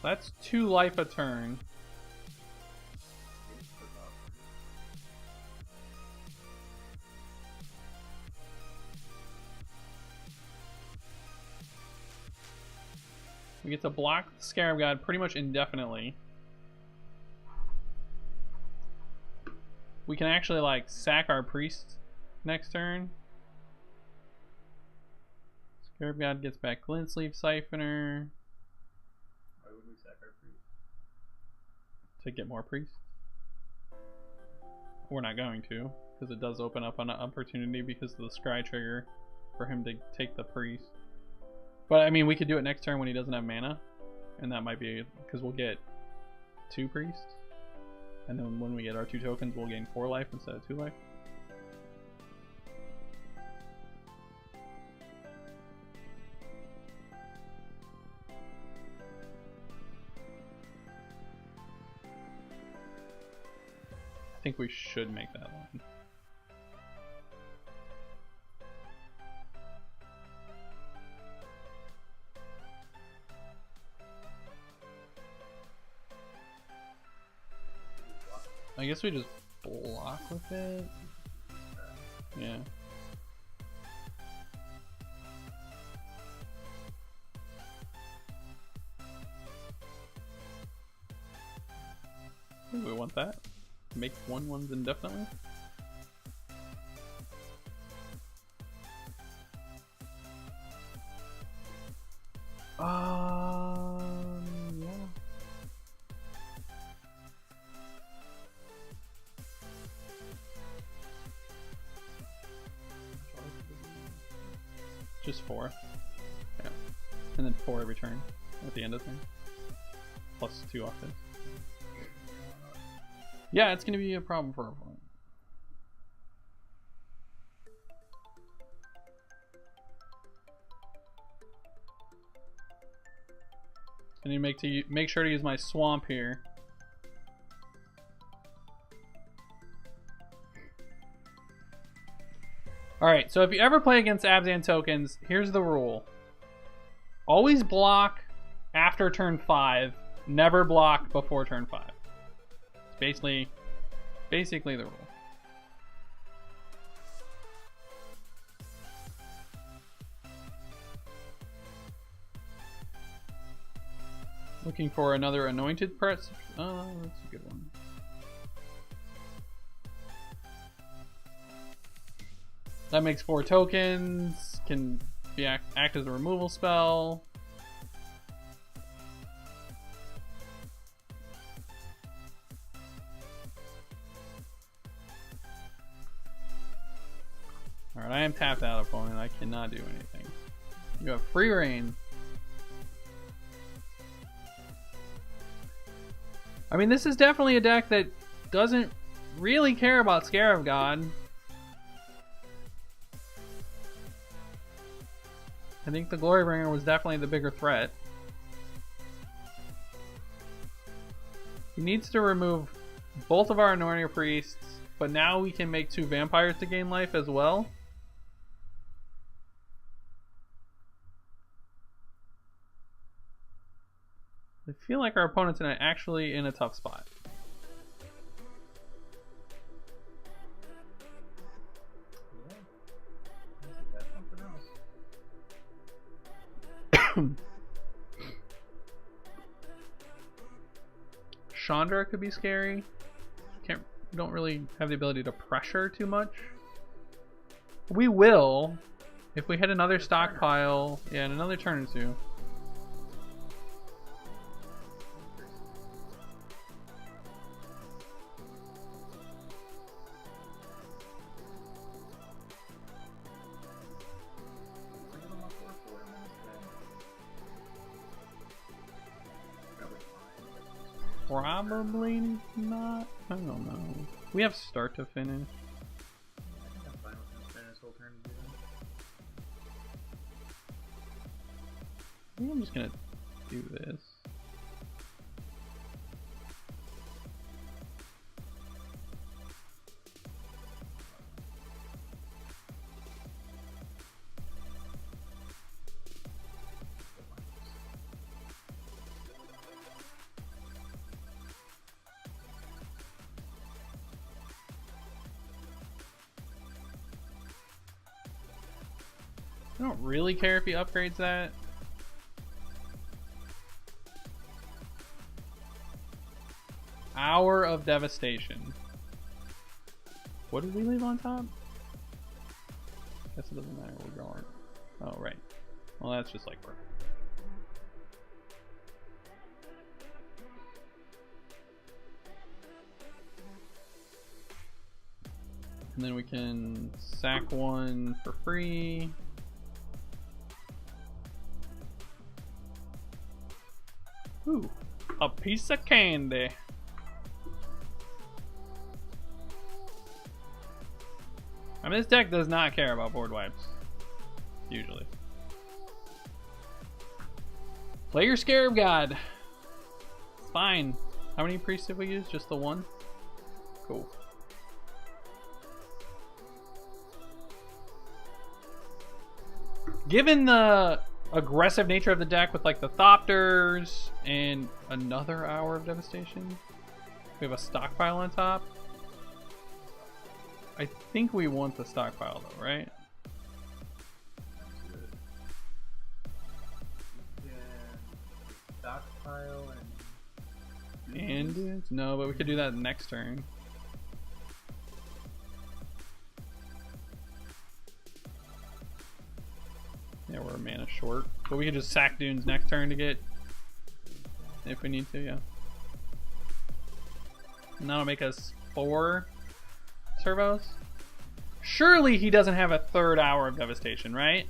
That's 2 life a turn. We get to block the Scarab God pretty much indefinitely. We can actually like sack our priest next turn. Scarab God gets back Glint Sleeve Siphoner. Why would we sack our priest? To get more priests. We're not going to, because it does open up an opportunity because of the scry trigger for him to take the priest. But I mean, we could do it next turn when he doesn't have mana, and that might be because we'll get 2 priests, and then when we get our 2 tokens, we'll gain 4 life instead of 2 life. think we should make that line. I guess we just block with it. Yeah. I think we want that. Make 1/1s indefinitely. Yeah. Just 4. Yeah. And then 4 every turn at the end of the turn. Plus 2 offense. Yeah, it's gonna be a problem for everyone. I need to make sure to use my swamp here. Alright, so if you ever play against Abzan tokens, here's the rule. Always block after turn 5, never block before turn 5. It's basically the rule. Looking for another anointed press. Oh, that's a good one. That makes 4 tokens. Can be act as a removal spell. Alright, I am tapped out, opponent. I cannot do anything. You have free reign. I mean, this is definitely a deck that doesn't really care about Scarab God. I think the Glorybringer was definitely the bigger threat. He needs to remove both of our Anointing Priests, but now we can make 2 vampires to gain life as well. I feel like our opponent's actually in a tough spot. Chandra could be scary. Don't really have the ability to pressure too much. We will if we hit another stockpile. Yeah, in another turn or 2. Probably not. I don't know. We have start to finish. I think I'm fine with him spending his whole turn to do that. I think I'm just gonna do this. I don't really care if he upgrades that. Hour of Devastation. What did we leave on top? Guess it doesn't matter. We'll draw it. Oh, right. Well, that's just like perfect. And then we can sack 1 for free. Ooh, a piece of candy. I mean, this deck does not care about board wipes. Usually. Play your Scarab God. It's fine. How many priests did we use? Just the 1? Cool. Given the aggressive nature of the deck with like the Thopters and another Hour of Devastation, we have a stockpile on top. I think we want the stockpile though, right? Stockpile And no, but we could do that next turn. Yeah, we're a mana short, but we could just sack dunes next turn to get if we need to. Yeah, and that'll make us 4 servos. Surely he doesn't have a third Hour of Devastation, right?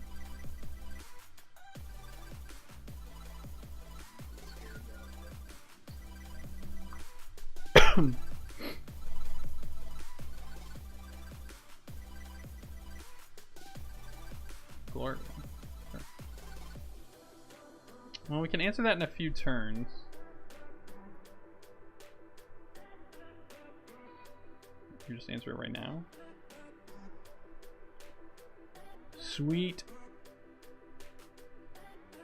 Glory. Well, we can answer that in a few turns. You just answer it right now. Sweet.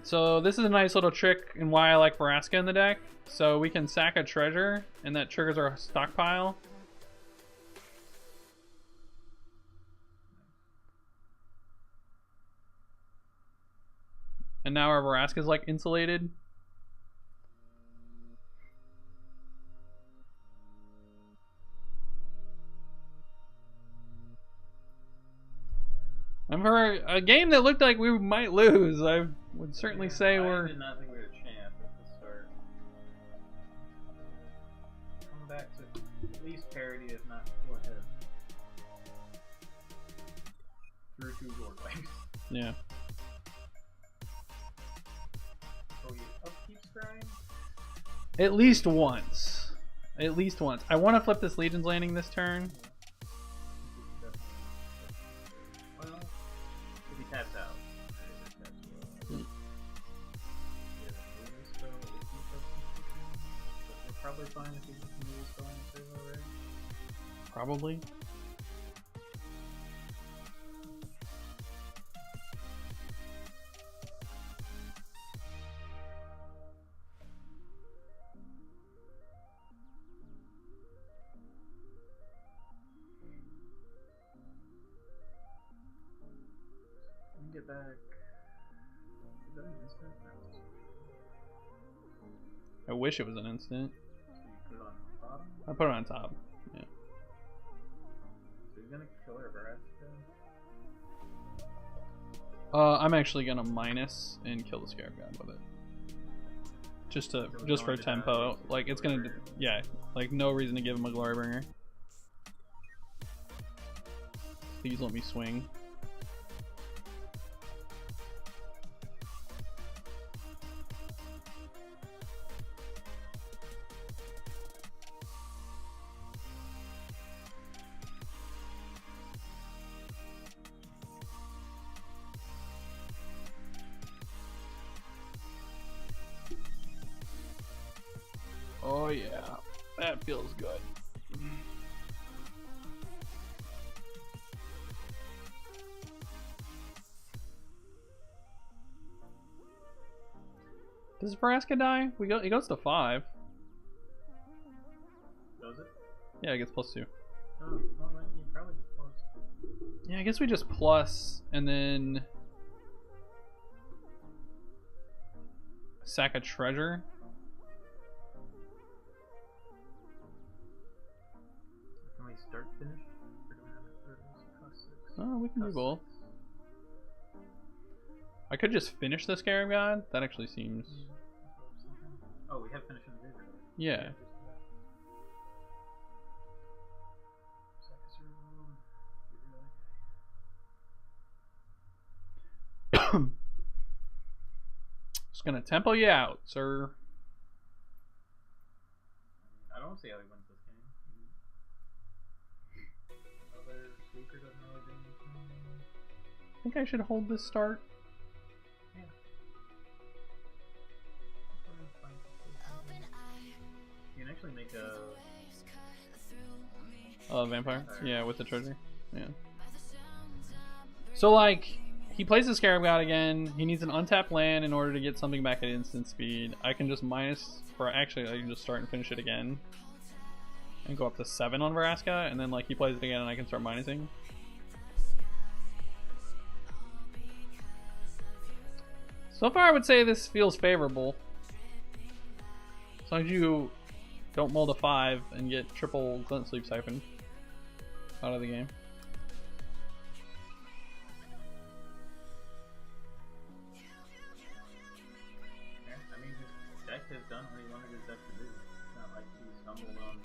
So this is a nice little trick and why I like Vraska in the deck. So we can sack a treasure and that triggers our stockpile. And now our Vraska is like insulated. And for a game that looked like we might lose, I would certainly say I did not think we were a champ at the start. Come back to at least parity, if not go ahead. Through 2 gold legs. yeah. Oh, you upkeep scrying? At least once. At least once. I want to flip this Legion's Landing this turn. Well, if he taps out. We're probably fine if he just moves going to save already. Probably. Get back. Is that an instant? I wish it was an instant. So you put it on the bottom? I put it on top. Yeah. So you're gonna kill her I'm actually gonna minus and kill the Scarab God with it. Just to, So just for going to tempo. die, Like it's gonna, yeah. Like no reason to give him a Glorybringer. Please let me swing. Oh yeah, that feels good. Does Vraska die? It goes to 5. Does it? Yeah, it gets +2. Oh, well, then you probably just plus. Yeah, I guess we just plus and then sack a treasure. Can we start finish? Or do we have a third cost 6? Oh, we can do Cost both. 6. I could just finish the Scarab God. That actually seems. Oh, we have finished in the graveyard. Yeah. Just gonna tempo you out, sir. I don't see how he wins this game. Other speaker doesn't really do anything. I think I should hold this start. Yeah. You can actually make a Vampire? Yeah, with the treasure. Yeah. So, like, he plays the Scarab God again. He needs an untapped land in order to get something back at instant speed. I can just minus, or actually I can just start and finish it again. And go up to 7 on Vraska, and then like he plays it again and I can start minusing. So far I would say this feels favorable. As long as you don't mold a 5 and get triple Glint Sleep Siphon out of the game. Yeah, I mean, his deck has done what he wanted his deck to do. It's not like he stumbled on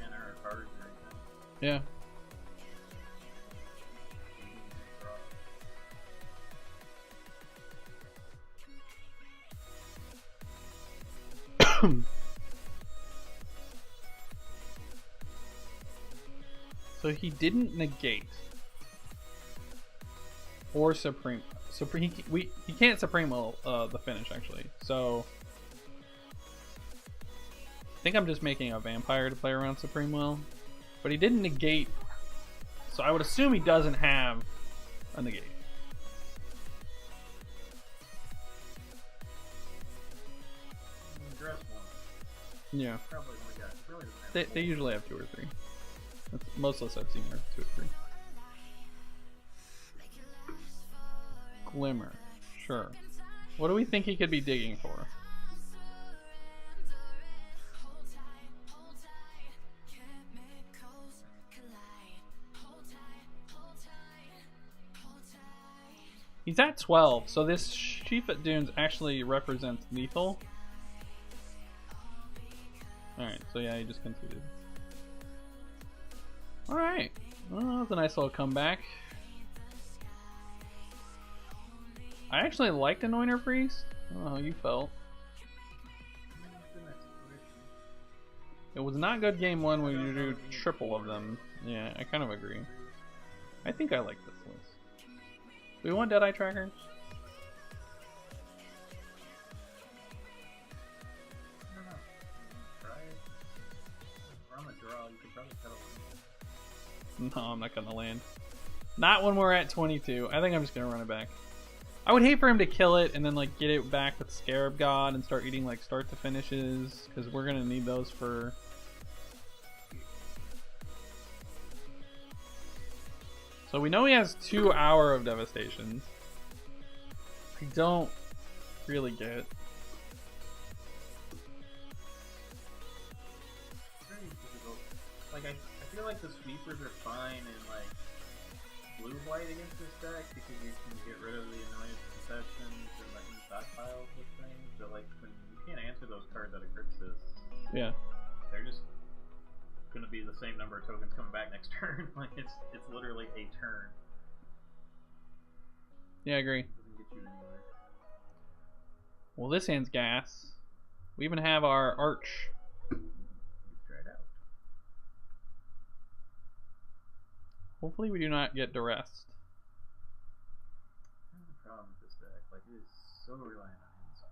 mana or cards or anything. Yeah. So he didn't negate or supreme. He can't supreme the finish actually. So I think I'm just making a vampire to play around Supreme Will, but he didn't negate. So I would assume he doesn't have a negate. Dress one. Yeah. Probably only got. Really doesn't have They usually have 2 or 3. That's, most lists I've seen are 2 or 3. Glimmer. Sure. What do we think he could be digging for? He's at 12, so this Sheep at Dunes actually represents lethal. Alright, so yeah, he just conceded. Alright, well, that was a nice little comeback. I actually liked Anointer Priest. I don't know how you felt. It was not good game 1 when you do triple of them. Yeah, I kind of agree. I think I like this list. Do we want Deadeye Tracker? No, I'm not gonna land. Not when we're at 22. I think I'm just gonna run it back. I would hate for him to kill it and then like get it back with Scarab God and start eating like start to finishes, because we're gonna need those for. So we know he has 2 hour of devastation. I don't really get. Very difficult. Like I feel like the sweepers are fine in like blue-white against this deck because you can get rid of the annoyance concessions and like stockpiles with things. But like when you can't answer those cards out of Grixis, Yeah. they're just gonna be the same number of tokens coming back next turn. Like it's literally a turn. Yeah, I agree. It doesn't get you anywhere. Well, this hand's gas. We even have our Arch. Try it out. Hopefully we do not get duressed. That's the problem with this deck. Like it is so reliant on hand.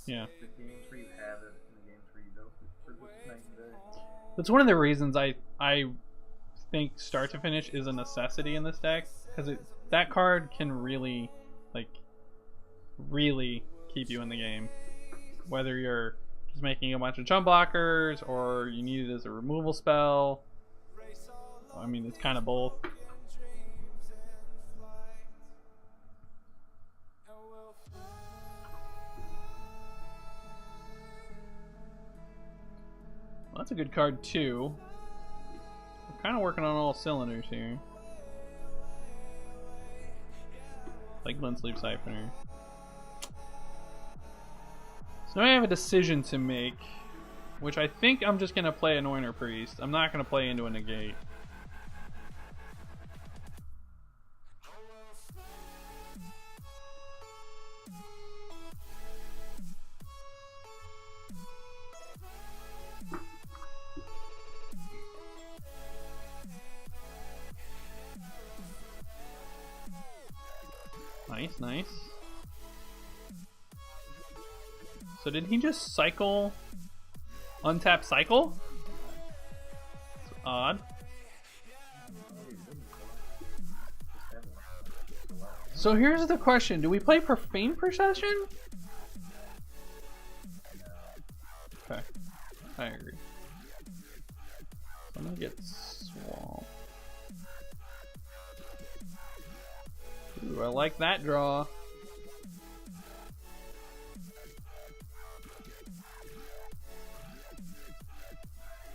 Yeah. The games where you have it and the games where you don't, it's just night and day. That's one of the reasons I think start to finish is a necessity in this deck, because that card can really really keep you in the game, whether you're just making a bunch of jump blockers or you need it as a removal spell. I mean, it's kind of both. Well, that's a good card too. We're kind of working on all cylinders here. Like Glint Sleep Siphoner. So now I have a decision to make, which I think I'm just going to play Anointer Priest. I'm not going to play into a negate. Nice, nice. So did he just cycle? Untap cycle? That's odd. So here's the question: do we play Profane Procession? Okay, I agree. I'm gonna get Swamp. Ooh, I like that draw.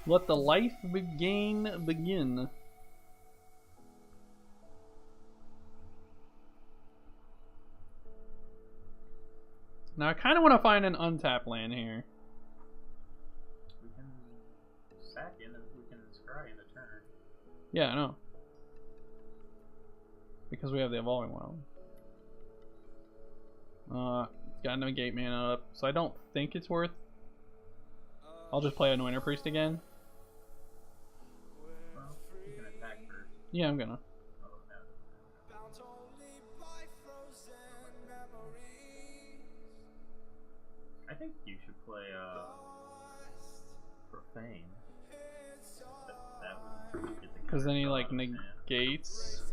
Let the life begin. Now I kind of want to find an untapped land here. We can sack in and we can scry in the turn. Yeah, I know. Because we have the Evolving Wild. Got no gate mana up, so I don't think it's worth. I'll just play Anointer Priest again. Well, you can attack first. Yeah, I'm gonna. Oh, no. I think you should play Profane. That would get the Because then he like negates.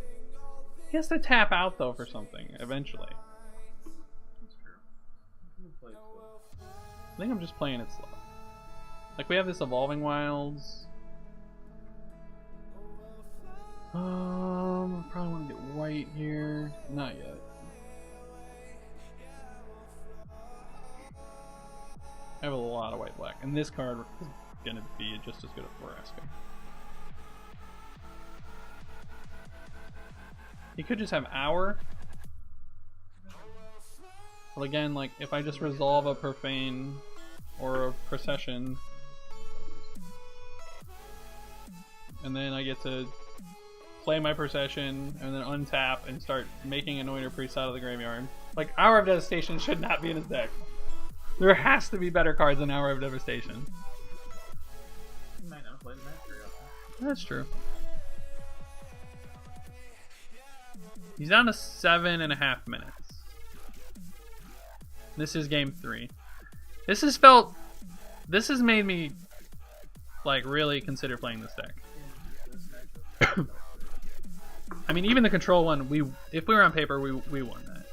He has to tap out though for something eventually. That's true. You can play slow. I think I'm just playing it slow. Like we have this Evolving Wilds. I probably want to get white here. Not yet. I have a lot of white black, and this card is gonna be just as good as we're asking. He could just have Hour. Well, again, like if I just resolve a Profane or a Procession, and then I get to play my Procession and then untap and start making Anointer Priest out of the graveyard. Like, Hour of Devastation should not be in his deck. There has to be better cards than Hour of Devastation. You might not play the Mastery option. That's true. He's down to 7.5 minutes. This is game 3. This has made me like really consider playing this deck. I mean, even the control one, if we were on paper, we won that.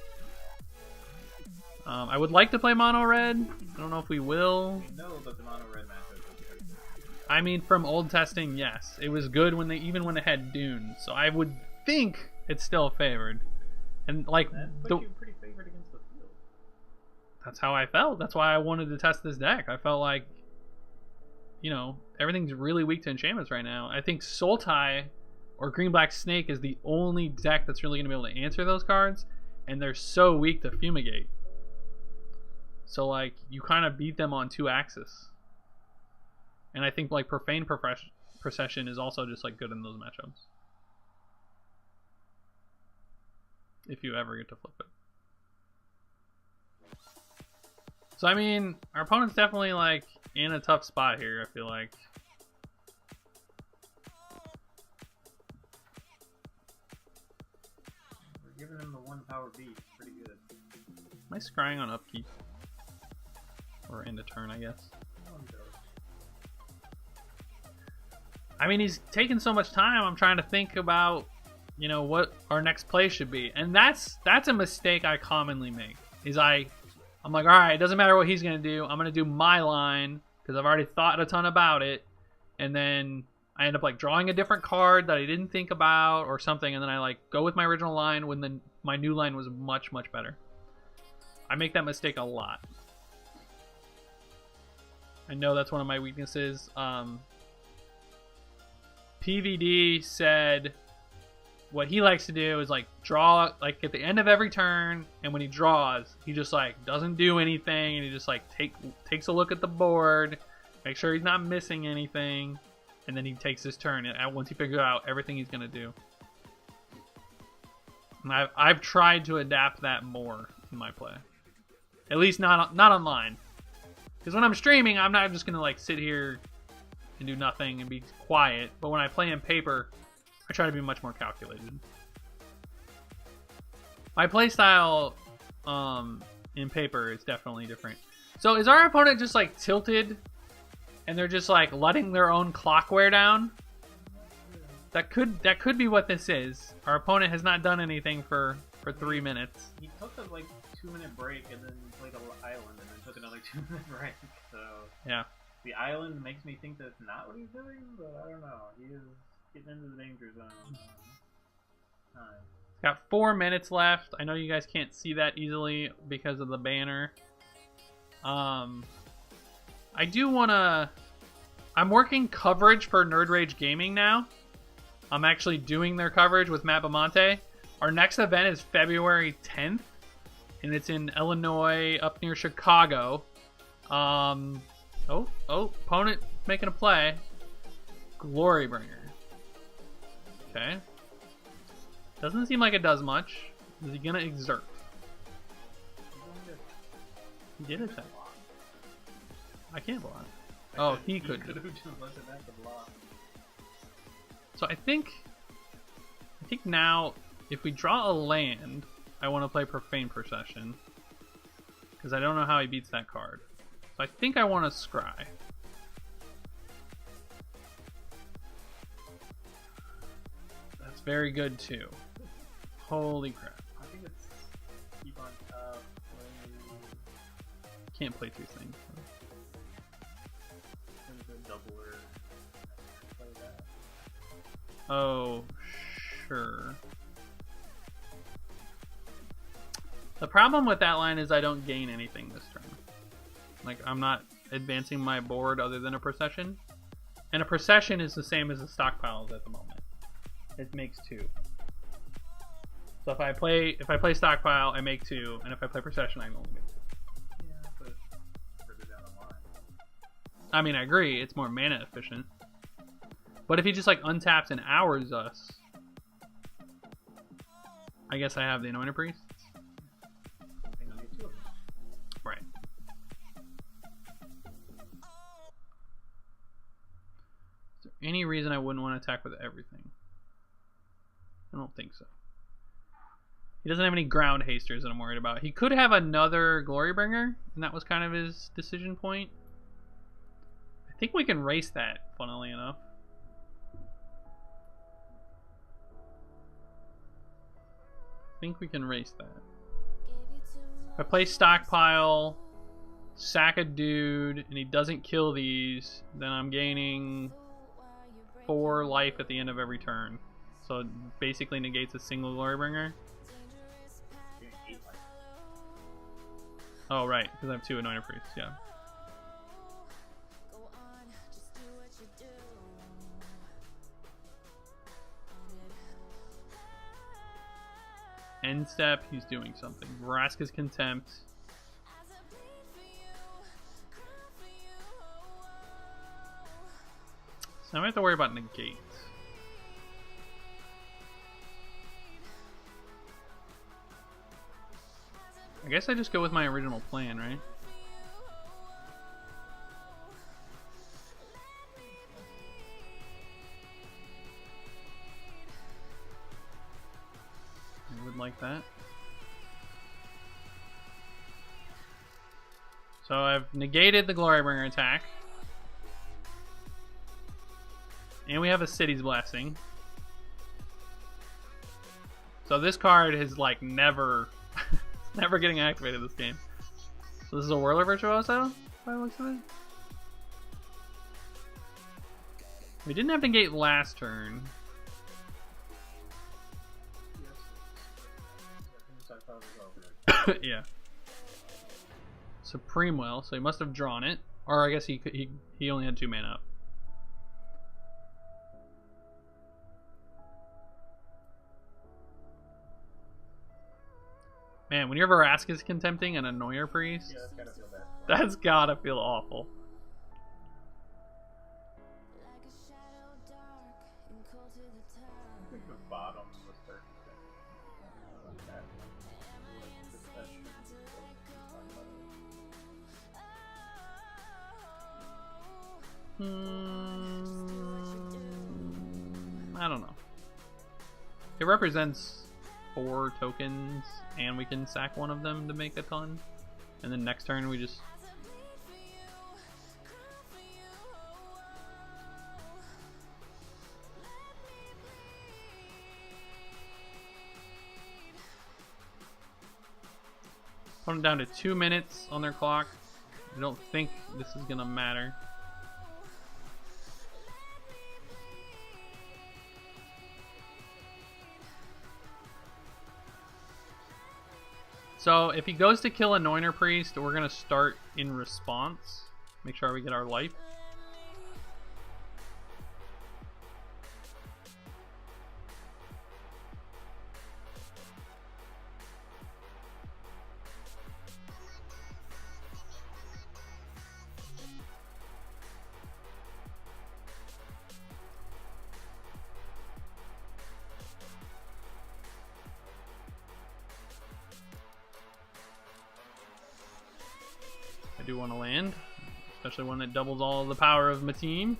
I would like to play mono red. I don't know if we will. We know that the mono red matchup is pretty good. I mean, from old testing, yes, it was good when even when it had Dune. So I would think it's still favored. And like That put you pretty favored against the field. that's how I felt. That's why I wanted to test this deck. I felt like, you know, everything's really weak to enchantments right now. I think Sultai or Green Black Snake is the only deck that's really going to be able to answer those cards, and they're so weak to Fumigate. So like you kind of beat them on 2 axes. And I think like Profane Procession is also just like good in those matchups. If you ever get to flip it. So I mean, our opponent's definitely like in a tough spot here, I feel like. We're giving him the 1 power beat. Pretty good. Am I scrying on upkeep? Or end of turn, I guess. One goes. I mean, he's taking so much time. I'm trying to think about, you know, what our next play should be. And that's a mistake I commonly make. Is I'm like, all right, it doesn't matter what he's going to do. I'm going to do my line because I've already thought a ton about it. And then I end up like drawing a different card that I didn't think about or something. And then I like go with my original line when my new line was much, much better. I make that mistake a lot. I know that's one of my weaknesses. PVD said what he likes to do is like draw like at the end of every turn, and when he draws, he just like doesn't do anything, and he just like takes a look at the board, make sure he's not missing anything, and then he takes his turn. And once he figures out everything he's gonna do, and I've tried to adapt that more in my play, at least not online. Because when I'm streaming, I'm not just going to like sit here and do nothing and be quiet. But when I play in paper, I try to be much more calculated. My playstyle in paper is definitely different. So is our opponent just like tilted and they're just like letting their own clock wear down? That could be what this is. Our opponent has not done anything for for 3 minutes. He took a like 2-minute break and then played an island and then took another 2-minute break. So Yeah. the island makes me think that's not what he's doing, but I don't know. He is getting into the danger zone. Time. Got 4 minutes left. I know you guys can't see that easily because of the banner. I do want to... I'm working coverage for Nerd Rage Gaming now. I'm actually doing their coverage with Matt Bamonte. Our next event is February 10th, and it's in Illinois, up near Chicago. Opponent making a play. Glorybringer. Okay. Doesn't seem like it does much. Is he gonna exert? He did attack. I can't block. Oh, he could. Could have just let it back to block. So I think now, if we draw a land, I want to play Profane Procession. Because I don't know how he beats that card. So I think I want to scry. That's very good too. Holy crap. I think it's keep on top. Can't play 2 things. Doubler. Play that. Oh, sure. The problem with that line is I don't gain anything this turn. Like, I'm not advancing my board other than a procession. And a procession is the same as the stockpiles at the moment. It makes 2. So if I play stockpile, I make 2, and if I play procession, I only make 2. Yeah, but further down the line. I mean, I agree, it's more mana efficient. But if he just like untaps and hours us, I guess I have the Anointed Priests. And you get 2 of them. Right. Is there any reason I wouldn't want to attack with everything? I don't think so. He doesn't have any ground hasters that I'm worried about. He could have another Glorybringer, and that was kind of his decision point. I think we can race that, funnily enough. I think we can race that. If I play stockpile, sack a dude, and he doesn't kill these, then I'm gaining 4 life at the end of every turn. So it basically negates a single Glorybringer. Oh, right, because I have 2 Anointed Priests, yeah. End step, he's doing something. Vraska's Contempt. So now we have to worry about negate. I guess I just go with my original plan, right? I would like that. So I've negated the Glorybringer attack. And we have a City's Blessing. So this card is like never never getting activated this game. So this is a Whirler Virtuoso, by the looks of it. We didn't have to negate last turn. Yeah. Supreme Will, so he must have drawn it. Or I guess he only had 2 mana up. Man, when your Vraska's Contempting an Annoyer Priest, Yeah, that's gotta feel bad. that's gotta feel awful. I think the bottom was 30. Like that. I don't know. It represents 4 tokens, and we can sack one of them to make a ton. And then next turn we just... Put them down to 2 minutes on their clock. I don't think this is gonna matter. So if he goes to kill Anointer Priest, we're gonna start in response. Make sure we get our life. I do want to land, especially one that doubles all the power of my team.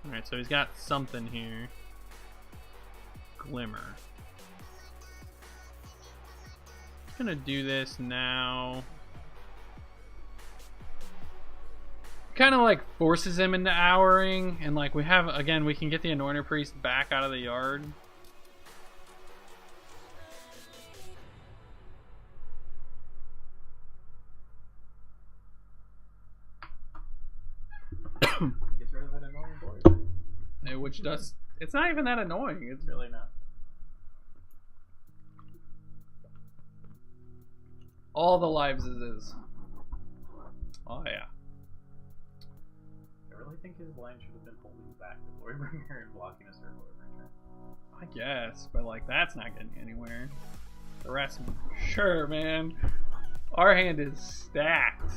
Alright, so he's got something here. Glimmer. Just gonna do this now. Kind of like forces him into owering, and like we have, again, we can get the Anointer Priest back out of the yard. Gets rid of that annoying voice. Which does, it's not even that annoying. It's Really not. all the lives is. Oh yeah. I really think his line should have been holding back the Glorybringer and blocking a circle every turn. I guess, but like that's not getting anywhere. The rest, sure, man. Our hand is stacked.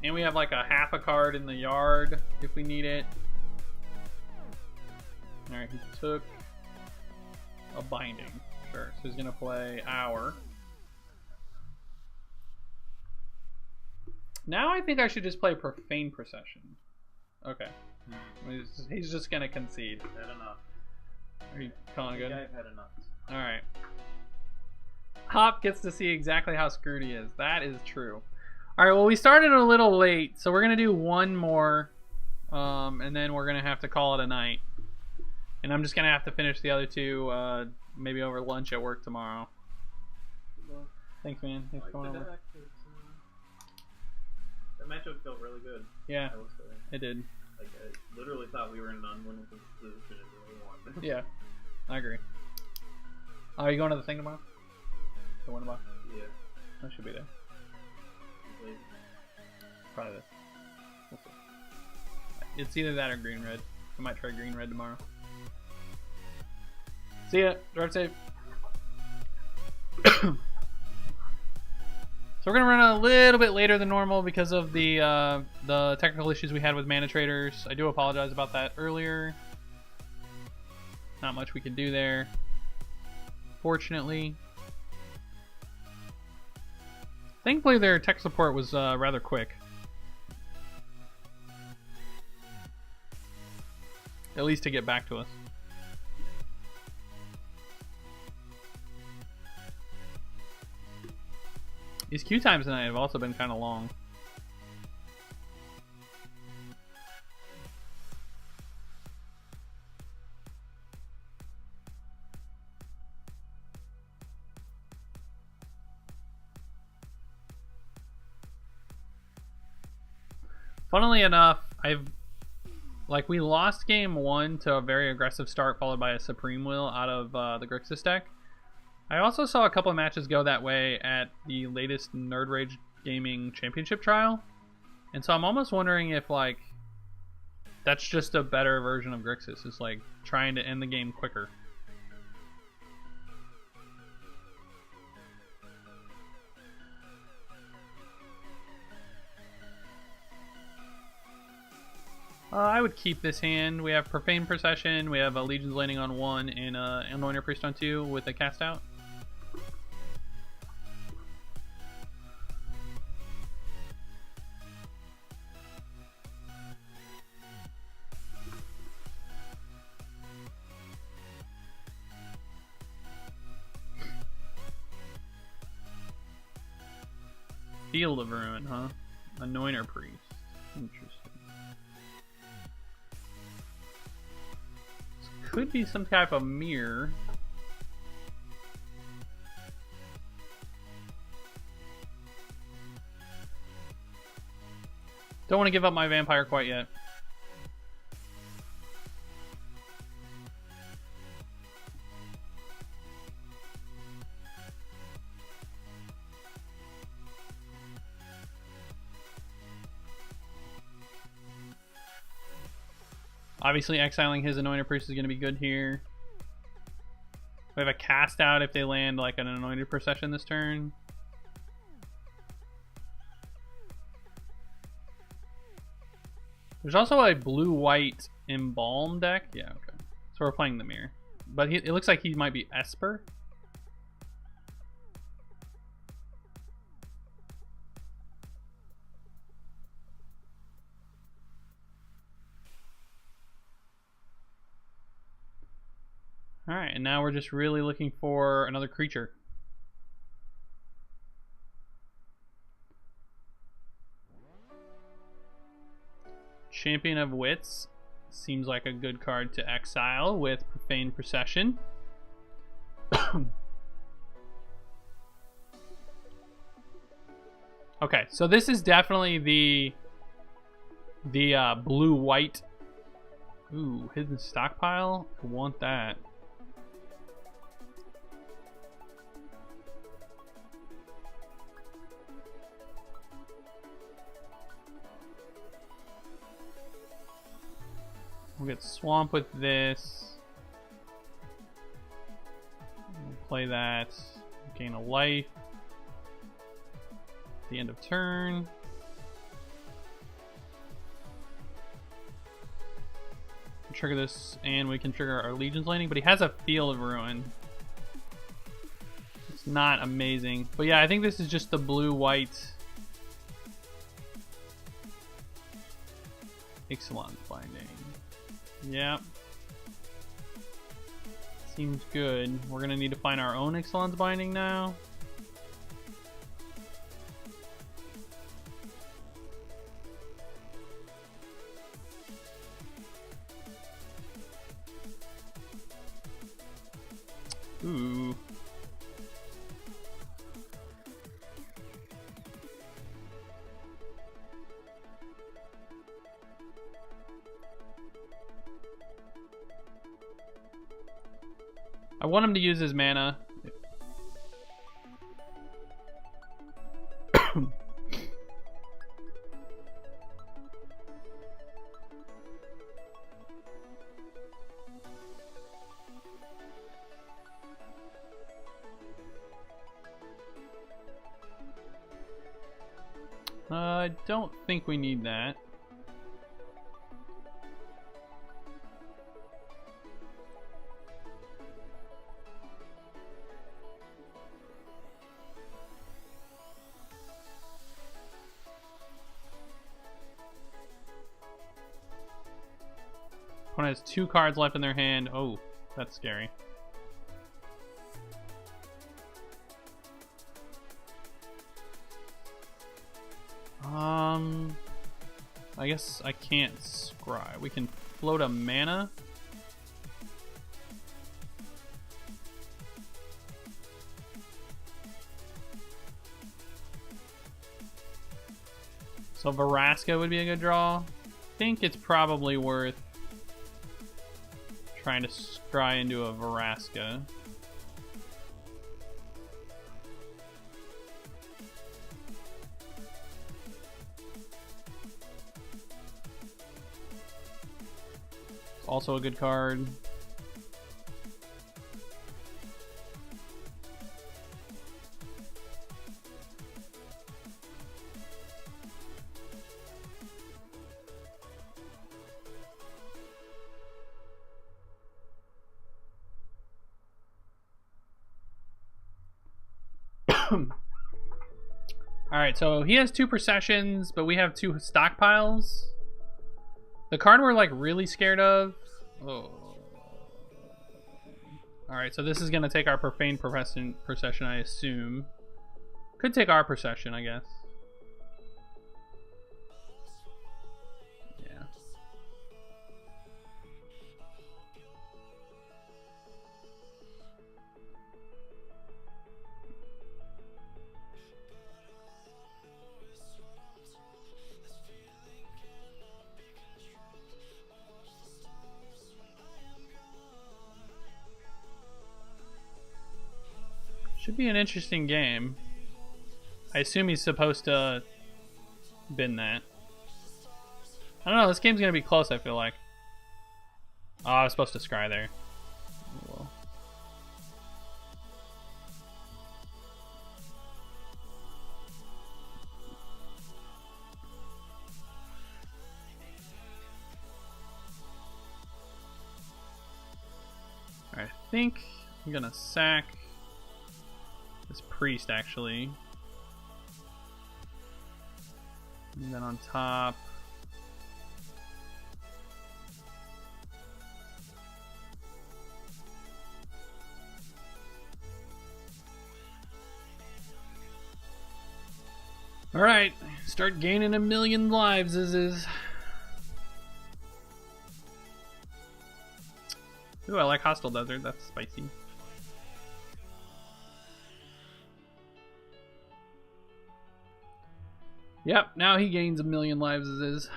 And we have like a half a card in the yard if we need it. Alright, he took a binding. Sure, so he's gonna play Hour. Now I think I should just play Profane Procession. Okay. He's just gonna concede. Had enough. Are you calling good? I've had enough. Alright. Hop gets to see exactly how screwed he is. That is true. Alright, well we started a little late, so we're gonna do one more. And then we're gonna have to call it a night. And I'm just gonna have to finish the other two, maybe over lunch at work tomorrow. Thanks, man. Thanks for coming over. That matchup felt really good. Yeah, I will say. it did. Like, I literally thought we were in an unwinnable position and really won. Yeah, I agree. Are you going to the thing tomorrow? The one box? Yeah. I should be there. Probably this. We'll see. It's either that or green red. I might try green red tomorrow. See ya. Drive safe. So we're gonna run a little bit later than normal because of the technical issues we had with mana traders. I do apologize about that earlier. Not much we can do there, fortunately. Thankfully, their tech support was rather quick. At least to get back to us. These queue times tonight have also been kind of long. Funnily enough, we lost game 1 to a very aggressive start followed by a Supreme Will out of the Grixis deck. I also saw a couple of matches go that way at the latest Nerd Rage Gaming Championship trial. And so I'm almost wondering if, like, that's just a better version of Grixis. It's like trying to end the game quicker. I would keep this hand. We have Profane Procession, we have a Legion's Landing on 1, and Anointer Priest on 2 with a cast out. Field of Ruin, huh? Anointer Priest. Interesting. This could be some type of mirror. Don't want to give up my vampire quite yet. Obviously, exiling his Anointed Priest is going to be good here. We have a cast out if they land like an Anointed Procession this turn. There's also a blue-white Embalm deck. Yeah, okay. So we're playing the mirror. But it looks like he might be Esper. Alright, and now we're just really looking for another creature. Champion of Wits seems like a good card to exile with Profane Procession. Okay, so this is definitely the blue-white. Ooh, hidden stockpile? I want that. We'll get Swamp with this. We'll play that. Gain a life. At the end of turn. Trigger this, and we can trigger our Legion's Landing, but he has a Field of Ruin. It's not amazing. But yeah, I think this is just the blue-white Ixalan's Binding. Yep. Seems good. We're gonna need to find our own Ixalan's Binding now. Ooh. I want him to use his mana. I don't think we need that. Opponent has 2 cards left in their hand. Oh, that's scary. I guess I can't scry. We can float a mana. So Veraska would be a good draw. I think it's probably worth trying to scry into a Veraska. It's also a good card. Alright, so he has 2 processions, but we have 2 stockpiles. The card we're like really scared of. Oh. Alright, so this is gonna take our Profane Procession, I assume. Could take our procession, I guess. Should be an interesting game. I assume he's supposed to bin that. I don't know, this game's gonna be close, I feel like. Oh, I was supposed to scry there. Oh, well. Alright, I think I'm gonna sack this priest, actually. And then on top... Alright, start gaining 1,000,000 lives, is. Ooh, I like Hostile Desert, that's spicy. Yep, now he gains 1,000,000 lives, is.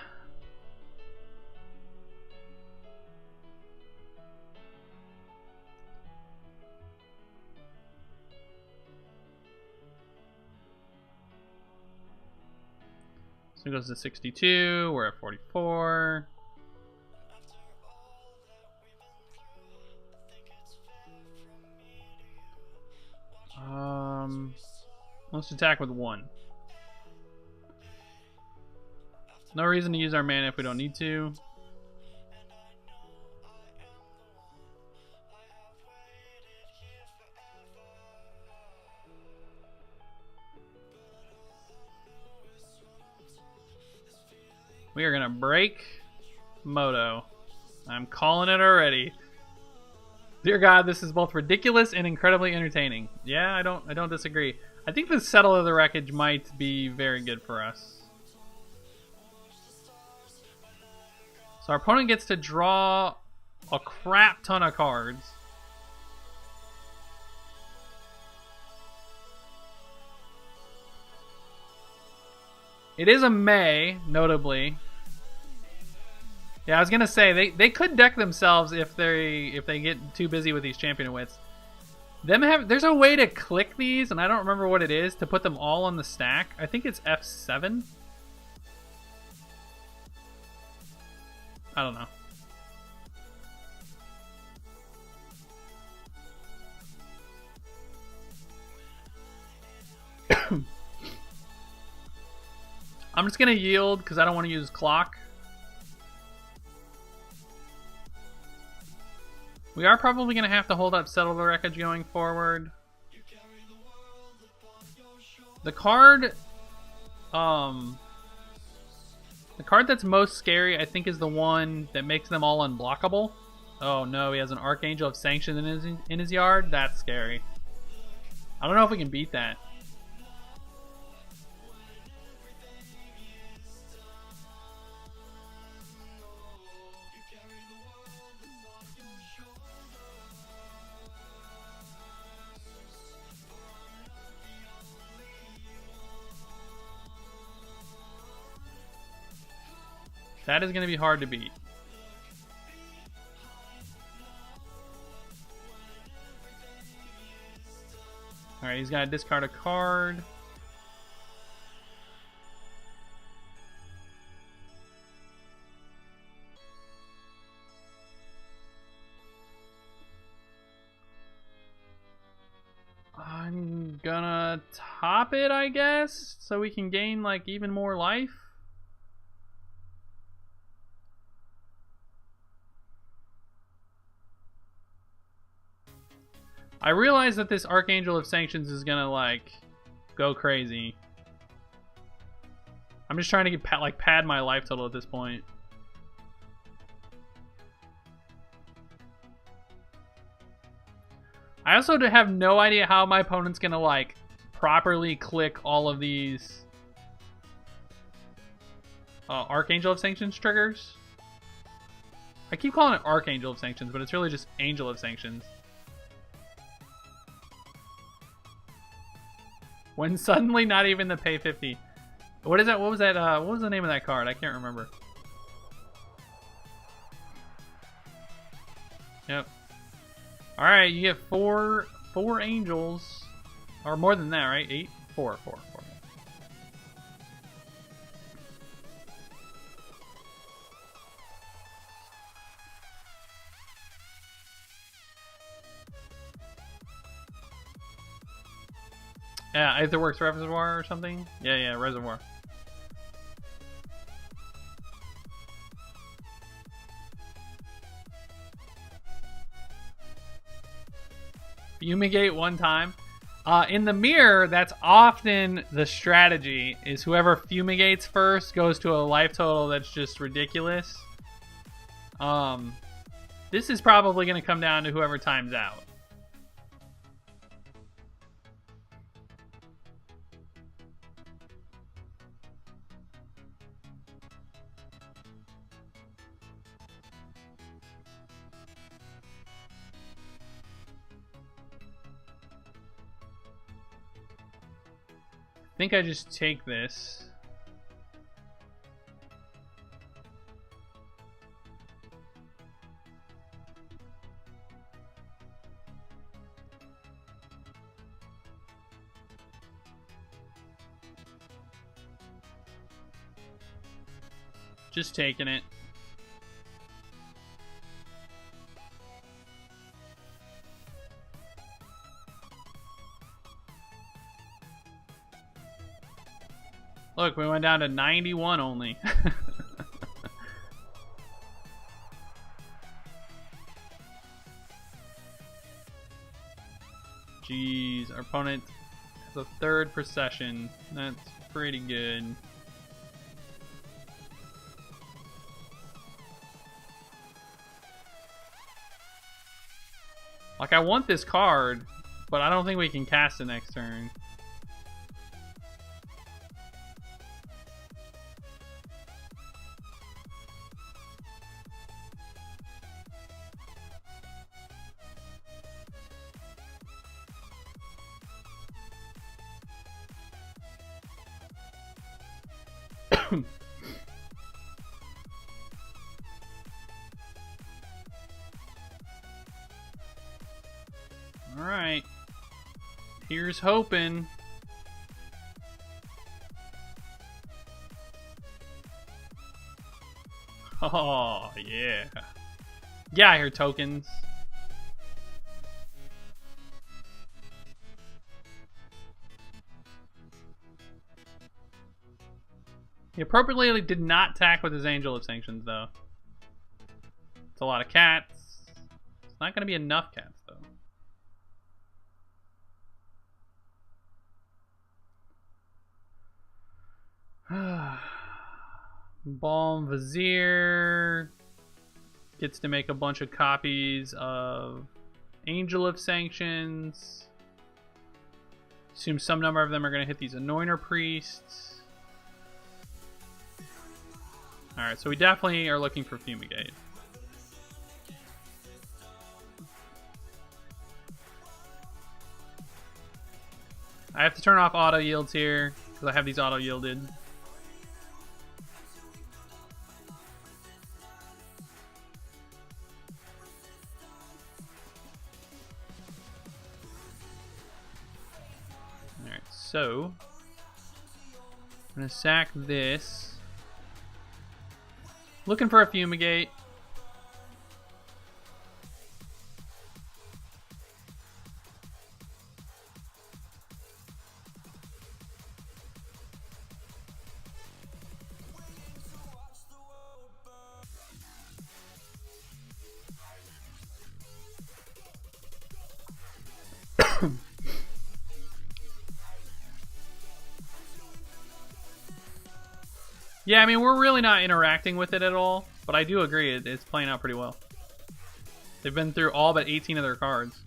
So it goes to 62, we're at 44. Let's attack with 1. No reason to use our mana if we don't need to. We are gonna break Moto. I'm calling it already. Dear God, this is both ridiculous and incredibly entertaining. Yeah, I don't disagree. I think the Settle of the Wreckage might be very good for us. So our opponent gets to draw a crap ton of cards. It is a May, notably. Yeah, I was gonna say they could deck themselves if they get too busy with these champion wits. There's a way to click these, and I don't remember what it is, to put them all on the stack. I think it's F7. I don't know. I'm just gonna yield because I don't want to use clock. We are probably gonna have to hold up Settle the Wreckage going forward. The card that's most scary, I think, is the one that makes them all unblockable. Oh no, he has an Archangel of Sanction in his yard. That's scary. I don't know if we can beat that. That is going to be hard to beat. Alright, he's got to discard a card. I'm gonna top it, I guess, so we can gain like even more life. I realize that this Archangel of Sanctions is gonna like go crazy. I'm just trying to get pad my life total at this point. I also have no idea how my opponent's gonna like properly click all of these Archangel of Sanctions triggers. I keep calling it Archangel of Sanctions, but it's really just Angel of Sanctions. When suddenly not even the pay 50. What is that? What was that? What was the name of that card? I can't remember. Yep. All right, you get four angels. Or more than that, right? 8? 4. Yeah, Aetherworks Reservoir or something? Yeah, Reservoir. Fumigate one time. In the mirror, that's often the strategy, is whoever fumigates first goes to a life total that's just ridiculous. This is probably going to come down to whoever times out. I think I just take this. Just taking it. Look, we went down to 91 only. Jeez, our opponent has a 3rd procession. That's pretty good. Like, I want this card, but I don't think we can cast it next turn. Alright. Here's hoping. Oh, yeah. Get out here, tokens. He appropriately did not attack with his Angel of Sanctions, though. It's a lot of cats. It's not going to be enough cats, though. Balm Vizier gets to make a bunch of copies of Angel of Sanctions. Assume some number of them are going to hit these Anointer Priests. Alright, so we definitely are looking for Fumigate. I have to turn off auto yields here because I have these auto yielded. Alright, so I'm going to sack this. Looking for a Fumigate. Yeah, I mean, we're really not interacting with it at all, but I do agree it's playing out pretty well. They've been through all but 18 of their cards.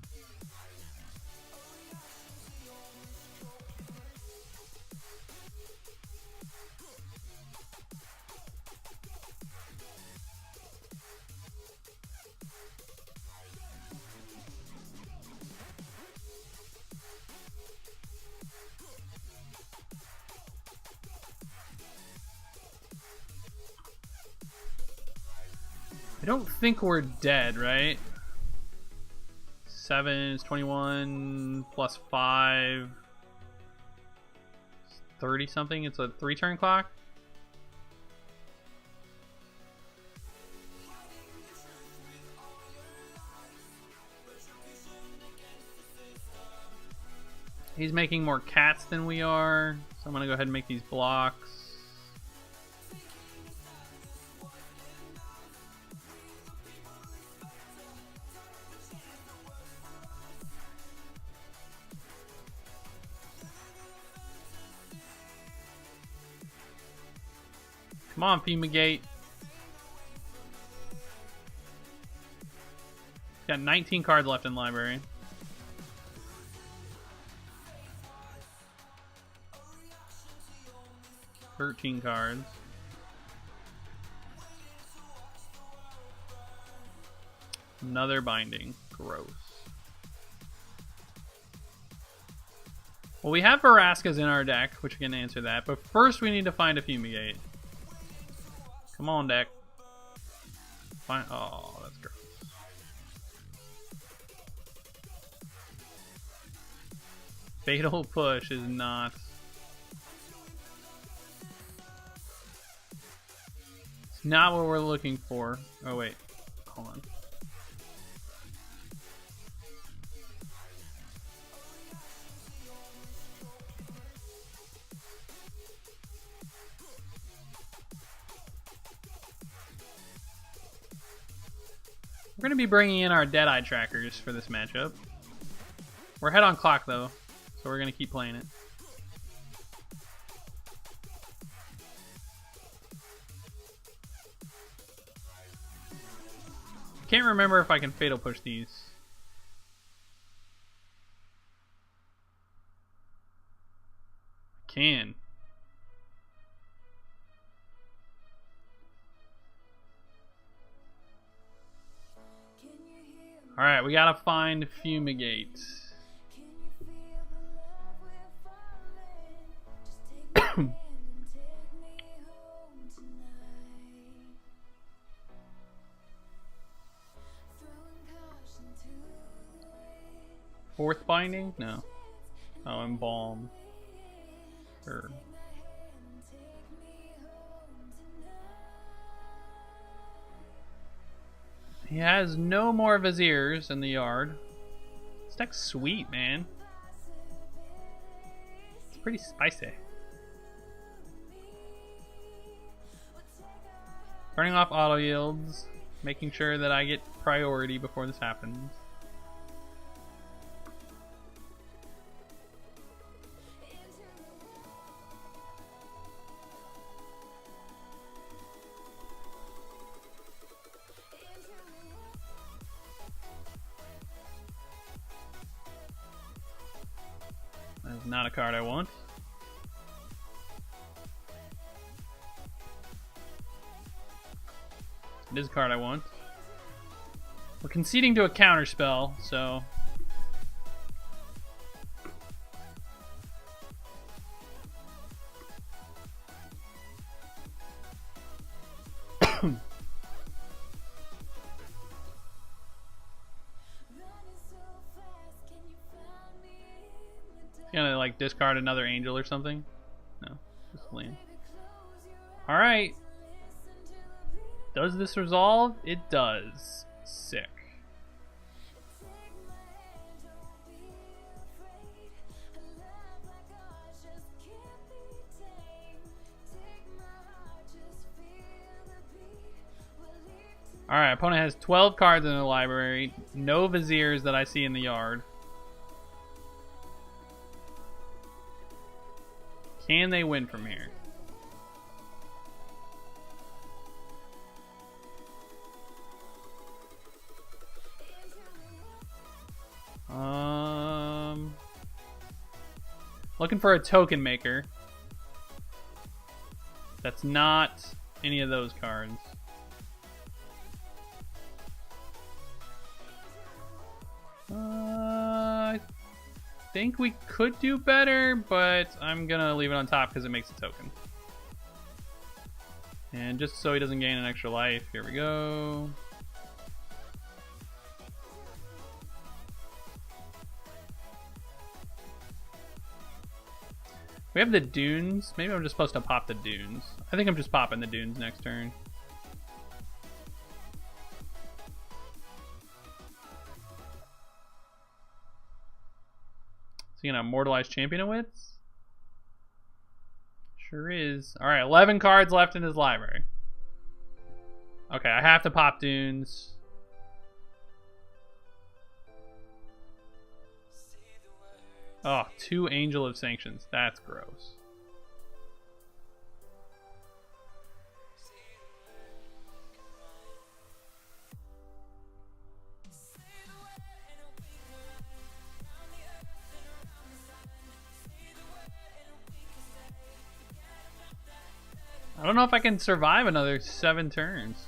I don't think we're dead, right? 7 is 21 plus 5. 30 something. It's a 3-turn clock. He's making more cats than we are, so I'm gonna go ahead and make these blocks. Come on, Fumigate. Got 19 cards left in library. $13 cards. Another binding. Gross. Well, we have Veraskas in our deck, which can answer that. But first, we need to find a Fumigate. Come on, deck. Find. Oh, that's gross. Fatal Push is not. It's not what we're looking for. Oh wait, hold on. We're going to be bringing in our Deadeye trackers for this matchup. We're head on clock though, so we're going to keep playing it. Can't remember if I can Fatal Push these. I can. Alright, we gotta find Fumigate. Fourth binding? No. Oh, Embalm. Sure. He has no more Viziers in the yard. This deck's sweet, man. It's pretty spicy. Turning off auto yields, making sure that I get priority before this happens. That's not a card I want. It is a card I want. We're conceding to a counterspell, so... Gonna like discard another angel or something? No, just land. Alright. Does this resolve? It does. Sick. Alright, opponent has 12 cards in the library. No Viziers that I see in the yard. Can they win from here? Looking for a token maker. That's not any of those cards. I think we could do better, but I'm gonna leave it on top because it makes a token. And just so he doesn't gain an extra life, here we go. We have the dunes. Maybe I'm just supposed to pop the dunes. I think I'm just popping the dunes next turn. Is he gonna immortalize Champion of Wits? Sure is. Alright, 11 cards left in his library. Okay, I have to pop dunes. Oh, 2 Angel of Sanctions. That's gross. I don't know if I can survive another 7 turns.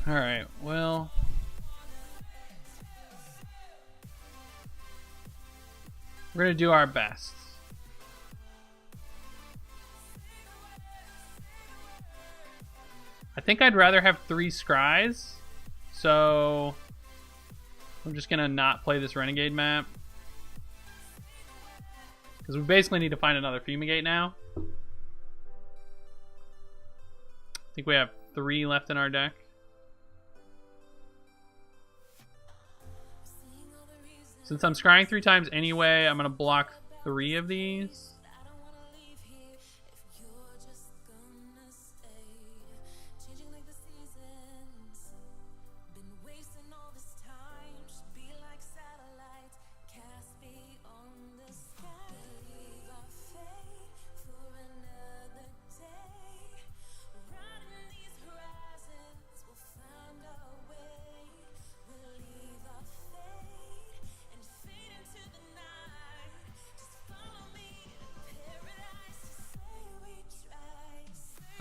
Alright, well... we're gonna do our best. I think I'd rather have 3 scries, so I'm just gonna not play this Renegade map. Because we basically need to find another Fumigate now. I think we have 3 left in our deck. Since I'm scrying 3 times anyway, I'm going to block 3 of these.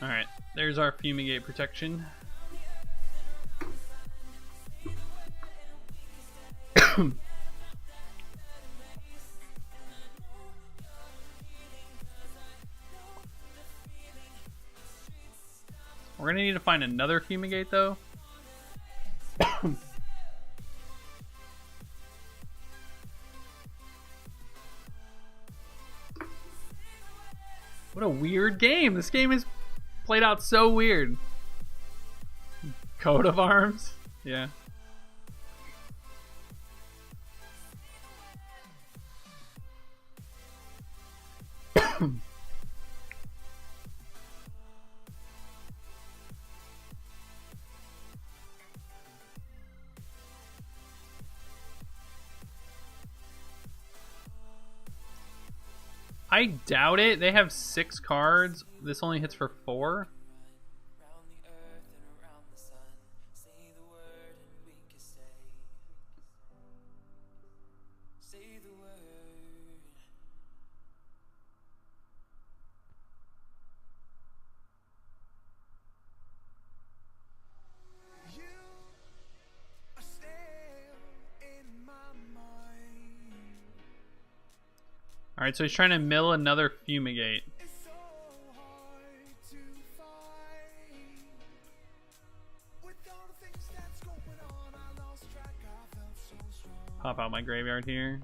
Alright, there's our Fumigate protection. We're gonna need to find another Fumigate though. What a weird game. This game is played out so weird. Coat of Arms? Yeah. I doubt it. They have 6 cards. This only hits for 4. Alright, so he's trying to mill another Fumigate. Pop out my graveyard here.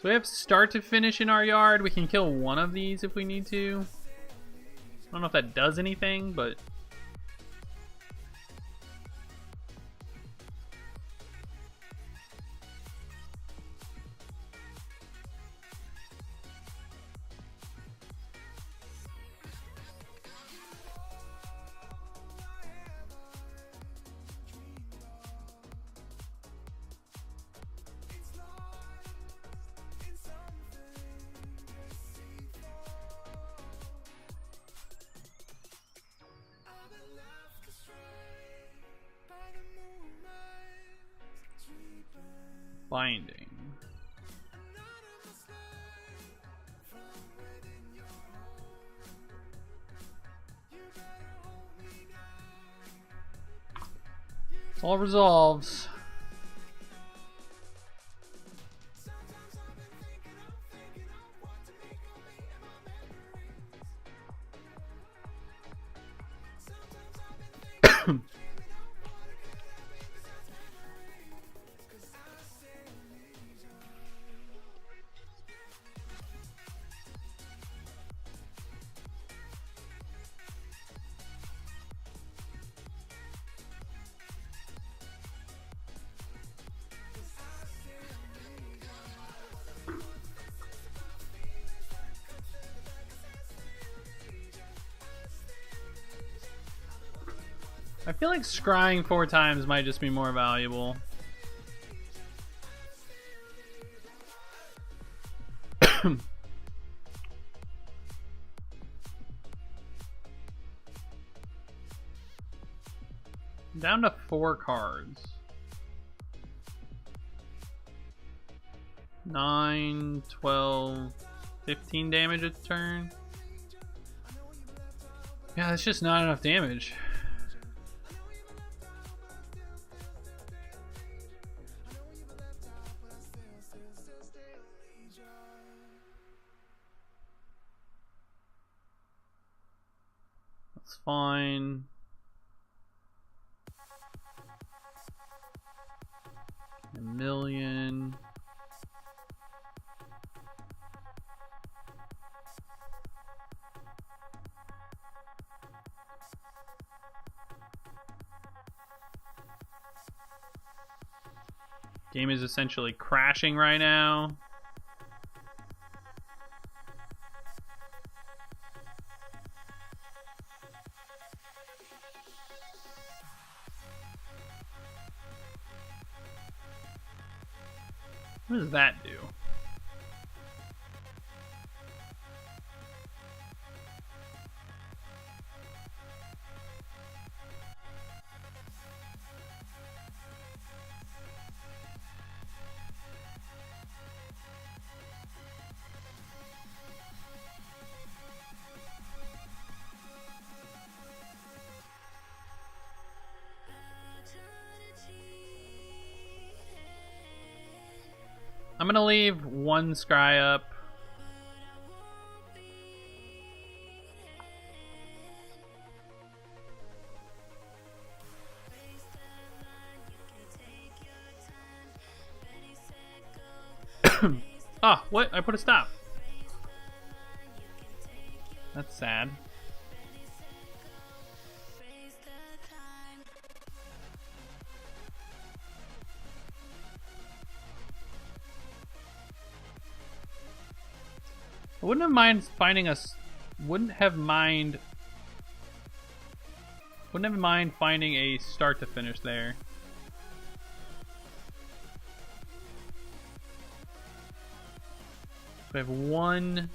So we have start to finish in our yard. We can kill one of these if we need to. I don't know if that does anything, but... Binding. It's all resolves. I feel like scrying 4 times might just be more valuable. Down to 4 cards. 9, 12, 15 damage a turn. Yeah, that's just not enough damage. That's fine. A million. Game is essentially crashing right now. What does that do? I'm gonna leave 1 scry up. Ah, what? I put a stop. That's sad. I wouldn't have mind finding us. Wouldn't have mind finding a start to finish there. We have 1.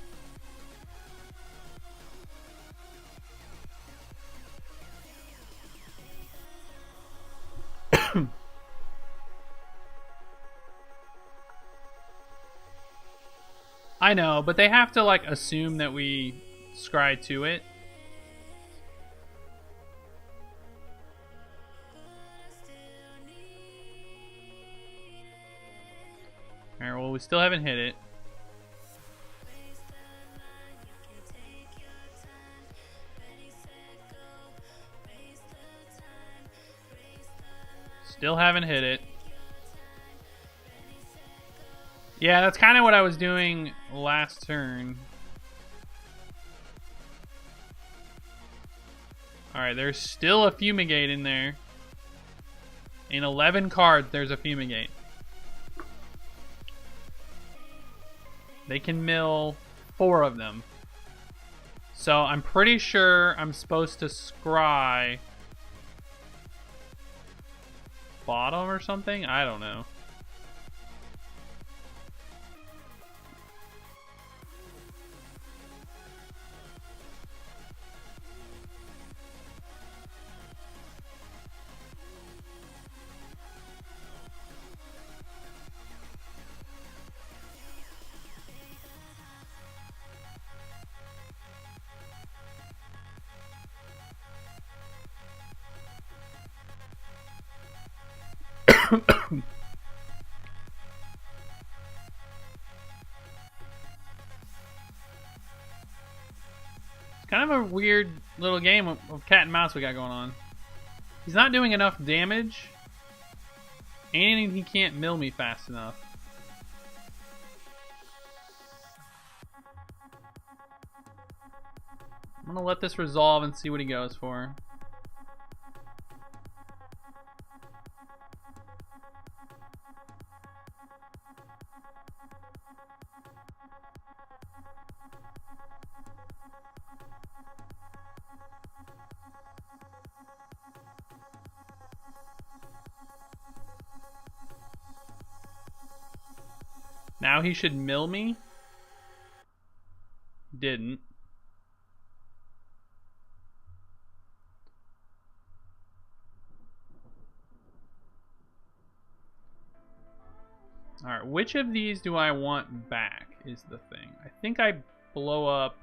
I know, but they have to like assume that we scry to it. Alright, well, we still haven't hit it. Still haven't hit it. Yeah, that's kind of what I was doing last turn. Alright, there's still a Fumigate in there. In 11 cards, there's a Fumigate. They can mill 4 of them. So I'm pretty sure I'm supposed to scry bottom or something? I don't know. It's kind of a weird little game of cat and mouse we got going on. He's not doing enough damage, and he can't mill me fast enough. I'm gonna let this resolve and see what he goes for. Now he should mill me. Didn't. Alright, which of these do I want back is the thing. I think I blow up.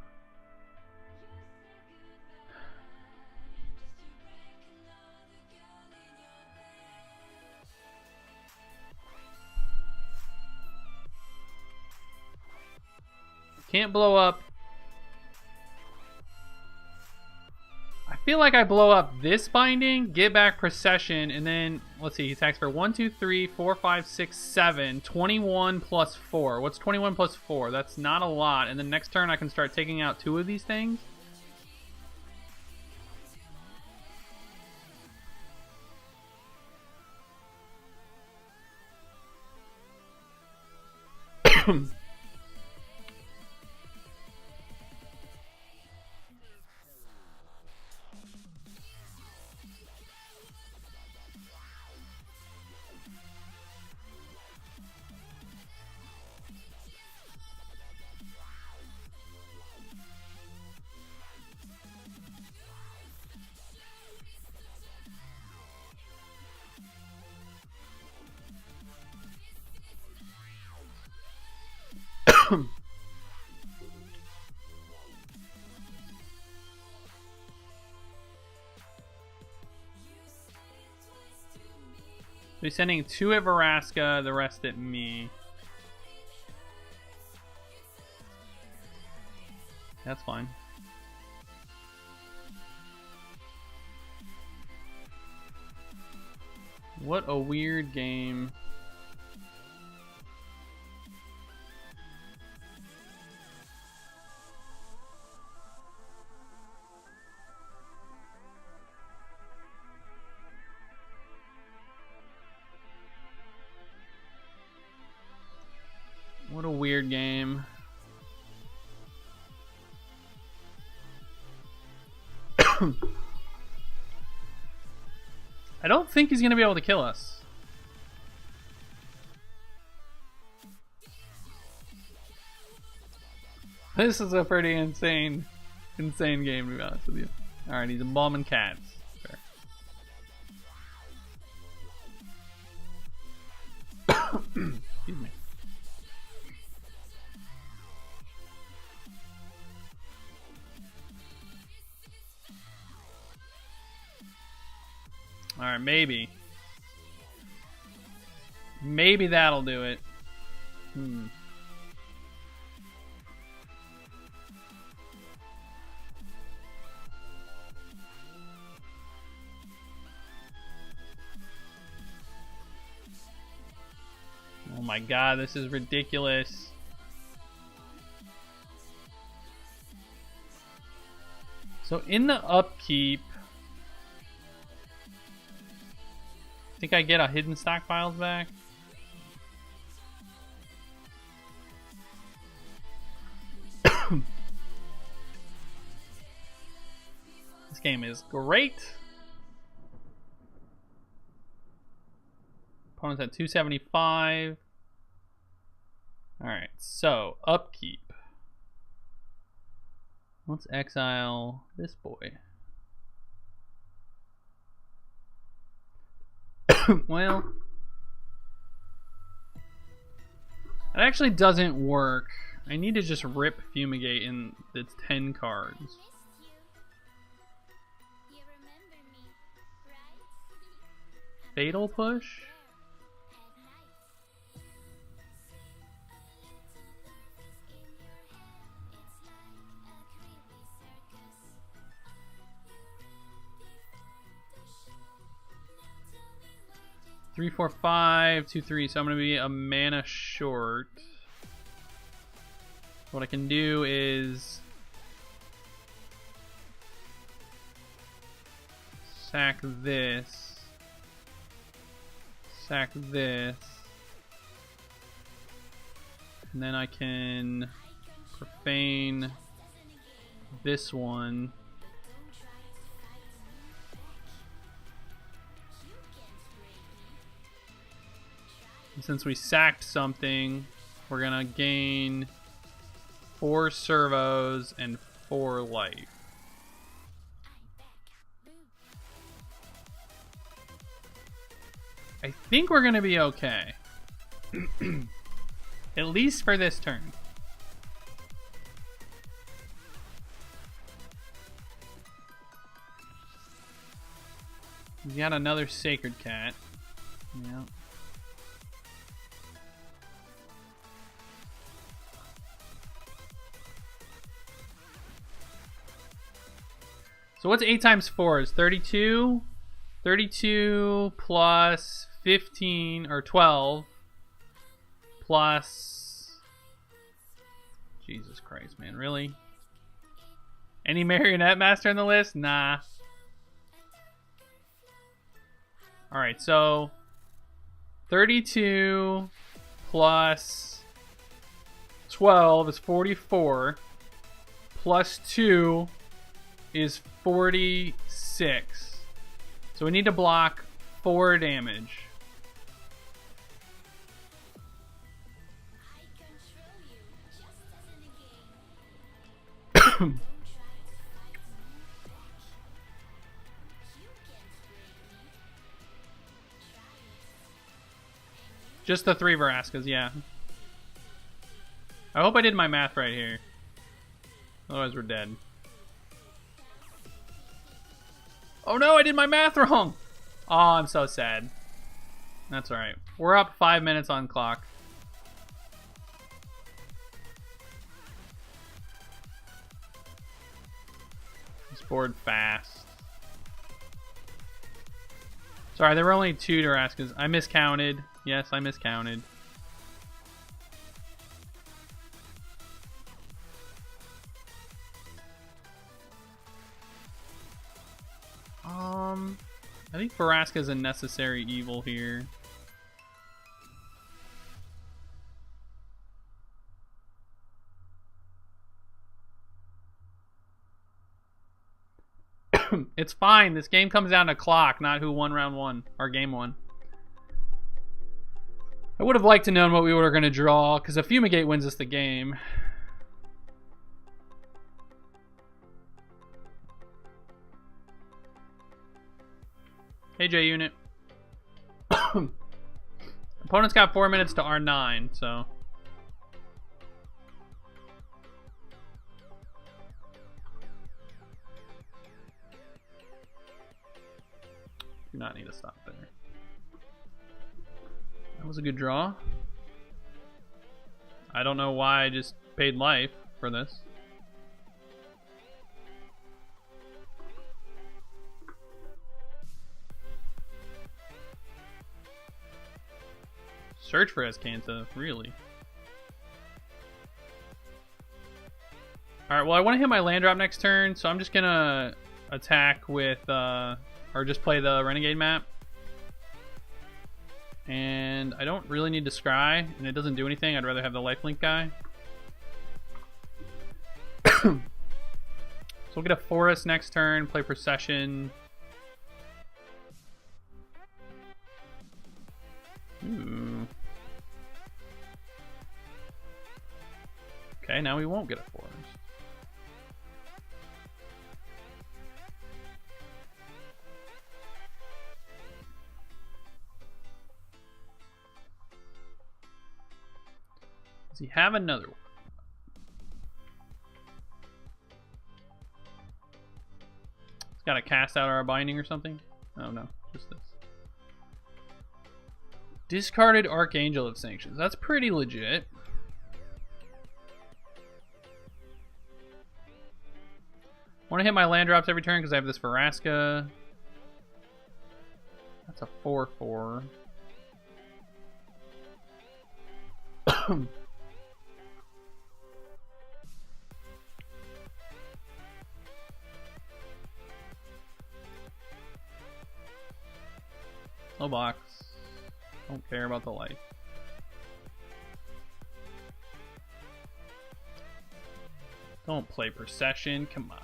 Can't blow up. I feel like I blow up this binding, get back procession, and then, let's see, he attacks for 1, 2, 3, 4, 5, 6, 7, 21 plus 4. What's 21 plus 4? That's not a lot. And then next turn I can start taking out 2 of these things. He's sending 2 at Veraska, the rest at me. That's fine. What a weird game. What a weird game. I don't think he's gonna be able to kill us. This is a pretty insane game, to be honest with you. Alright, he's embalming cats. Fair. Excuse me. Alright, maybe. Maybe that'll do it. Oh my god, this is ridiculous. So in the upkeep, I think I get a hidden stockpiles back. This game is great. Opponent's at 275. Alright, so upkeep. Let's exile this boy. Well, it actually doesn't work. I need to just rip Fumigate in its 10 cards. Fatal Push? 3, 4, 5, 2, 3. So I'm going to be a mana short. What I can do is sack this. Sack this. And then I can profane this one. And since we sacked something, we're gonna gain 4 servos and 4 life. I think we're gonna be okay. At least for this turn. We got another Sacred Cat. Yeah. So what's 8 times 4 is 32? 32 plus 15, or 12, plus... Jesus Christ, man, really? Any Marionette Master on the list? Nah. Alright, so 32 plus 12 is 44, plus 2 is 46. So we need to block 4 damage. Just the 3 Veraskas, yeah. I hope I did my math right here. Otherwise we're dead. Oh no, I did my math wrong! Oh, I'm so sad. That's alright. We're up 5 minutes on clock. This board fast. Sorry, there were only 2 Duraskas. I miscounted. Yes, I miscounted. I think Vraska is a necessary evil here. It's fine. This game comes down to clock, not who won round 1 or game 1. I would have liked to know what we were going to draw, because if Fumigate wins us the game. Hey, J Unit. Opponent's got 4 minutes to R9, so. Do not need to stop there. That was a good draw. I don't know why I just paid life for this. Search for Escanta, really. Alright, well I want to hit my land drop next turn, so I'm just gonna attack with, or just play the Renegade map. And I don't really need to scry, and it doesn't do anything. I'd rather have the lifelink guy. So we'll get a forest next turn, play Procession. Ooh. Okay, now we won't get a forest. Does he have another one? He's got to cast out our binding or something? Oh no, just this. Discarded Archangel of Sanctions. That's pretty legit. I want to hit my land drops every turn because I have this Vraska. That's a 4/4. No box. Don't care about the life. Don't play Procession. Come on.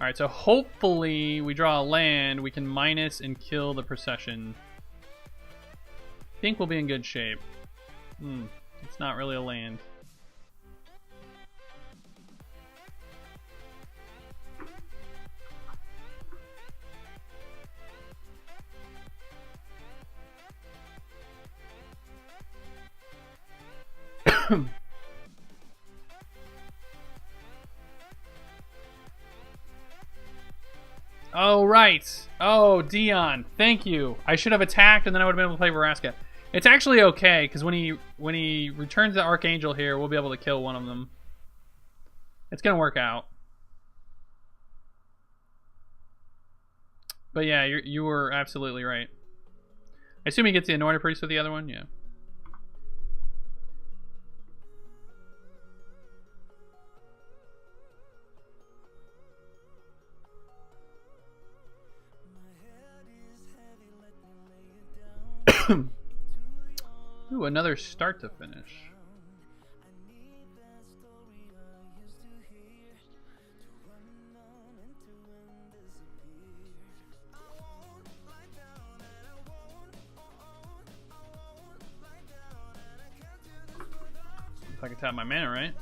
Alright, so hopefully we draw a land. We can minus and kill the Procession. I think we'll be in good shape. It's not really a land. Oh, right. Oh, Dion. Thank you. I should have attacked and then I would have been able to play Veraska. It's actually okay, because when he returns the Archangel here, we'll be able to kill one of them. It's going to work out. But yeah, you were absolutely right. I assume he gets the Anointed Priest with the other one? Yeah. Ooh, another start to finish. If I can tap my mana, right?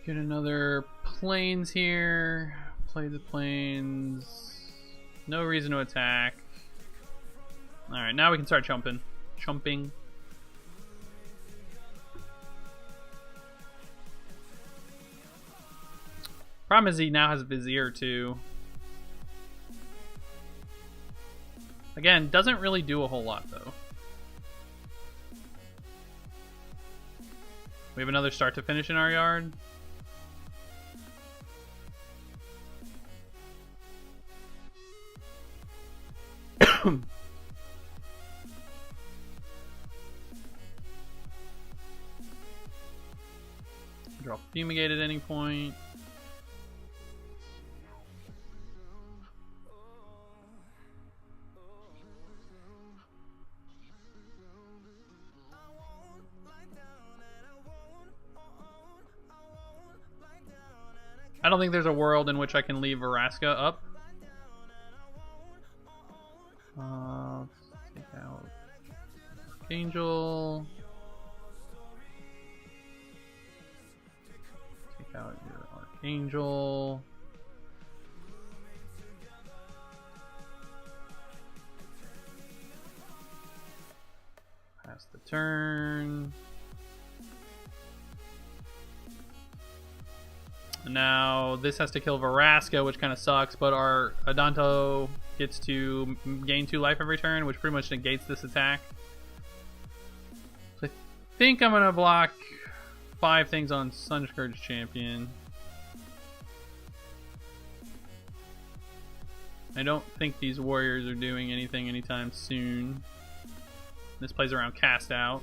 Get another plains here. Play the plains. No reason to attack. Alright, now we can start chumping. Problem is he now has Vizier too. Again, doesn't really do a whole lot though. We have another start to finish in our yard. Draw Fumigate at any point. I don't think there's a world in which I can leave Veraska up. Let's take out Archangel. Take out your Archangel. Pass the turn. Now this has to kill Veraska, which kind of sucks, but our Adanto gets to gain 2 life every turn, which pretty much negates this attack. So I think I'm gonna block 5 things on Sunscourge Champion. I don't think these warriors are doing anything anytime soon. This plays around Cast Out.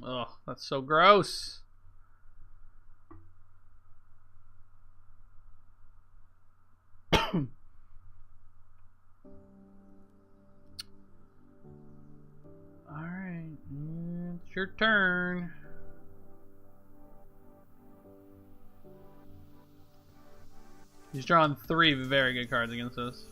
Ugh, that's so gross. Alright, it's your turn. He's drawn 3 very good cards against us.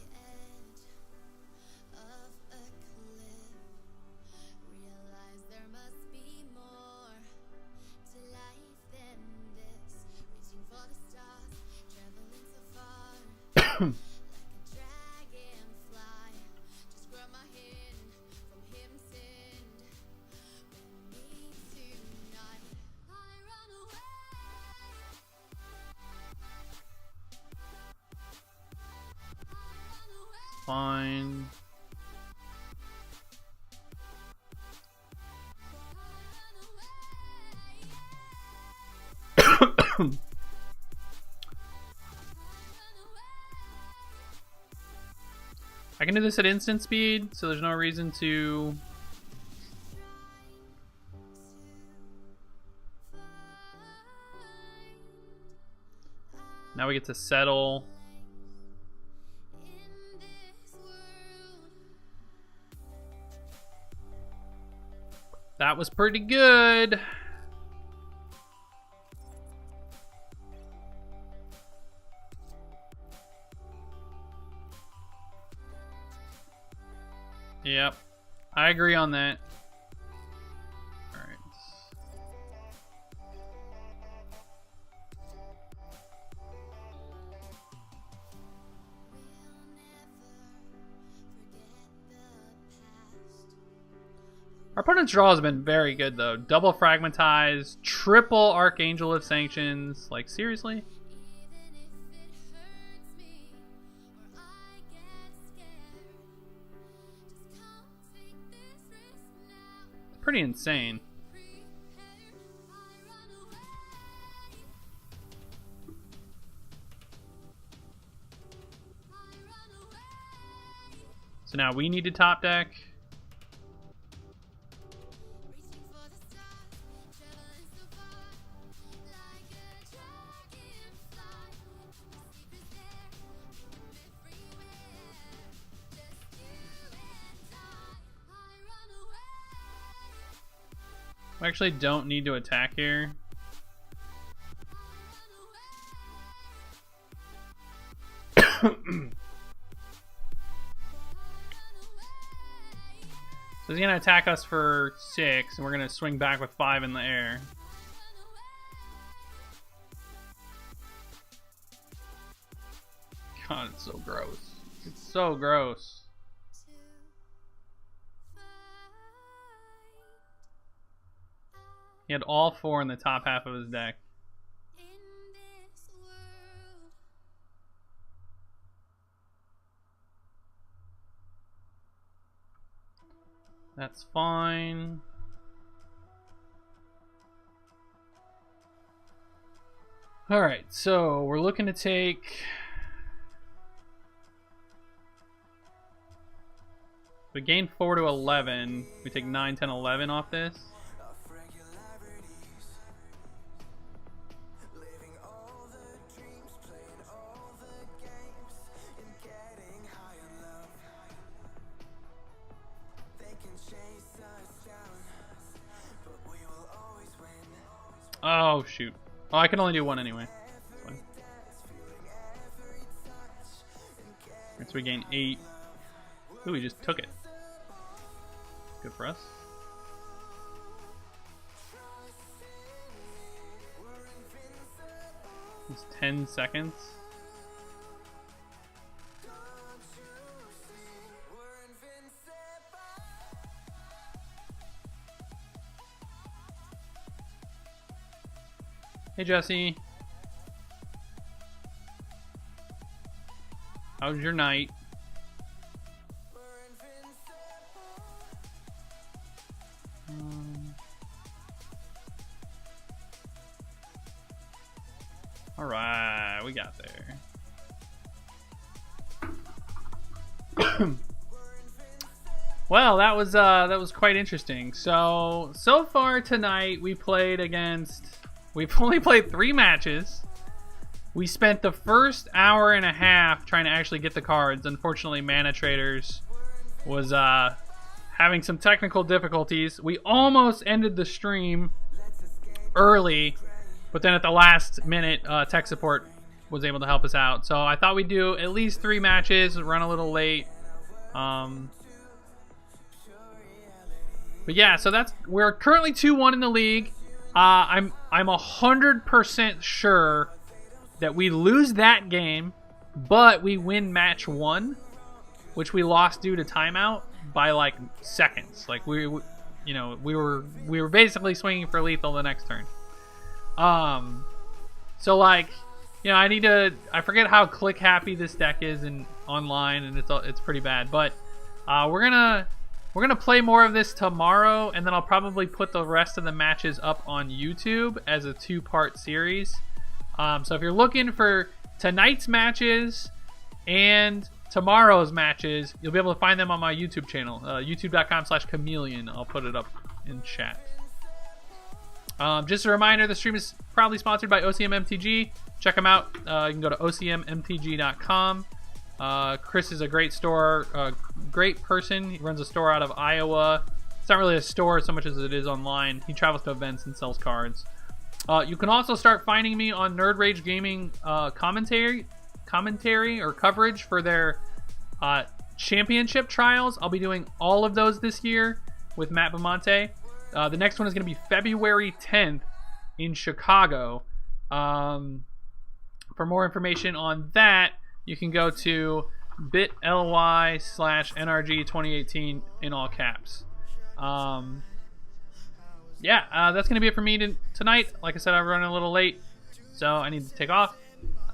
fine. I can do this at instant speed, so there's no reason to... Now we get to settle. That was pretty good. Yep, I agree on that. All right. Our opponent's draw has been very good though. Double Fragmentize, triple Archangel of Sanctions. Like, seriously? Pretty insane. So now we need to top deck. We actually don't need to attack here. So he's gonna attack us for 6, and we're gonna swing back with 5 in the air. God, it's so gross. It's so gross. He had all 4 in the top half of his deck. That's fine. Alright, so we're looking to take... We gain 4 to 11. We take 9, 10, 11 off this. Oh, shoot. Oh, I can only do 1 anyway. Right, so we gain 8. Ooh, we just took it. Good for us. It's 10 seconds. Hey Jesse, how's your night? All right, we got there. Well, that was quite interesting. So far tonight we played against. We've only played 3 matches. We spent the first hour and a half trying to actually get the cards. Unfortunately, Mana Traders was having some technical difficulties. We almost ended the stream early, but then at the last minute, tech support was able to help us out. So I thought we'd do at least 3 matches, run a little late. But yeah, so we're currently 2-1 in the league. I'm 100% sure that we lose that game, but we win match 1, which we lost due to timeout by like seconds. Like we were basically swinging for lethal the next turn. So like, I forget how click happy this deck is in online, and it's pretty bad. But we're gonna play more of this tomorrow, and then I'll probably put the rest of the matches up on YouTube as a 2-part series. So if you're looking for tonight's matches and tomorrow's matches, you'll be able to find them on my YouTube channel, youtube.com/chameleon. I'll put it up in chat. Just a reminder, the stream is proudly sponsored by OCM MTG. Check them out. You can go to ocmmtg.com. Chris is a great store, great person. He runs a store out of Iowa. It's not really a store so much as it is online. He travels to events and sells cards. You can also start finding me on Nerd Rage Gaming commentary or coverage for their championship trials. I'll be doing all of those this year with Matt Bamonte. The next one is going to be February 10th in Chicago. For more information on that, you can go to bit.ly/NRG2018 in all caps. That's going to be it for me tonight. Like I said, I'm running a little late, so I need to take off.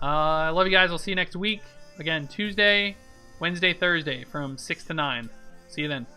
I love you guys. I'll see you next week. Again, Tuesday, Wednesday, Thursday from 6 to 9. See you then.